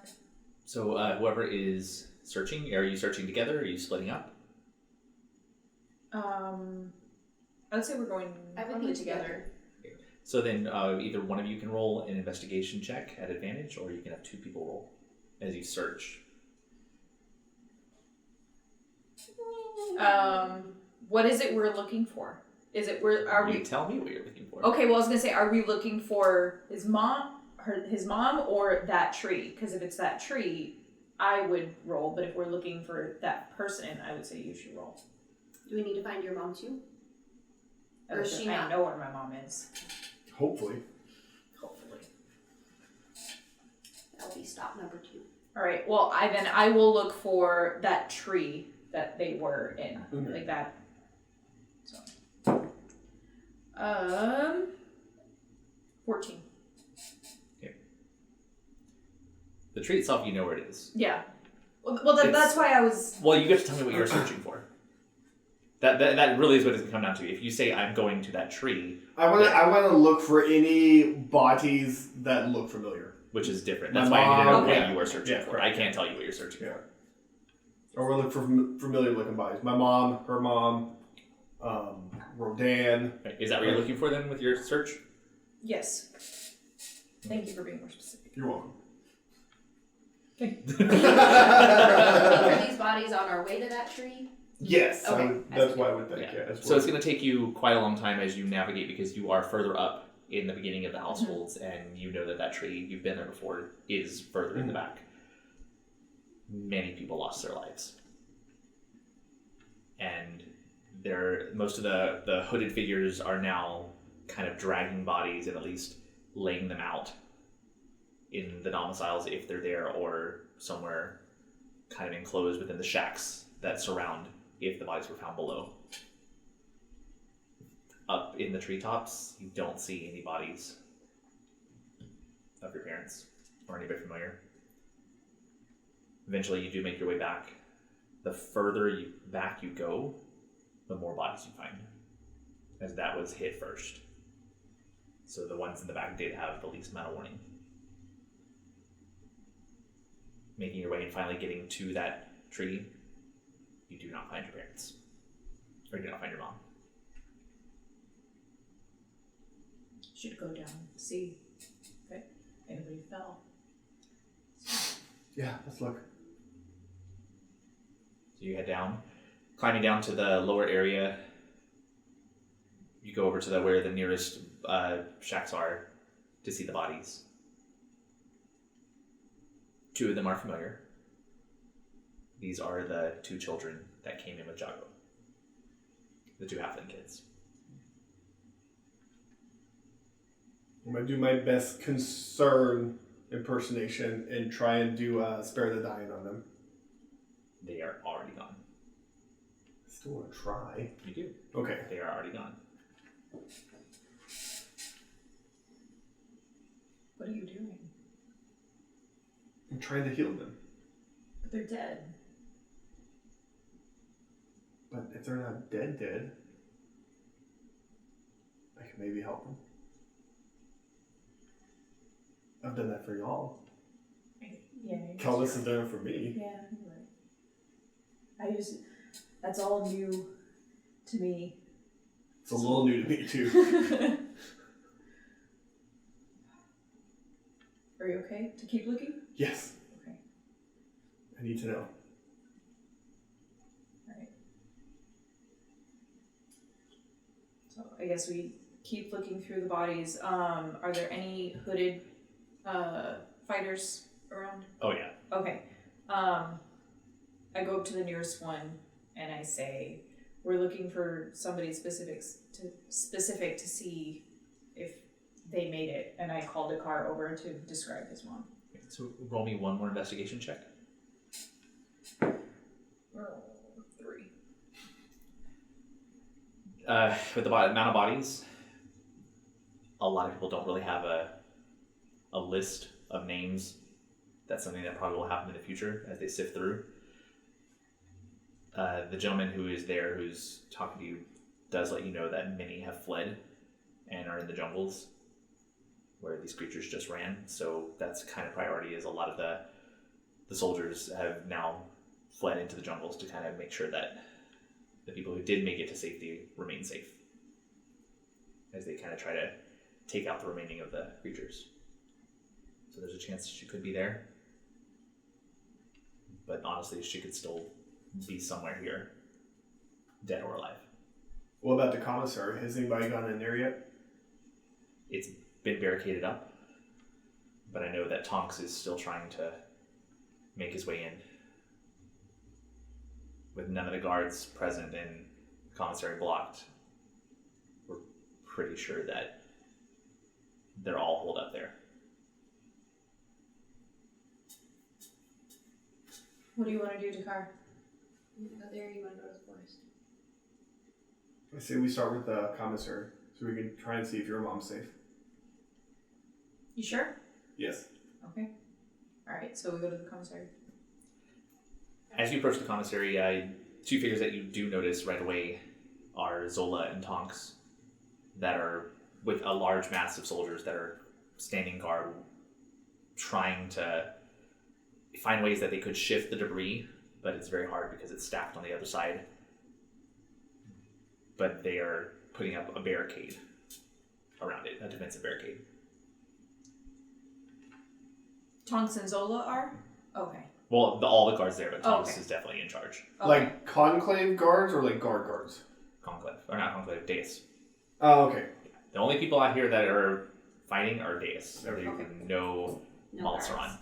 So whoever is searching, are you searching together? Are you splitting up? I would say we're going probably together. So then either one of you can roll an investigation check at advantage, or you can have two people roll as you search. What is it we're looking for? Is it You tell me what you're looking for. Okay, well I was gonna say, are we looking for his mom, or that tree? Because if it's that tree, I would roll. But if we're looking for that person, I would say you should roll. Do we need to find your mom too? Or is she I not? know where my mom is. Hopefully. That'll be stop number 2. All right. Well, I will look for that tree that they were in, Okay. like that. So, 14. Okay. The tree itself, you know where it is. Yeah. Well, that's why I was. Well, you get to tell me what you're searching for. That really is what it's come down to. If you say I'm going to that tree, I want to look for any bodies that look familiar. which is different. My That's why I need to know mom, what okay. you are searching Yeah, for. right. I can't tell you what you're searching Yeah. for. Or we'll look for familiar looking bodies. My mom, her mom, Rodan. Right. Is that what you're looking for then with your search? Yes. Thank you for being more specific. You're welcome. Are these bodies on our way to that tree? Yes, Okay. that's why I would think. Yeah. Yeah. That's So it's what- going to take you quite a long time as you navigate because you are further up in the beginning of the households, and you know that tree, you've been there before, is further in the back. Many people lost their lives. And most of the hooded figures are now kind of dragging bodies and at least laying them out in the domiciles if they're there, or somewhere kind of enclosed within the shacks that surround if the bodies were found below. Up in the treetops, you don't see any bodies of your parents or anybody familiar. Eventually, you do make your way back. The further back you go, the more bodies you find, as that was hit first. So the ones in the back did have the least amount of warning. Making your way and finally getting to that tree, you do not find your parents. Or you do not find your mom. Should go down and see if anybody fell. Yeah, let's look. So you head down, climbing down to the lower area. You go over to where the nearest shacks are to see the bodies. 2 of them are familiar. These are the 2 children that came in with Jago. The 2 halfling kids. I'm gonna do my best concern impersonation and try and do spare the dying on them. They are already gone. Still want to try. You do. Okay. They are already gone. What are you doing? I'm trying to heal them. But they're dead. But if they're not dead, I can maybe help them. I've done that for y'all. Yeah. Kelnys has done it for me. Yeah, you're right. That's all new to me. It's a little new to me too. Are you okay to keep looking? Yes. Okay. I need to know. Alright. So I guess we keep looking through the bodies. Are there any hooded fighters around? Oh, yeah. Okay. I go up to the nearest one and I say, we're looking for somebody specific to see if they made it. And I called Etor over to describe his mom. So roll me one more investigation check. 3. With the amount of bodies, a lot of people don't really have a list of names. That's something that probably will happen in the future as they sift through. The gentleman who is there, who's talking to you, does let you know that many have fled and are in the jungles where these creatures just ran. So that's kind of priority, is a lot of the soldiers have now fled into the jungles to kind of make sure that the people who did make it to safety remain safe as they kind of try to take out the remaining of the creatures. So there's a chance she could be there. But honestly, she could still be somewhere here, dead or alive. What about the commissary? Has anybody gone in there yet? It's been barricaded up, but I know that Tonks is still trying to make his way in. With none of the guards present and the commissary blocked, we're pretty sure that they're all holed up there. What do you want to do, Dakar? You go there, you want to go to the forest? I say we start with the commissary so we can try and see if your mom's safe. You sure? Yes. Okay. Alright, so we go to the commissary. As you approach the commissary, two figures that you do notice right away are Zola and Tonks, that are with a large mass of soldiers that are standing guard, trying to find ways that they could shift the debris, but it's very hard because it's stacked on the other side. But they are putting up a barricade around it, a defensive barricade. Tonks and Zola are? Okay. Well, all the guards there, but Tonks okay. is definitely in charge. Okay. Like conclave guards or like guards? Conclave, or not conclave, Deus. Oh, okay. The only people out here that are fighting are Deus. Okay. No Maltz are on.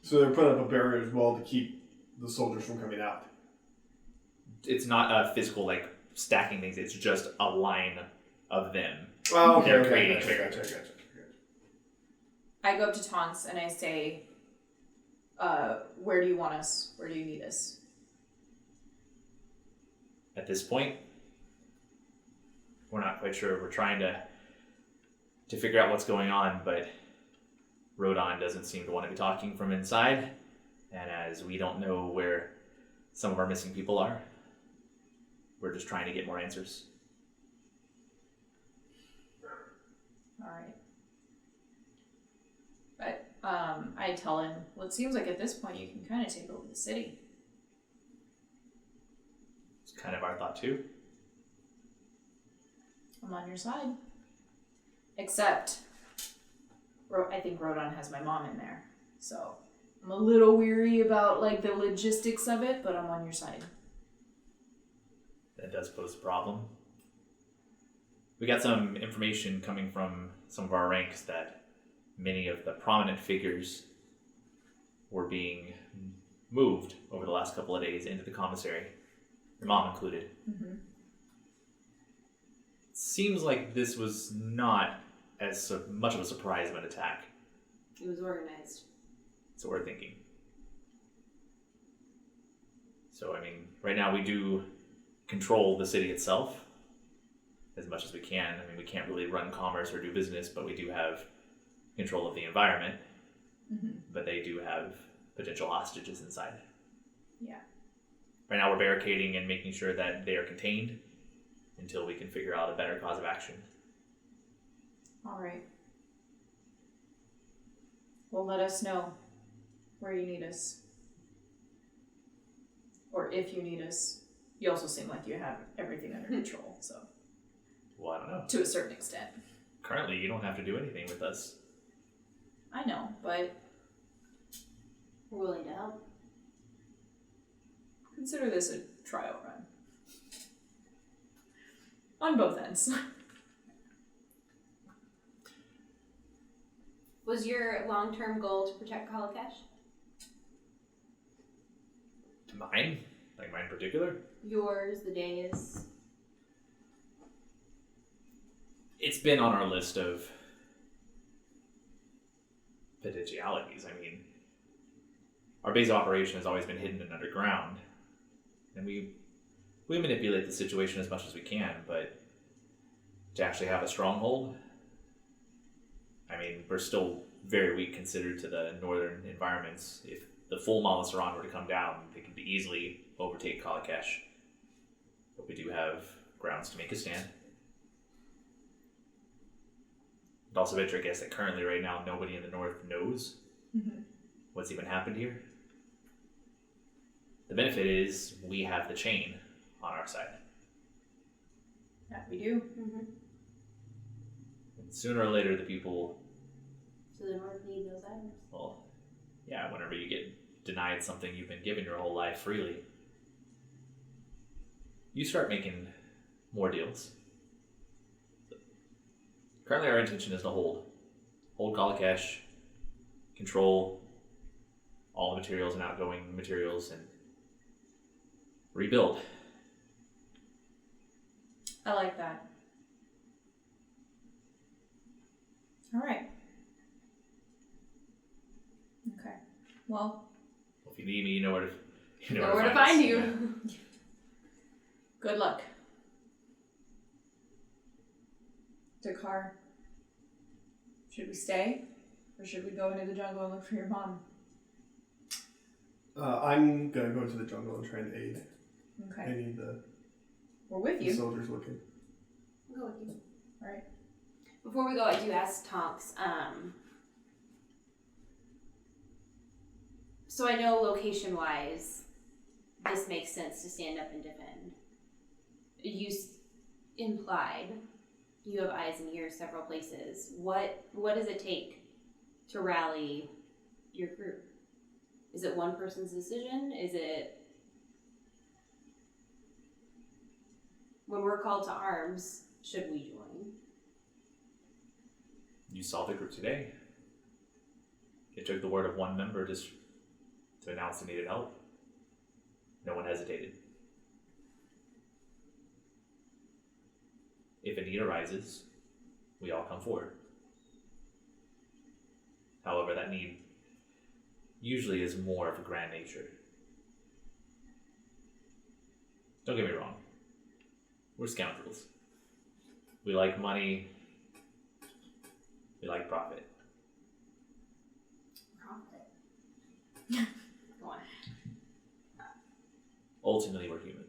So they're putting up a barrier as well to keep the soldiers from coming out. It's not a physical, like, stacking things. It's just a line of them. Oh, okay. They're Okay. creating Gotcha. I go up to Tonks and I say, where do you want us? Where do you need us? At this point, we're not quite sure. We're trying to figure out what's going on, but Rodon doesn't seem to want to be talking from inside. And as we don't know where some of our missing people are, we're just trying to get more answers. Alright. But, I tell him, well, it seems like at this point you can kind of take over the city. It's kind of our thought too. I'm on your side. Except, I think Rodon has my mom in there. So, I'm a little weary about, like, the logistics of it, but I'm on your side. That does pose a problem. We got some information coming from some of our ranks that many of the prominent figures were being moved over the last couple of days into the commissary, your mom included. Mm-hmm. Seems like this was not as much of a surprise of an attack. It was organized. That's what we're thinking. So, I mean, right now we do control the city itself as much as we can. I mean, we can't really run commerce or do business, but we do have control of the environment. Mm-hmm. But they do have potential hostages inside. Yeah. Right now we're barricading and making sure that they are contained until we can figure out a better cause of action. All right. Well, let us know where you need us. Or if you need us. You also seem like you have everything under control, so. Well, I don't know. To a certain extent. Currently, you don't have to do anything with us. I know, but We're willing to help. consider this a trial run. On both ends. Was your long-term goal to protect Kala Kesh? Mine? Like mine in particular? Yours, the days. It's been on our list of potentialities. I mean, our base of operation has always been hidden and underground. And we manipulate the situation as much as we can, but to actually have a stronghold, I mean, we're still very weak considered to the northern environments. If the full Malasaran were to come down, they could easily overtake Kala Kesh. But we do have grounds to make a stand. I'd also venture a guess that currently, right now, nobody in the north knows what's even happened here. The benefit is we have the chain on our side. Yeah, we do. Mm-hmm. And sooner or later, the people, So the North need those items. well, yeah, whenever you get denied something you've been given your whole life freely, you start making more deals. Currently, our intention is to hold Kala Kesh, control all the materials and outgoing materials, and rebuild. I like that. All right. Okay. Well, If you need me, you know where to Know where to find us. you. good luck. Dakar, should we stay? Or should we go into the jungle and look for your mom? I'm gonna go into the jungle and try and aid Okay. any of the We're with you. soldiers looking. I'll go with you. All right. Before we go, I do ask Tonks, so I know location-wise, this makes sense to stand up and defend. You implied you have eyes and ears several places. What does it take to rally your group? Is it one person's decision? Is it when we're called to arms, should we join? You saw the group today. It took the word of one member just to announce they needed help. No one hesitated. If a need arises, we all come forward. However, that need usually is more of a grand nature. Don't get me wrong. We're scoundrels. We like money. We like profit. Profit. Go on. Ultimately, we're human.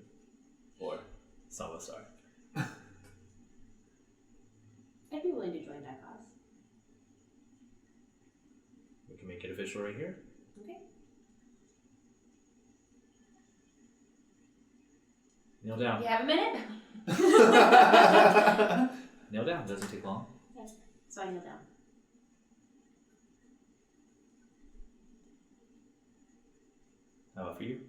Or some of us are. I'd be willing to join that cause. We can make it official right here. Okay. Kneel down. You have a minute? Kneel down. Doesn't take long. Okay. So I kneel down. How about for you?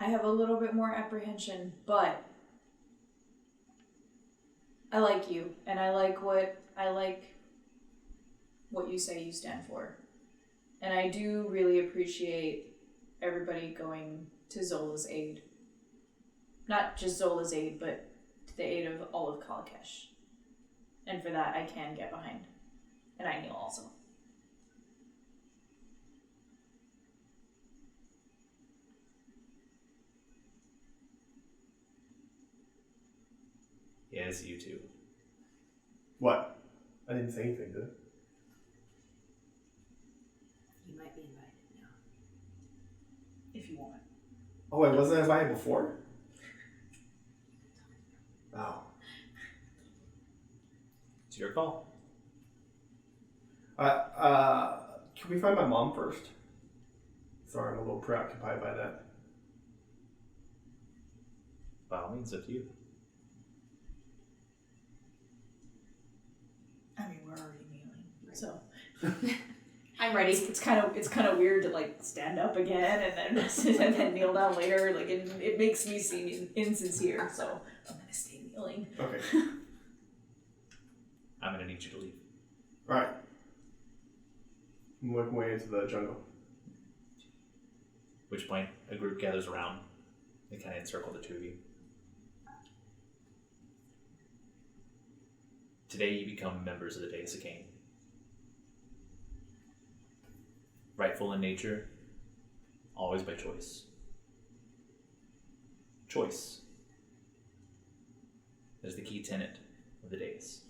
I have a little bit more apprehension, but I like you, and I like what you say you stand for. And I do really appreciate everybody going to Zola's aid. Not just Zola's aid, but to the aid of all of Kala Kesh. And for that, I can get behind. And I kneel also. Yes, you too. What? I didn't say anything, did I? You might be invited now. If you want. Oh, I wasn't invited before? Oh. It's your call. Can we find my mom first? Sorry, I'm a little preoccupied by that. By all means, up to you. I mean, we're already kneeling, so I'm ready. it's kind of weird to like stand up again and then kneel down later. Like it makes me seem insincere, so I'm gonna stay kneeling. Okay. I'm gonna need you to leave. Alright. I'm working my way into the jungle. At which point, a group gathers around. They kind of encircle the two of you. Today you become members of the Days of Cain. Rightful in nature, always by choice. Choice is the key tenet of the Days.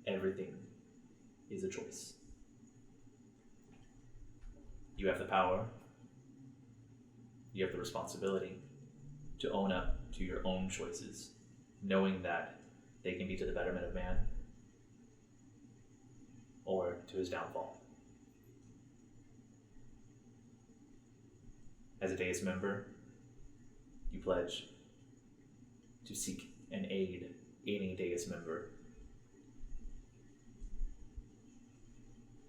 Everything is a choice. You have the power, you have the responsibility to own up to your own choices, knowing that they can be to the betterment of man or to his downfall. As a Days member, you pledge to seek and aid any Days member,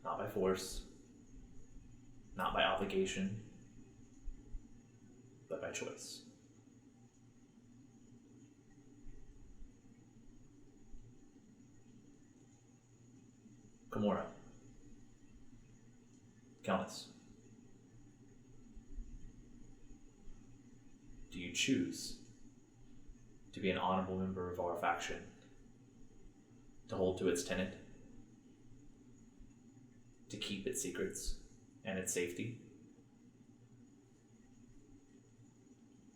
not by force, not by obligation, but by choice. Gamora, Kelnys, do you choose to be an honorable member of our faction, to hold to its tenet, to keep its secrets and its safety,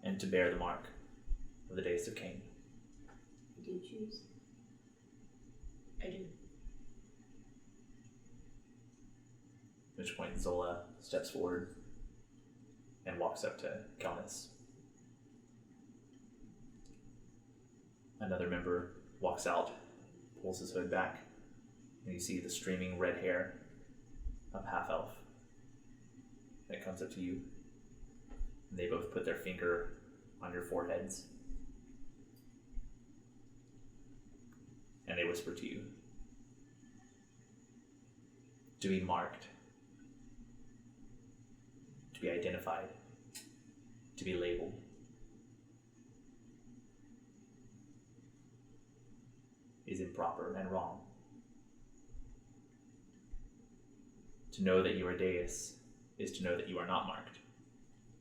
and to bear the mark of the Days of Cain? You do choose. I do. At which point Zola steps forward and walks up to Kelnys. Another member walks out, pulls his hood back, and you see the streaming red hair of half-elf that comes up to you. And they both put their finger on your foreheads. And they whisper to you, to be marked, to be identified, to be labeled. Is improper and wrong. To know that you are Deus is to know that you are not marked.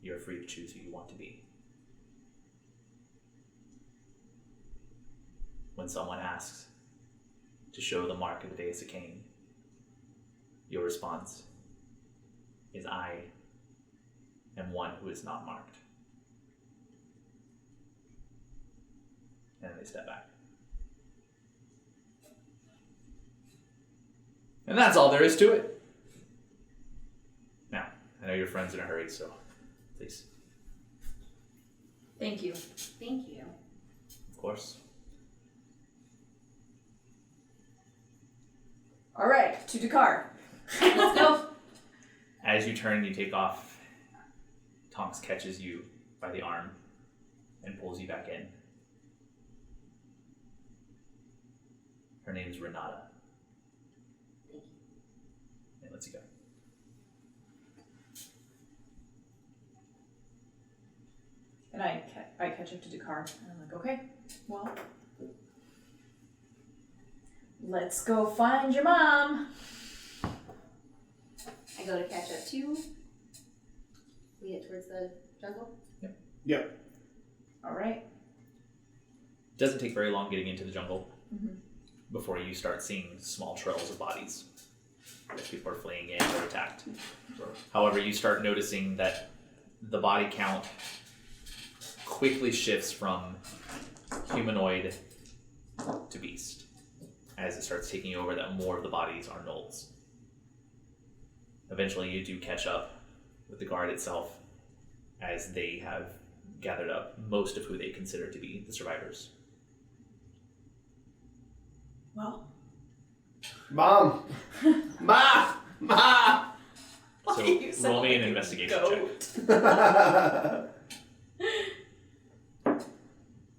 You are free to choose who you want to be. When someone asks to show the mark of the Deus of Cain, your response is, I am one who is not marked. And then they step back. And that's all there is to it. Now, I know your friend's in a hurry, so please. Thank you. Thank you. Of course. All right, to Dakar. Let's go. As you turn, you take off. Tonks catches you by the arm and pulls you back in. Her name's Renata. Thank you. And lets you go. And I catch up to Dakar, and I'm like, okay, well, let's go find your mom. I go to catch up too. We get towards the jungle. Yep. All right. Doesn't take very long getting into the jungle. Mm-hmm. before you start seeing small trails of bodies as people are fleeing in or attacked. However, you start noticing that the body count quickly shifts from humanoid to beast as it starts taking over that more of the bodies are Knolls. Eventually you do catch up with the guard itself as they have gathered up most of who they consider to be the survivors. Well, Mom! Ma! Ma! So roll me an investigation check.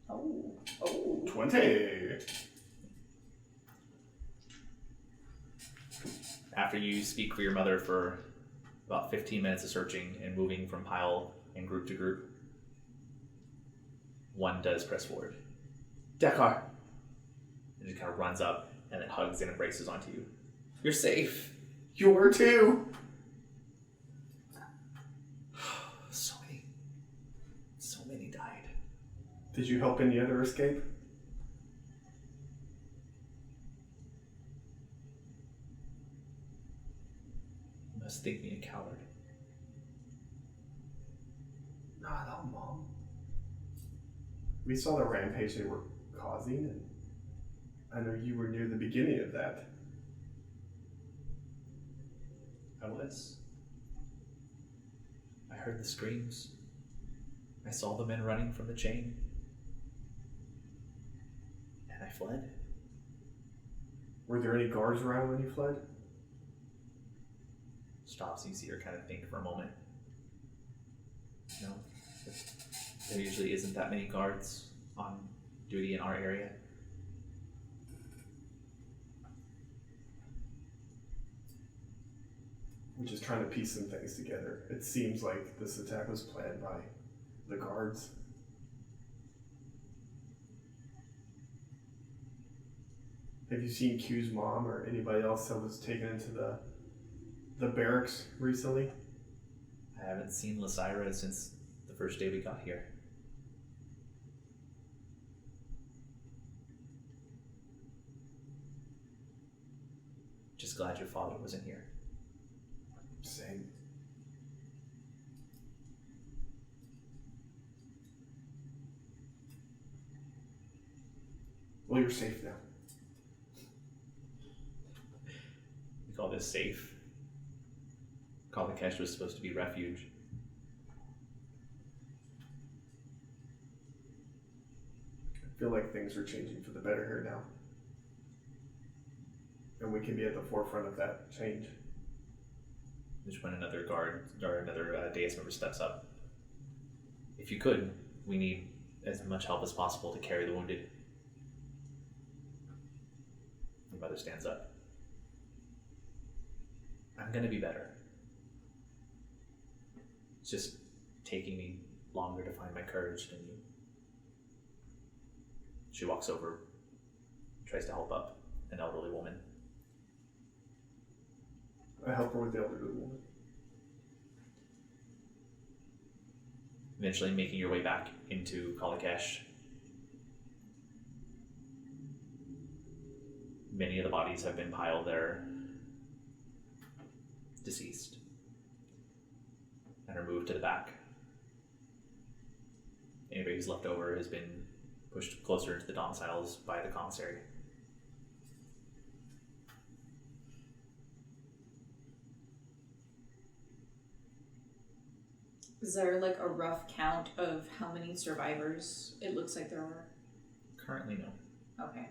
Oh. 20. After you speak for your mother for about 15 minutes of searching and moving from pile and group to group, one does press forward. Dakar! And it kind of runs up and then hugs and embraces onto you. You're safe. You were too. So many died. Did you help any other escape? You must think me a coward. Not at all, Mom. We saw the rampage they were causing, and I know you were near the beginning of that. I was. I heard the screams. I saw the men running from the chain. And I fled. Were there any guards around when you fled? Stops, you see her kind of think for a moment. No. There usually isn't that many guards on duty in our area. I'm just trying to piece some things together. It seems like this attack was planned by the guards. Have you seen Q's mom or anybody else that was taken into the barracks recently? I haven't seen Lysira since the first day we got here. Just glad your father wasn't here. Same. Well, you're safe now. We call this safe. Kala Kesh was supposed to be refuge. I feel like things are changing for the better here now. And we can be at the forefront of that change. Just when another guard or another Deus member steps up. If you could, we need as much help as possible to carry the wounded. Your mother stands up. I'm gonna be better. It's just taking me longer to find my courage than you. She walks over, tries to help up an elderly woman. I help her with the elderly woman. Eventually making your way back into Kala Kesh. Many of the bodies have been piled there, deceased, and are moved to the back. Anybody who's left over has been pushed closer into the domiciles by the commissary. Is there like a rough count of how many survivors it looks like there were? Currently, no. Okay.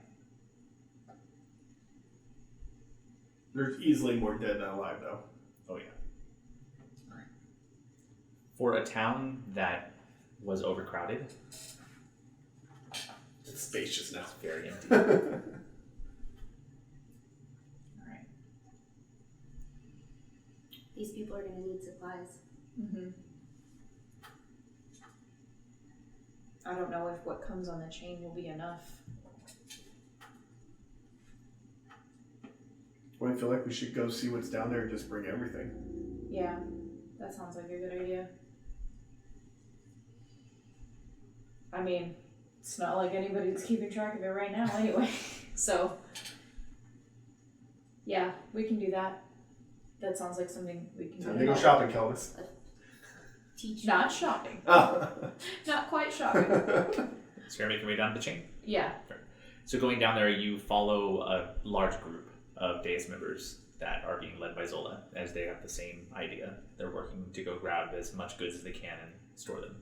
There's easily more dead than alive, though. Oh, yeah. All right. For a town that was overcrowded, It's spacious now. it's very empty. Alright. These people are going to need supplies. Mm-hmm. I don't know if what comes on the chain will be enough. Well, I feel like we should go see what's down there and just bring everything. Yeah, that sounds like a good idea. I mean, It's not like anybody's keeping track of it right now anyway. So, yeah, we can do that. That sounds like something we can Time do. to go shopping, Kelnys. Not shopping. Oh. Not quite shopping. So you're making your way down the chain? Yeah. So going down there, you follow a large group of Deus members that are being led by Zola, as they have the same idea. They're working to go grab as much goods as they can and store them.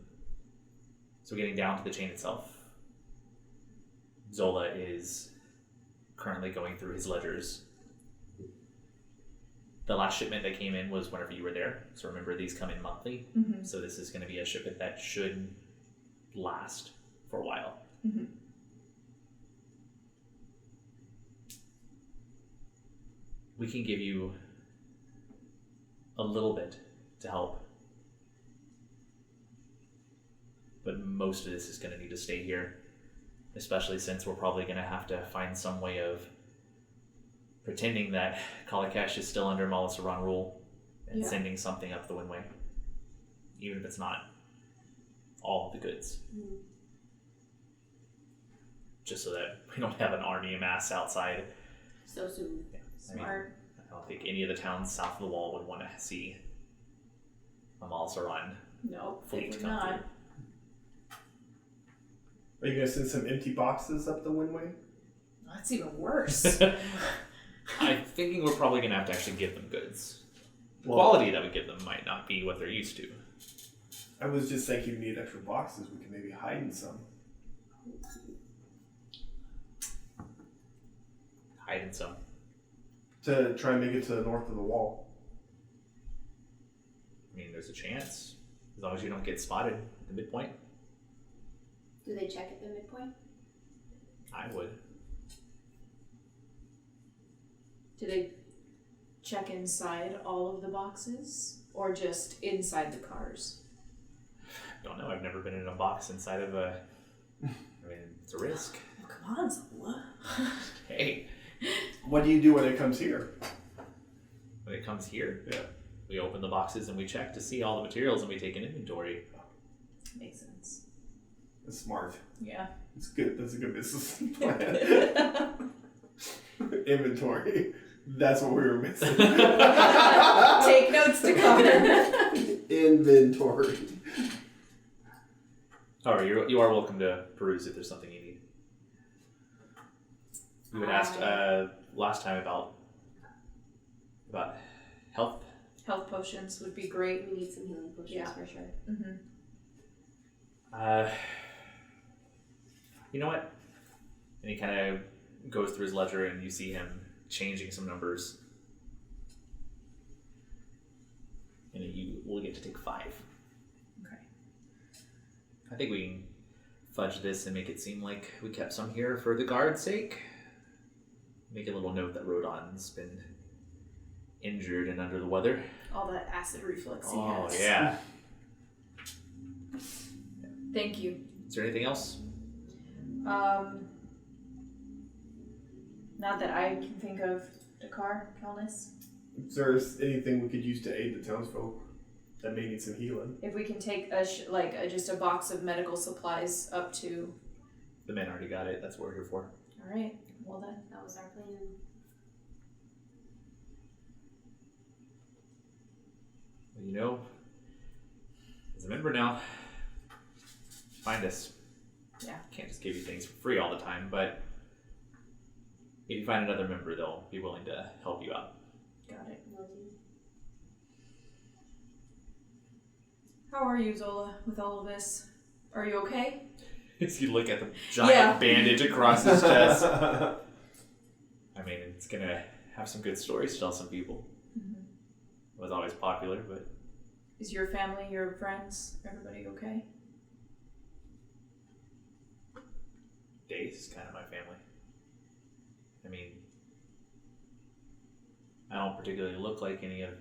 So getting down to the chain itself, Zola is currently going through his ledgers. The last shipment that came in was whenever you were there. So remember, these come in monthly. Mm-hmm. So this is going to be a shipment that should last for a while. Mm-hmm. We can give you a little bit to help. But most of this is going to need to stay here, especially since we're probably going to have to find some way of pretending that Kala Kesh is still under Malasaran rule and sending something up the Windway, even if it's not all of the goods. Mm. Just so that we don't have an army amass outside. So soon. Yeah. Smart. I don't think any of the towns south of the wall would want to see a Malasaran Nope, fleet they would come not. through. Are you gonna send some empty boxes up the Windway? That's even worse. I'm thinking we're probably going to have to actually give them goods. The Well, quality that we give them might not be what they're used to. I was just thinking, if we need extra boxes, we can maybe hide in some. Hide in some. To try and make it to the north of the wall. I mean, there's a chance. As long as you don't get spotted at the midpoint, Do they check at the midpoint? I would. Do they check inside all of the boxes or just inside the cars? Don't know. I've never been in a box inside of a... I mean, it's a risk. Oh, come on, Zola. Hey, What do you do when it comes here? when it comes here, Yeah. we open the boxes and we check to see all the materials and we take an inventory. Makes sense. That's smart. Yeah. It's good. That's a good business plan. Inventory. That's what we were missing. Take notes to come. Inventory. Alright, you are welcome to peruse if there's something you need. You had asked last time about health. Health potions would be great. We need some healing potions Yeah. for sure. Mm-hmm. You know what? And he kind of goes through his ledger and you see him changing some numbers. And you will get to take 5. Okay. I think we can fudge this and make it seem like we kept some here for the guard's sake. Make a little note that Rodon's been injured and under the weather. All that acid reflux he Oh, has. yeah. Thank you. Is there anything else? Not that I can think of. Dakar, Kelnys. If there's anything we could use to aid the townsfolk that may need some healing. If we can take just a box of medical supplies up to. The men already got it. That's what we're here for. All right. Well then. That was our plan. Well, you know, as a member now, find us. Yeah. Can't just give you things for free all the time, but if you find another member, they'll be willing to help you out. Got it. Will do. How are you, Zola, with all of this? Are you okay? As you look at the giant bandage across his chest. I mean, it's gonna have some good stories to tell some people. Mm-hmm. It was always popular, but Is your family, your friends, everybody okay? Dace is kind of my family. I mean, I don't particularly look like any of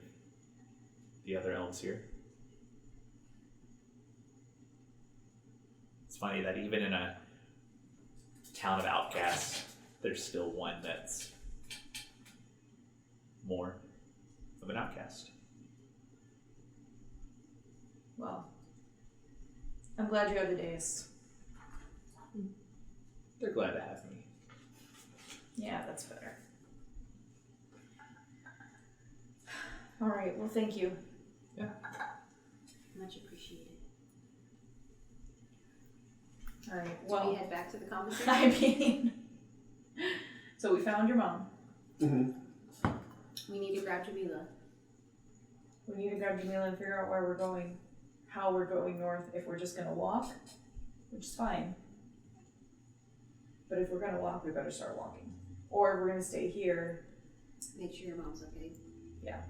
the other elves here. It's funny that even in a town of outcasts, there's still one that's more of an outcast. Well, I'm glad you have the days. They're glad to have me. Yeah, that's better. All right. Well, thank you. Much appreciated. All right. Do we Well, head back to the conversation? I mean, so we found your mom. Mm-hmm. We need to grab Jamila. We need to grab Jamila and figure out where we're going, how we're going north. If we're just gonna walk, which is fine. But if we're gonna walk, we better start walking. Or if we're gonna stay here. Make sure your mom's okay. Yeah.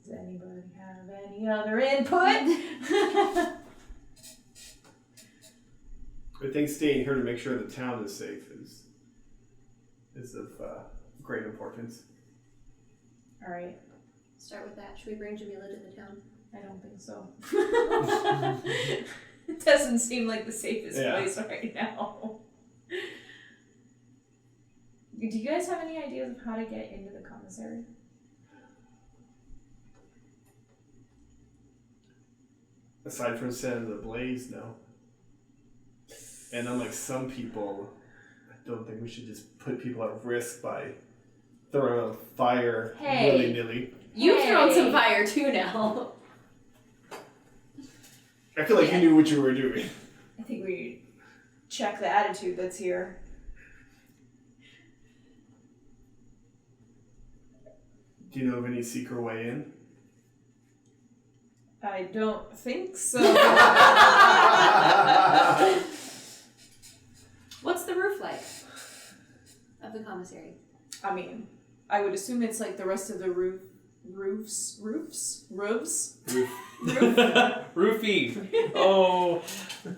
Does anybody have any other input? I think staying here to make sure the town is safe is of great importance. All right. Start with that. Should we bring Jamila to the town? I don't think so. It doesn't seem like the safest place right now. Do you guys have any ideas of how to get into the commissary? Aside from setting the blaze, no. And unlike some people, I don't think we should just put people at risk by throwing on fire Hey. willy-nilly. You've thrown some fire too now. I feel like you knew what you were doing. I think we check the attitude that's here. Do you know of any secret way in? I don't think so. What's the roof like of the commissary? I mean, I would assume it's like the rest of the roofs? Roofie. Oh,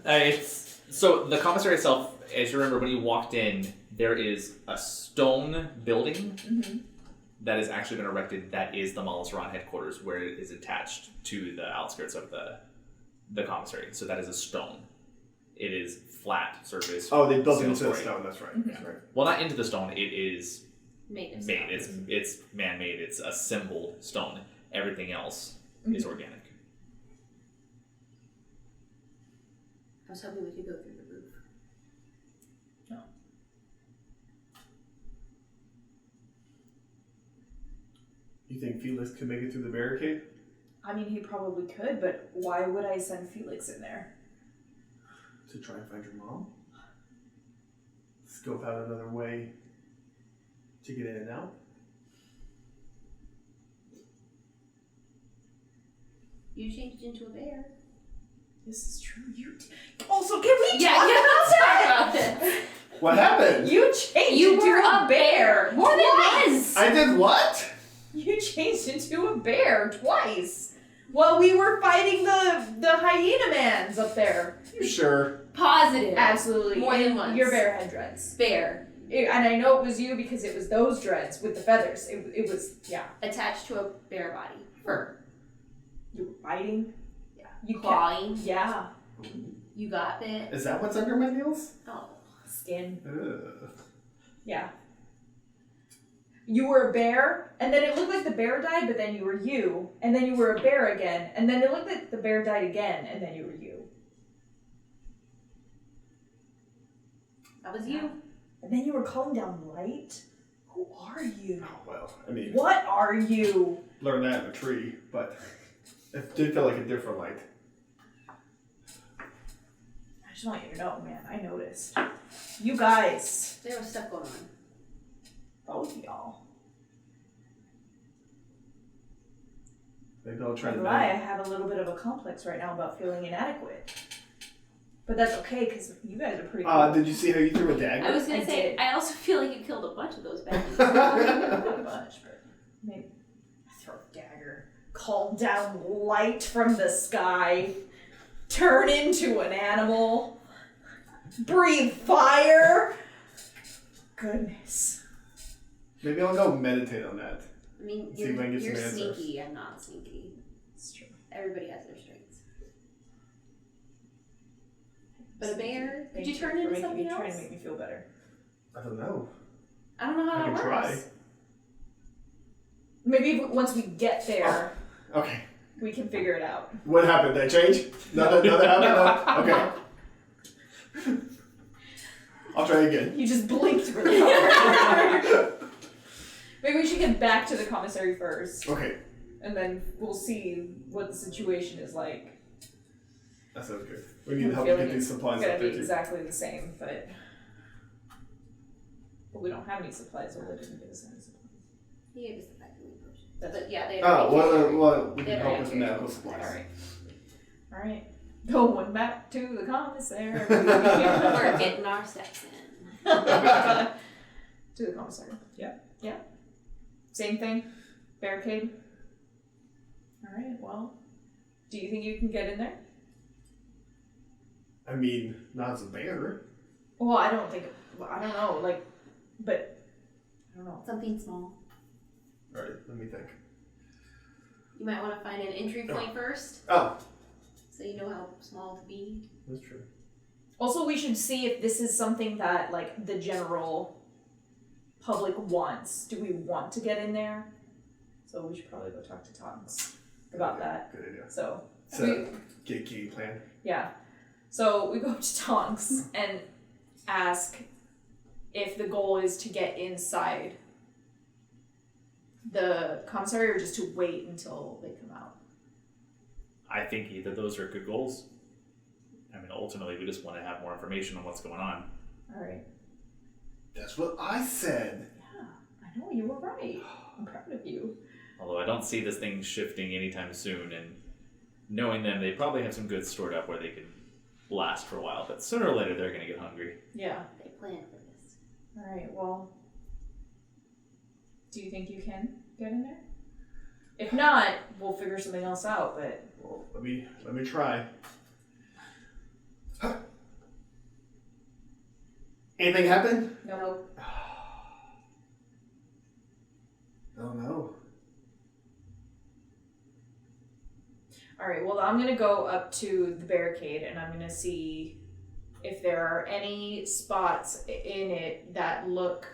it's so the commissary itself. As you remember, when you walked in, there is a stone building that has actually been erected. That is the Malasaran headquarters, where it is attached to the outskirts of the commissary. So that is a stone. It is flat surface. Oh, they built it into the single-story. stone. That's right. That's right. Well, not into the stone. It is Made of made. stone. It's man-made. It's a symbol stone. Everything else is organic. I was hoping we could go through the roof. You think Felix could make it through the barricade? I mean, he probably could, but why would I send Felix in there? To try and find your mom? Scope out another way to get in and out? You changed into a bear. This is true. Also, can we Yeah, talk let's about talk that? about this. What happened? You changed You into were a bear. More than once. I did what? You changed into a bear twice. While we were fighting the hyena mans up there. You sure? Positive. Absolutely. More than once. Your bear had dreads. Bear. And I know it was you because it was those dreads with the feathers. It was, yeah. Attached to a bear body. Fur. You were biting? Yeah. You Clawing. Yeah. You got bit. Is that what's under my nails? Oh. Skin. Ugh. Yeah. You were a bear, and then it looked like the bear died, but then you were you. And then you were a bear again, and then it looked like the bear died again, and then you were you. That was you. And then you were calling down light? Who are you? Oh, well, I mean, What are you? learned that in a tree, but it did feel like a different light. I just want you to know, man, I noticed. You guys, There was stuff going on. both of y'all. Maybe I'll try Not to gonna lie, I have a little bit of a complex right now about feeling inadequate. But that's okay, because you guys are pretty cool. Did you see how you threw a dagger? I was gonna I say, did. I also feel like you killed a bunch of those baddies. Not a bunch, but maybe I throw a dagger, call down light from the sky, turn into an animal, breathe fire. Goodness. Maybe I'll go meditate on that. I mean, See if I can get you're some answers. sneaky. I'm not sneaky. It's true. Everybody has their strengths. But a bear? Could Thank you turn for into something trying else? to make me feel better. I don't know. I don't know how I that can works. try. Maybe once we get there. Okay. We can figure it out. What happened? Did I change? Nothing happened? No? Okay. I'll try again. You just blinked really hard. Maybe we should get back to the commissary first. Okay. And then we'll see what the situation is like. That sounds good. We need help to get these supplies It's up gonna there be too. exactly the same, but we don't have any supplies, or they didn't give us any supplies. He gave us the fact that we potion. That's But yeah, they Oh, well, we can They're help right with the here. medical supplies. Alright. Going back to the commissary. We're getting our steps in. To the commissary. Yeah. Yeah. Same thing? Barricade? Alright, well. Do you think you can get in there? I mean, not as a bear. Well, I don't know, like, but, I don't know. Something small. Alright, let me think. You might want to find an entry point first, Oh, so you know how small to be. that's true. Also, we should see if this is something that, like, the general public wants. Do we want to get in there? So we should probably go talk to Tonks about that. Good idea. So, So, get a game plan. yeah. So we go up to Tonks and ask if the goal is to get inside the commissary or just to wait until they come out. I think either of those are good goals. I mean, ultimately, we just want to have more information on what's going on. Alright. That's what I said. Yeah, I know, you were right. I'm proud of you. Although I don't see this thing shifting anytime soon, and knowing them, they probably have some goods stored up where they can last for a while, but sooner or later they're going to get hungry. Yeah. They planned for this. Alright, well. Do you think you can get in there? If not, we'll figure something else out, but. Well, let me try. Anything happen? No. Oh no. Alright, well, I'm gonna go up to the barricade and I'm gonna see if there are any spots in it that look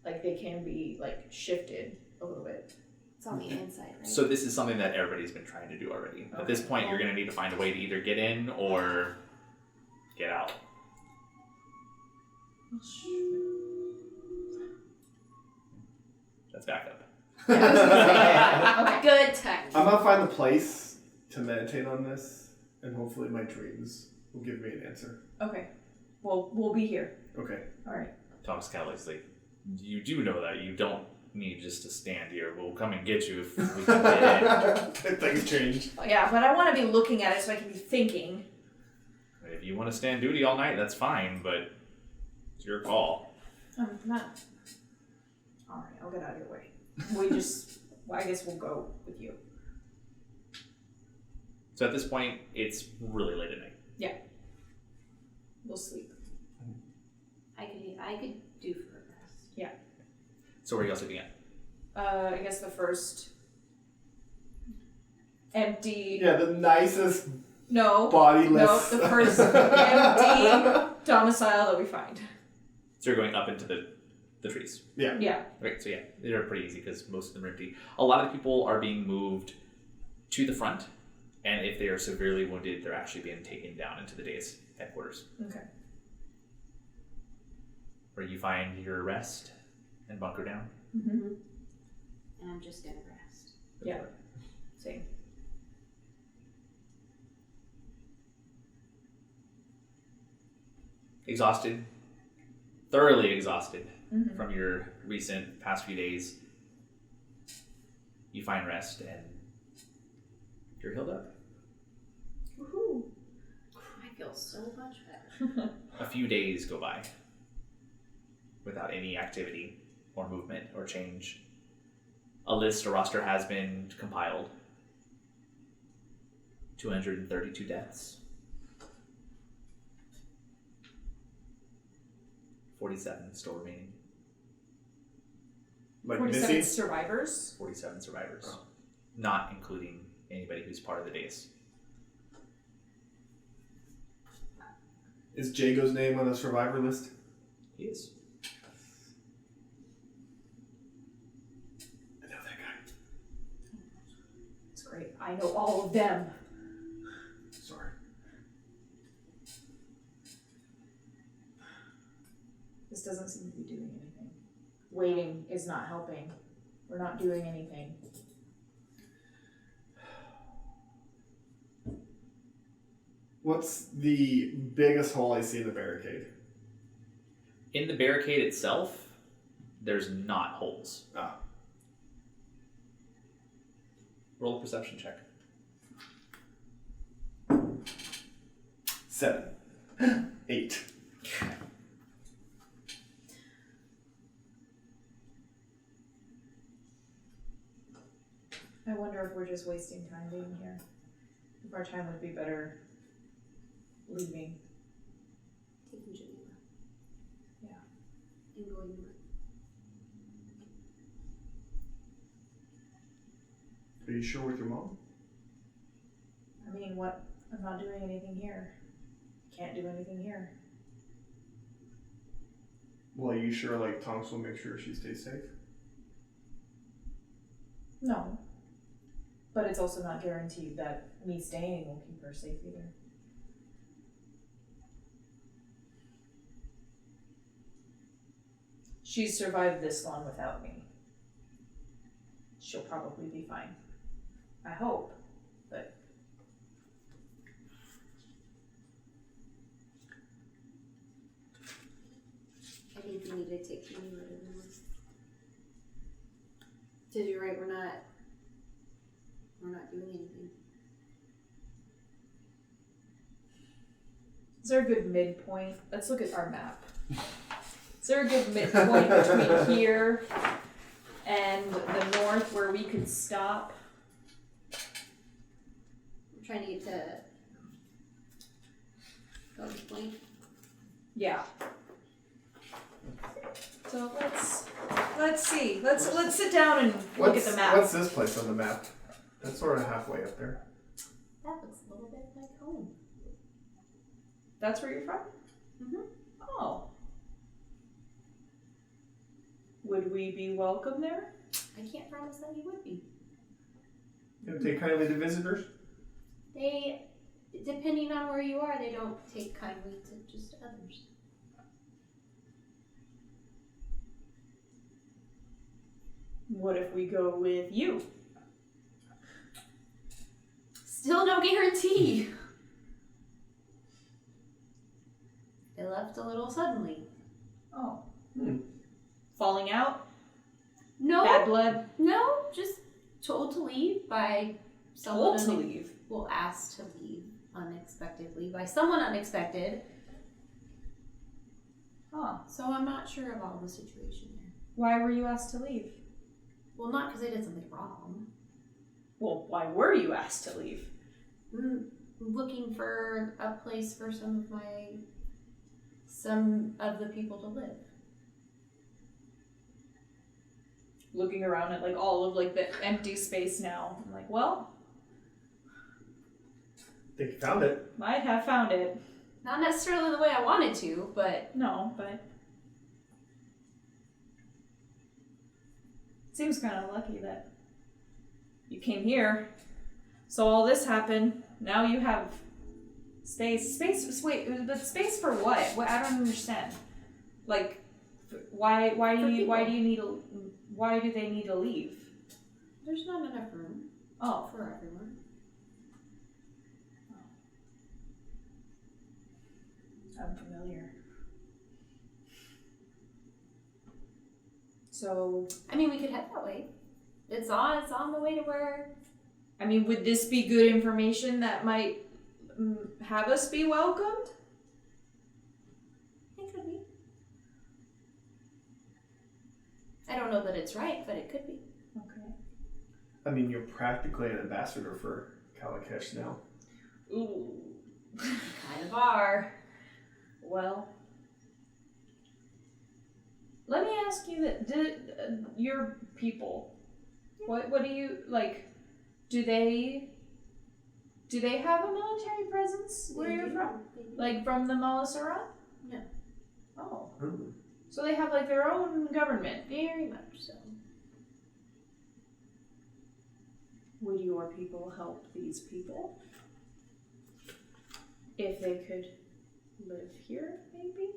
like they can be, like, shifted a little bit. It's on the inside, right? So this is something that everybody's been trying to do already. At this point, you're going to need to find a way to either get in or get out. That's backup. Okay. Good timing. I'm gonna find the place to meditate on this, and hopefully my dreams will give me an answer. Okay. Well, we'll be here. Okay. Alright. Tom's kind of like, you do know that you don't need just to stand here. We'll come and get you if we can get in. Things changed. Yeah, but I want to be looking at it so I can be thinking. If you want to stand duty all night, that's fine, but it's your call. Not. Alright, I'll get out of your way. I guess we'll go with you. So at this point, it's really late at night. We'll sleep. I could do for a rest. So where are you all sleeping at? I guess the first empty. Yeah, the nicest No. bodiless. No, the first empty domicile that we find. So you're going up into the trees. Yeah. Right, so yeah, they're pretty easy because most of them are empty. A lot of the people are being moved to the front, and if they are severely wounded, they're actually being taken down into the day's headquarters, Okay. where you find your rest and bunker down. Mm-hmm. And I'm just gonna rest. Yeah. Same. Exhausted, thoroughly exhausted Mm-hmm. from your recent past few days. You find rest and you're healed up. Woohoo. I feel so much better. A few days go by without any activity or movement or change. A roster has been compiled. 232 deaths. 47 still remaining. Like 47 missing? survivors? 47 survivors. Oh. Not including anybody who's part of the days. Is Jago's name on the survivor list? He is. I know that guy. It's great. I know all of them. Sorry. This doesn't seem to be doing anything. Waiting is not helping. We're not doing anything. What's the biggest hole I see in the barricade? In the barricade itself, there's not holes. Ah. Roll a perception check. 7. 8. I wonder if we're just wasting time being here. If our time would be better leaving. Taking Geneva. Yeah. And going north. Are you sure with your mom? I mean, what? I'm not doing anything here. Can't do anything here. Well, are you sure, like, Tonks will make sure she stays safe? No. But it's also not guaranteed that me staying will keep her safe either. She's survived this long without me. She'll probably be fine. I hope, but... I think we need to take Geneva to the north. Because you're right, we're not doing anything. Is there a good midpoint? Let's look at our map. Is there a good midpoint between here and the north where we could stop? I'm trying to get to Golden Point. Yeah. So let's see. Let's sit down and look at the map. What's this place on the map? That's sort of halfway up there. That looks a little bit like home. That's where you're from? Mm-hmm. Oh. Would we be welcome there? I can't promise that we would be. You take kindly to visitors? They, depending on where you are, they don't take kindly to just others. What if we go with you? Still no guarantee. They left a little suddenly. Oh. Falling out? No. Bad blood? No, just told to leave by someone. Told to leave? Well, asked to leave unexpectedly by someone unexpected. Huh. So I'm not sure of all the situation there. Why were you asked to leave? Well, not because I did something wrong. Well, why were you asked to leave? Looking for a place for some of the people to live. Looking around at like all of like the empty space now. I'm like, well, I think you found it. might have found it. Not necessarily the way I wanted to, but No, but seems kind of lucky that you came here. So all this happened. Now you have space. Wait, but space for what? I don't understand. Like, why do they need to leave? there's not enough room Oh, for everyone. I'm familiar. So, I mean, we could head that way. It's on the way to where. I mean, would this be good information that might have us be welcomed? It could be. I don't know that it's right, but it could be. Okay. I mean, you're practically an ambassador for Kala Kesh now. Ooh. Kind of are. Well, let me ask you that: your people, what do you like? Do they have a military presence where you're from? Like from the Malasura? No. Oh, Ooh. so they have like their own government. Very much so. Would your people help these people? If they could live here, maybe?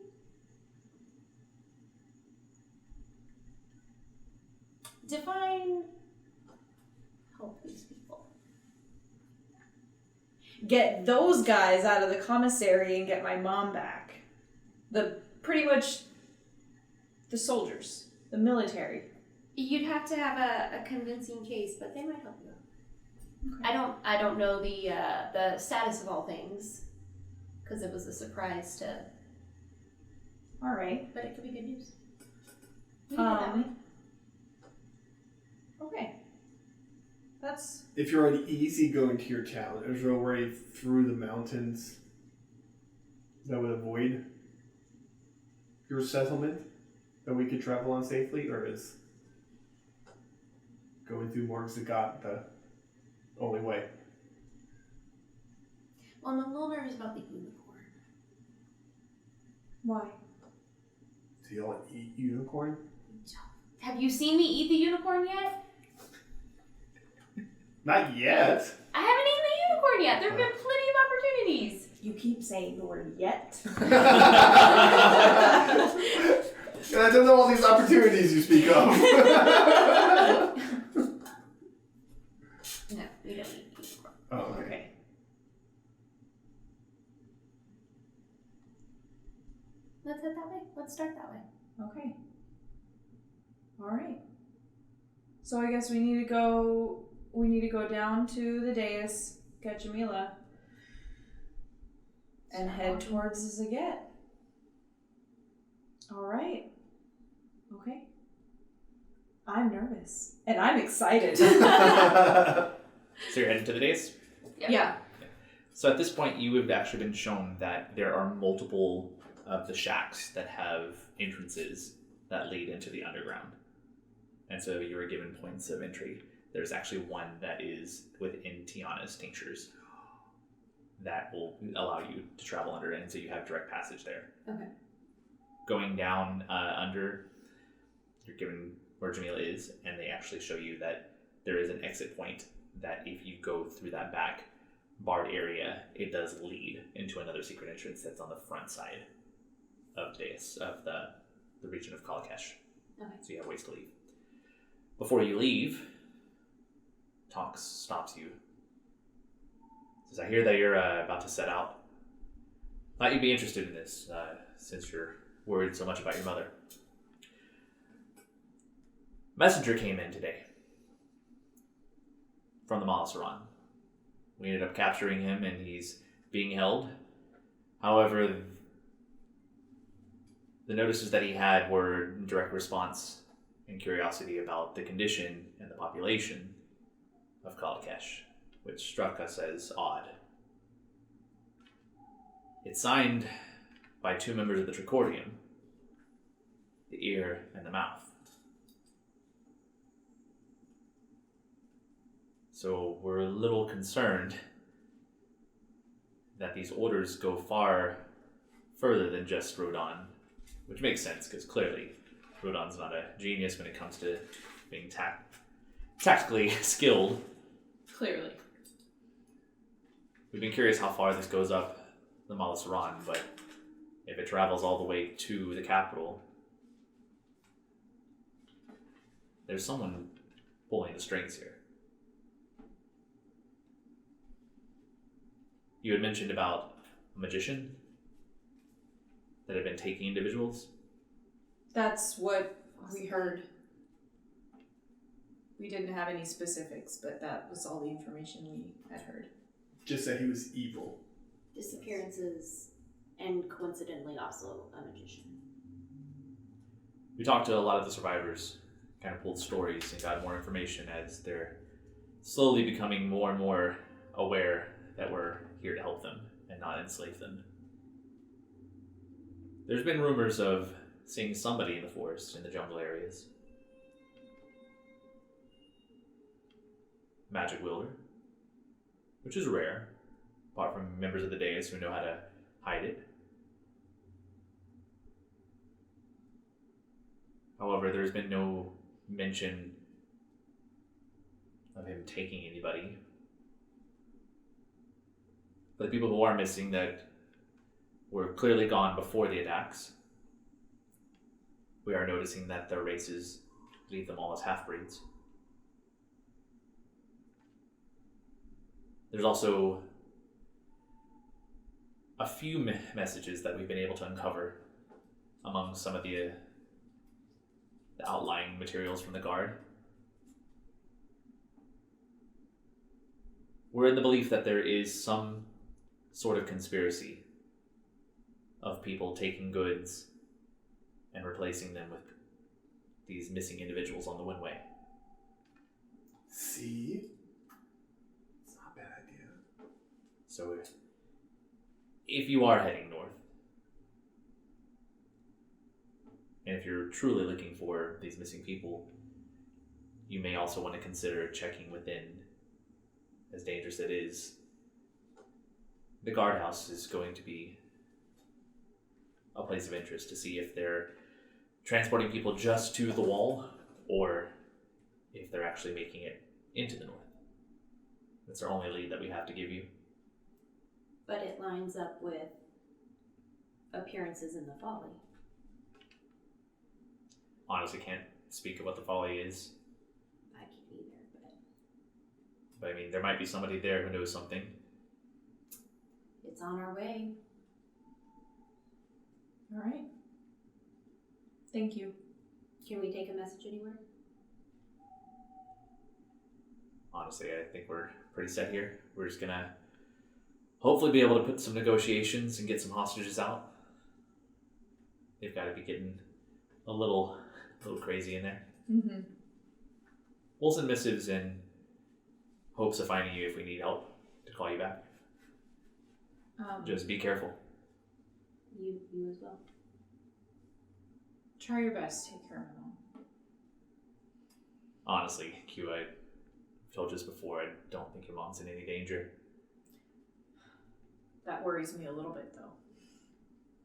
Define help these people. Get those guys out of the commissary and get my mom back. Pretty much the soldiers, the military. You'd have to have a convincing case, but they might help you. Okay. I don't know the status of all things, because it was a surprise to. All right. But it could be good news. We can go that way. Okay. That's If you're already easy going to your town, is there a way through the mountains that would avoid your settlement that we could travel on safely, or is going through Morgzagat the only way? Well, I'm a little nervous about the unicorn. why. Do y'all eat unicorn? Have you seen me eat the unicorn yet? Not yet. I haven't eaten the unicorn yet. There have been plenty of opportunities. You keep saying the word yet. And I don't know all these opportunities you speak of. No, we don't eat the unicorn. Oh, okay. Okay. Let's head that way. Let's start that way. Okay. All right. So I guess we need to go down to the dais, get Jamila, and head towards Zaget. All right. Okay. I'm nervous. And I'm excited. So you're heading to the days? Yeah. So at this point, you have actually been shown that there are multiple of the shacks that have entrances that lead into the underground. And so you were given points of entry. There's actually one that is within Tiana's tinctures that will allow you to travel under it, and so you have direct passage there. Okay. Going down under, you're given where Jamila is, and they actually show you that there is an exit point that if you go through that back barred area, it does lead into another secret entrance that's on the front side of the region of Kala Kesh. Okay. So you have ways to leave. Before you leave, Tonks stops you. Says, I hear that you're about to set out. Thought you'd be interested in this, since you're worried so much about your mother. Messenger came in today from the Malasaran. We ended up capturing him, and he's being held. However, the notices that he had were in direct response and curiosity about the condition and the population of Kala Kesh, which struck us as odd. It's signed by two members of the Tricordium, the ear and the mouth. So we're a little concerned that these orders go far further than just Rodon, which makes sense because clearly Rodon's not a genius when it comes to being tactically skilled. Clearly. We've been curious how far this goes up the Malasaran, but if it travels all the way to the capital, there's someone pulling the strings here. You had mentioned about a magician that had been taking individuals. That's what we heard. We didn't have any specifics, but that was all the information we had heard. Just that he was evil. Disappearances, and coincidentally also a magician. We talked to a lot of the survivors, kind of pulled stories and got more information as they're slowly becoming more and more aware that we're here to help them and not enslave them. There's been rumors of seeing somebody in the forest, in the jungle areas. Magic wielder, which is rare, apart from members of the dais who know how to hide it. However, there's been no mention of him taking anybody. For the people who are missing that were clearly gone before the attacks, we are noticing that their races leave them all as half-breeds. There's also a few messages that we've been able to uncover among some of the outlying materials from the Guard. We're in the belief that there is some sort of conspiracy of people taking goods and replacing them with these missing individuals on the Windway. See? It's not a bad idea. So if you are heading north, and if you're truly looking for these missing people, you may also want to consider checking within, as dangerous it is. The guardhouse is going to be a place of interest to see if they're transporting people just to the wall or if they're actually making it into the north. That's our only lead that we have to give you. But it lines up with appearances in the folly. Honestly, can't speak of what the folly is. I can't either, But I mean, there might be somebody there who knows something. it's on our way. All right. Thank you. Can we take a message anywhere? Honestly, I think we're pretty set here. We're just gonna hopefully be able to put some negotiations and get some hostages out. They've got to be getting a little crazy in there. Mm-hmm. We'll send missives in hopes of finding you if we need help to call you back. Just be careful. You as well. Try your best to take care of my mom. Honestly, Q, I told you this before, I don't think your mom's in any danger. That worries me a little bit, though.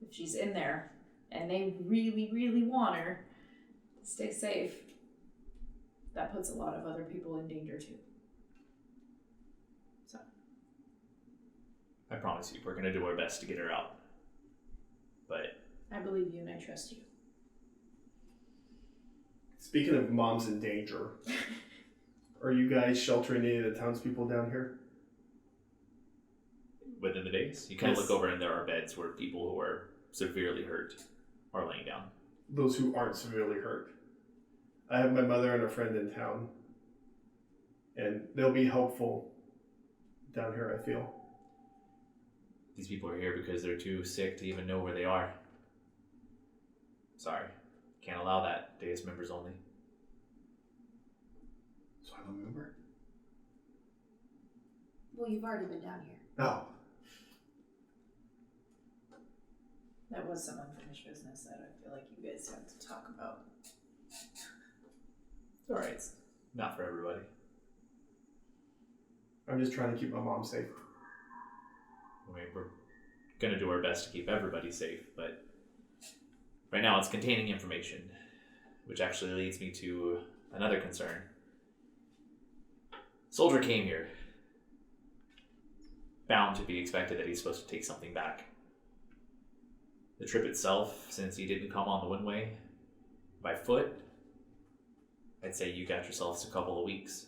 If she's in there and they really, really want her to stay safe, that puts a lot of other people in danger, too. So. I promise you, we're going to do our best to get her out. But I believe you and I trust you. Speaking of moms in danger, are you guys sheltering any of the townspeople down here? within the base, you kind of Yes. look over and there are beds where people who are severely hurt are laying down. Those who aren't severely hurt. I have my mother and a friend in town, and they'll be helpful down here, I feel. These people are here because they're too sick to even know where they are. Sorry. Can't allow that. Deus members only. So I'm a member? Well, you've already been down here. No. That was some unfinished business that I feel like you guys have to talk about. It's alright. It's not for everybody. I'm just trying to keep my mom safe. I mean, we're gonna do our best to keep everybody safe, but right now it's containing information, which actually leads me to another concern. Soldier came here, bound to be expected that he's supposed to take something back. The trip itself, since he didn't come on the Windway by foot, I'd say you got yourselves a couple of weeks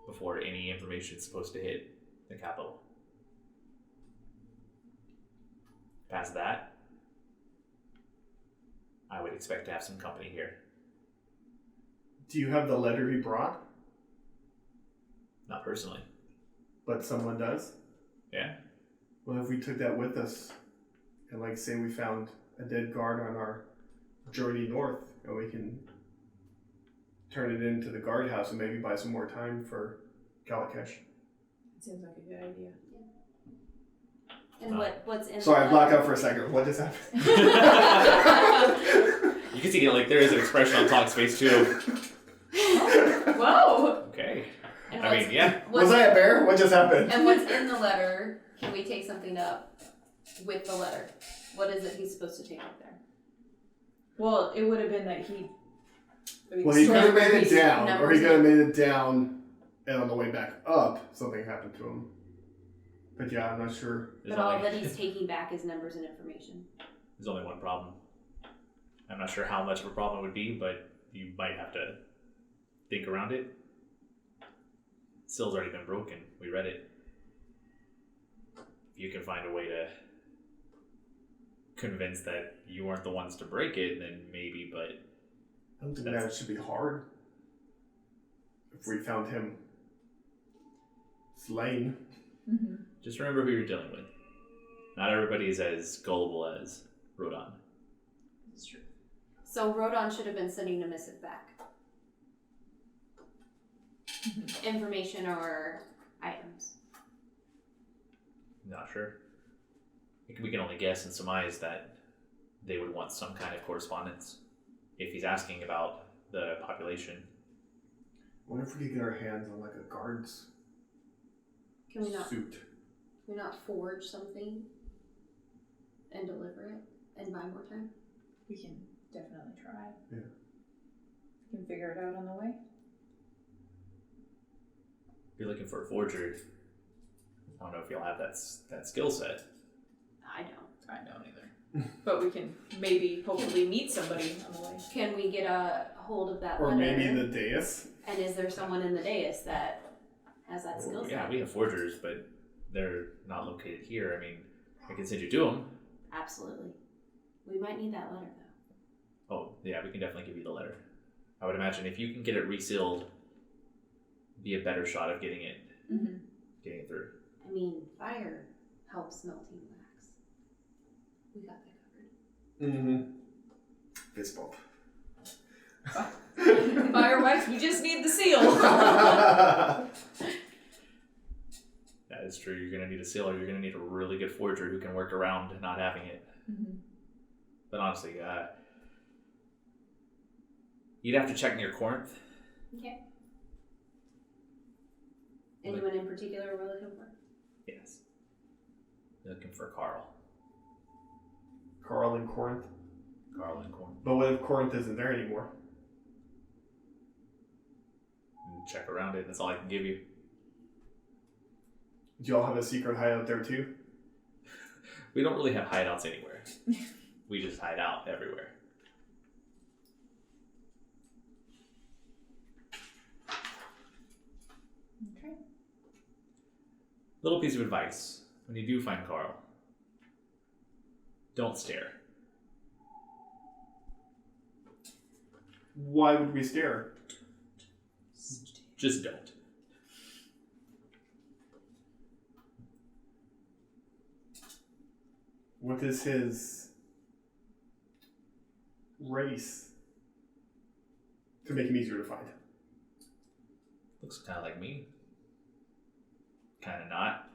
before any information is supposed to hit the capital. Past that, I would expect to have some company here. Do you have the letter he brought? Not personally. But someone does? Yeah? Well, if we took that with us, and like say we found a dead guard on our journey north, and we can turn it into the guardhouse and maybe buy some more time for Kala Kesh. It seems like a good idea. And what's in Sorry, the I blacked out for a second. What just happened? You can see there is an expression on Todd's face too. Whoa! Okay. And I mean, yeah. Was I a bear? What just happened? And what's in the letter? Can we take something up with the letter? What is it he's supposed to take up there? Well, it would have been that he. Well, he could have made it down, or he numbers could have made it down and on the way back up, something happened to him. But yeah, I'm not sure. But all that he's taking back is numbers and information. There's only one problem. I'm not sure how much of a problem it would be, but you might have to think around it. Seal's already been broken. We read it. If you can find a way to convince that you weren't the ones to break it, then maybe, but... I don't think that should be hard. If we found him slain. Mm-hmm. Just remember who you're dealing with. Not everybody is as gullible as Rodon. That's true. So Rodon should have been sending a missive back. Information or items. Not sure. We can only guess and surmise that they would want some kind of correspondence. If he's asking about the population. I wonder if we could get our hands on like a guard's Can we not suit. Can we not forge something and deliver it and buy more time? We can definitely try. Yeah. We can figure it out on the way. If you're looking for a forger, I don't know if you'll have that skill set. I don't. I don't either. But we can maybe, hopefully, meet somebody on the way. Can we get a hold of that Or letter? maybe the dais. And is there someone in the dais that has that skill set? Yeah, we have forgers, but they're not located here. I mean, I can send you to them. Absolutely. We might need that letter though. Oh, yeah, we can definitely give you the letter. I would imagine if you can get it resealed, be a better shot of getting it through. I mean, fire helps melting wax. We got that covered. Mm-hmm. Fist bump. Fireworks, we just need the seal. That is true. You're going to need a sealer. You're going to need a really good forger who can work around not having it. Mm-hmm. But honestly, you'd have to check near Corinth. Okay. Anyone in particular we're looking for? Yes. You're looking for Carl. Carl in Corinth. Carl and Corinth. But what if Corinth isn't there anymore? Check around it. That's all I can give you. Do y'all have a secret hideout there too? We don't really have hideouts anywhere. We just hide out everywhere. Okay. Little piece of advice. When you do find Carl, don't stare. Why would we stare? Just don't. What is his race to make him easier to find? Looks kind of like me. Kind of not.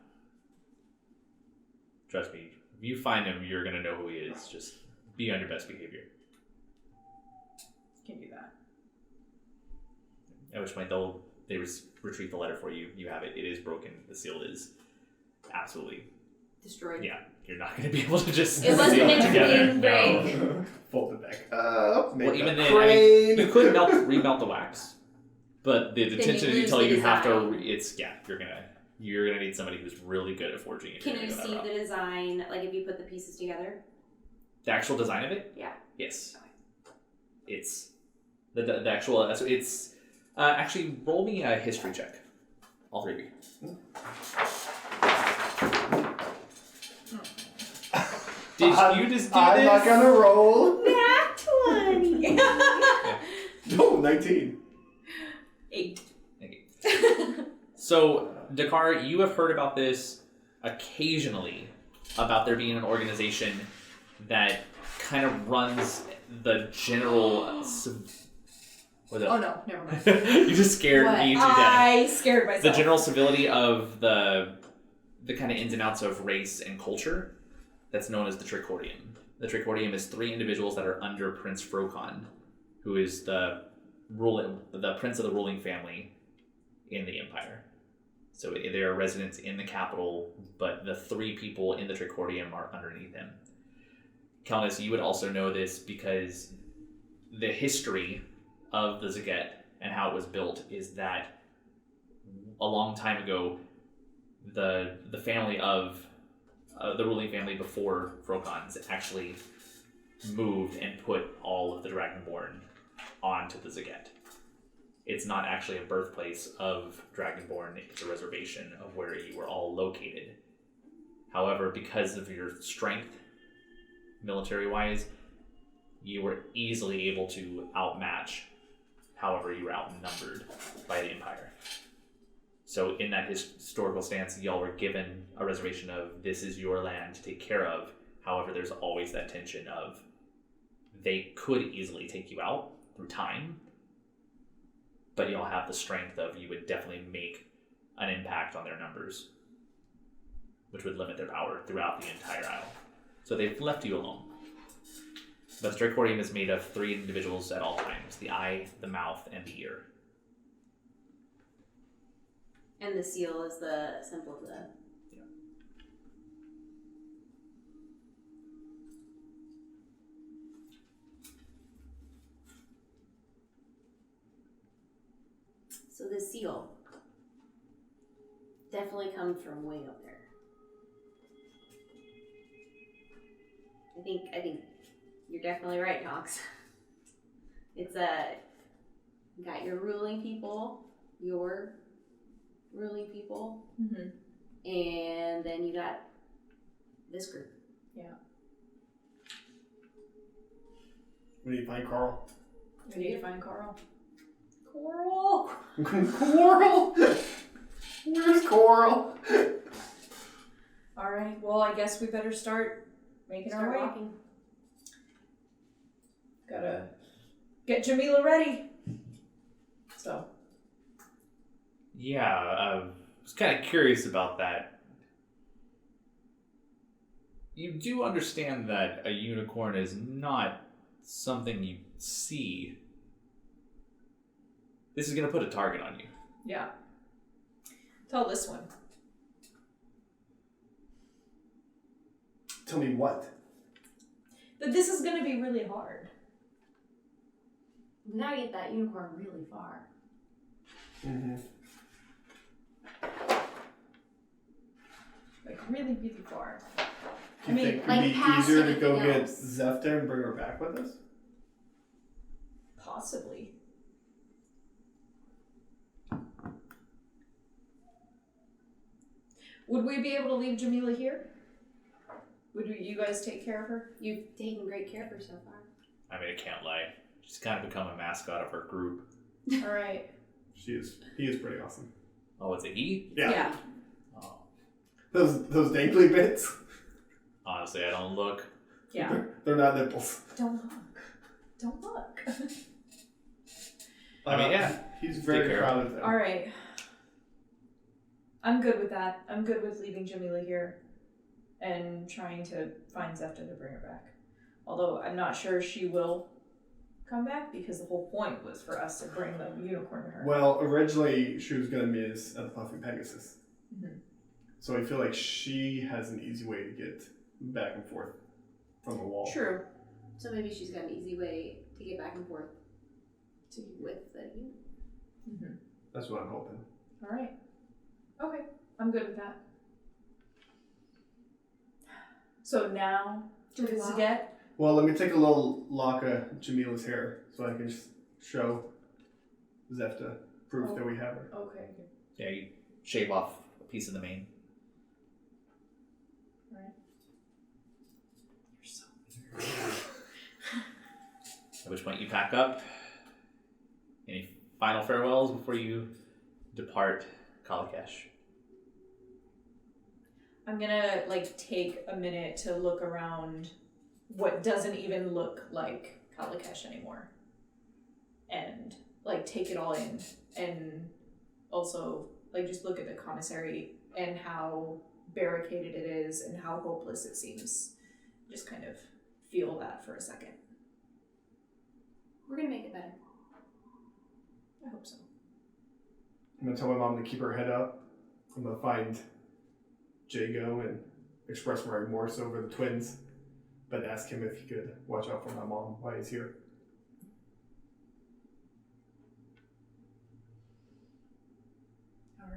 Trust me, if you find him, you're going to know who he is. Just be on your best behavior. Can do that. At which point they retrieve the letter for you. You have it. It is broken. The seal is absolutely... Destroyed. Yeah, you're not going to be able to just It wasn't seal meant it to together. be No. Fold it back up. Make Well, even a then, crane. you could remelt the wax, but the Then attention you to lose detail the you have to. design. You're gonna need somebody who's really good at forging. If Can you're you gonna go see that the route. design, like if you put the pieces together? The actual design of it? Yeah. Yes. It's the actual. It's actually roll me a history check. All three of you. Did you just do I'm this? not gonna roll. Nat 20! No, 19. 8. So, Dakar, you have heard about this occasionally, about there being an organization that kind of runs the general... Oh no, never mind. You just scared What? me to death. I scared myself. The general civility of the kind of ins and outs of race and culture that's known as the Tricordium. The Tricordium is 3 individuals that are under Prince Frocon, who is the prince of the ruling family in the Empire. So they are residents in the capital, but the 3 people in the Tricordium are underneath him. Kelnys, you would also know this because the history of the Zaget and how it was built is that a long time ago, the family of the ruling family before Frokons actually moved and put all of the Dragonborn onto the Zaget. It's not actually a birthplace of Dragonborn, it's a reservation of where you were all located. However, because of your strength, military-wise, you were easily able to outmatch however you were outnumbered by the Empire. So in that historical stance, y'all were given a reservation of this is your land to take care of. However, there's always that tension of they could easily take you out through time, but y'all have the strength of you would definitely make an impact on their numbers, which would limit their power throughout the entire isle. So they've left you alone. But the Dracorium is made of 3 individuals at all times: the eye, the mouth, and the ear. And the seal is the symbol of the... Yeah. So the seal definitely comes from way up there. I think you're definitely right, Knox. It's you got your ruling people, Mm-hmm. and then you got this group. Yeah. We need to find Carl. We need to find Carl. Coral! Coral? Where's Coral? Alright, well, I guess we better start making our Start way. walking. Gotta get Jamila ready. So. Yeah, I was kind of curious about that. You do understand that a unicorn is not something you see. This is going to put a target on you. Yeah. Tell this one. Tell me what? That this is gonna be really hard. We gotta get that unicorn really far. Mm-hmm. Like, really, really far. Do you think it'd like be past easier to go everything get else. Zefta and bring her back with us? Possibly. Would we be able to leave Jamila here? Would you guys take care of her? You've taken great care of her so far. I mean, I can't lie. She's kind of become a mascot of her group. Alright. He is pretty awesome. Oh, it's a he? Yeah. Oh, Those dangly bits. honestly, I don't look. Yeah. They're not nipples. Don't look. Don't look. I mean, yeah. He's Take very care. proud of them. Alright. I'm good with that. I'm good with leaving Jamila here and trying to find Zefta to bring her back. Although I'm not sure she will come back because the whole point was for us to bring the unicorn to her. Well, originally she was going to meet us at the Puffing Pegasus. Mhm. So I feel like she has an easy way to get back and forth from the wall. True. So maybe she's got an easy way to get back and forth with the unicorn. Mm-hmm. That's what I'm hoping. Alright. Okay. I'm good with that. So now, Do we to walk? get Well, let me take a little lock of Jamila's hair so I can just show Zefta proof that we have her. Okay. Yeah, you shave off a piece of the mane. Alright. You're so weird. At which point you pack up. Any final farewells before you depart Kala Kesh? I'm gonna take a minute to look around what doesn't even look like Kala Kesh anymore. And take it all in, and also just look at the commissary and how barricaded it is and how hopeless it seems. Just kind of feel that for a second. We're gonna make it better. I hope so. I'm going to tell my mom to keep her head up. I'm going to find Jago and express my remorse over the twins, but ask him if he could watch out for my mom while he's here.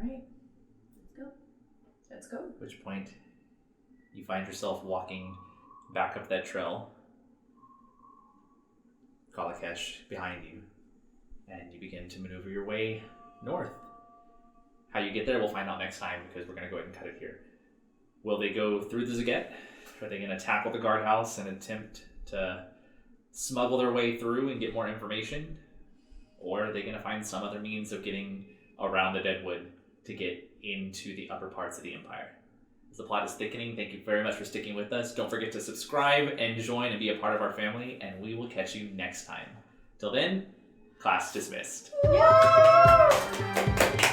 Alright. Let's go. At which point, you find yourself walking back up that trail. Kala Kesh behind you. And you begin to maneuver your way north. How you get there, we'll find out next time because we're going to go ahead and cut it here. Will they go through the Zaget? Are they going to tackle the guardhouse and attempt to smuggle their way through and get more information? Or are they going to find some other means of getting around the Deadwood to get into the upper parts of the Empire? As the plot is thickening, thank you very much for sticking with us. Don't forget to subscribe and join and be a part of our family, and we will catch you next time. Till then, class dismissed. Yay!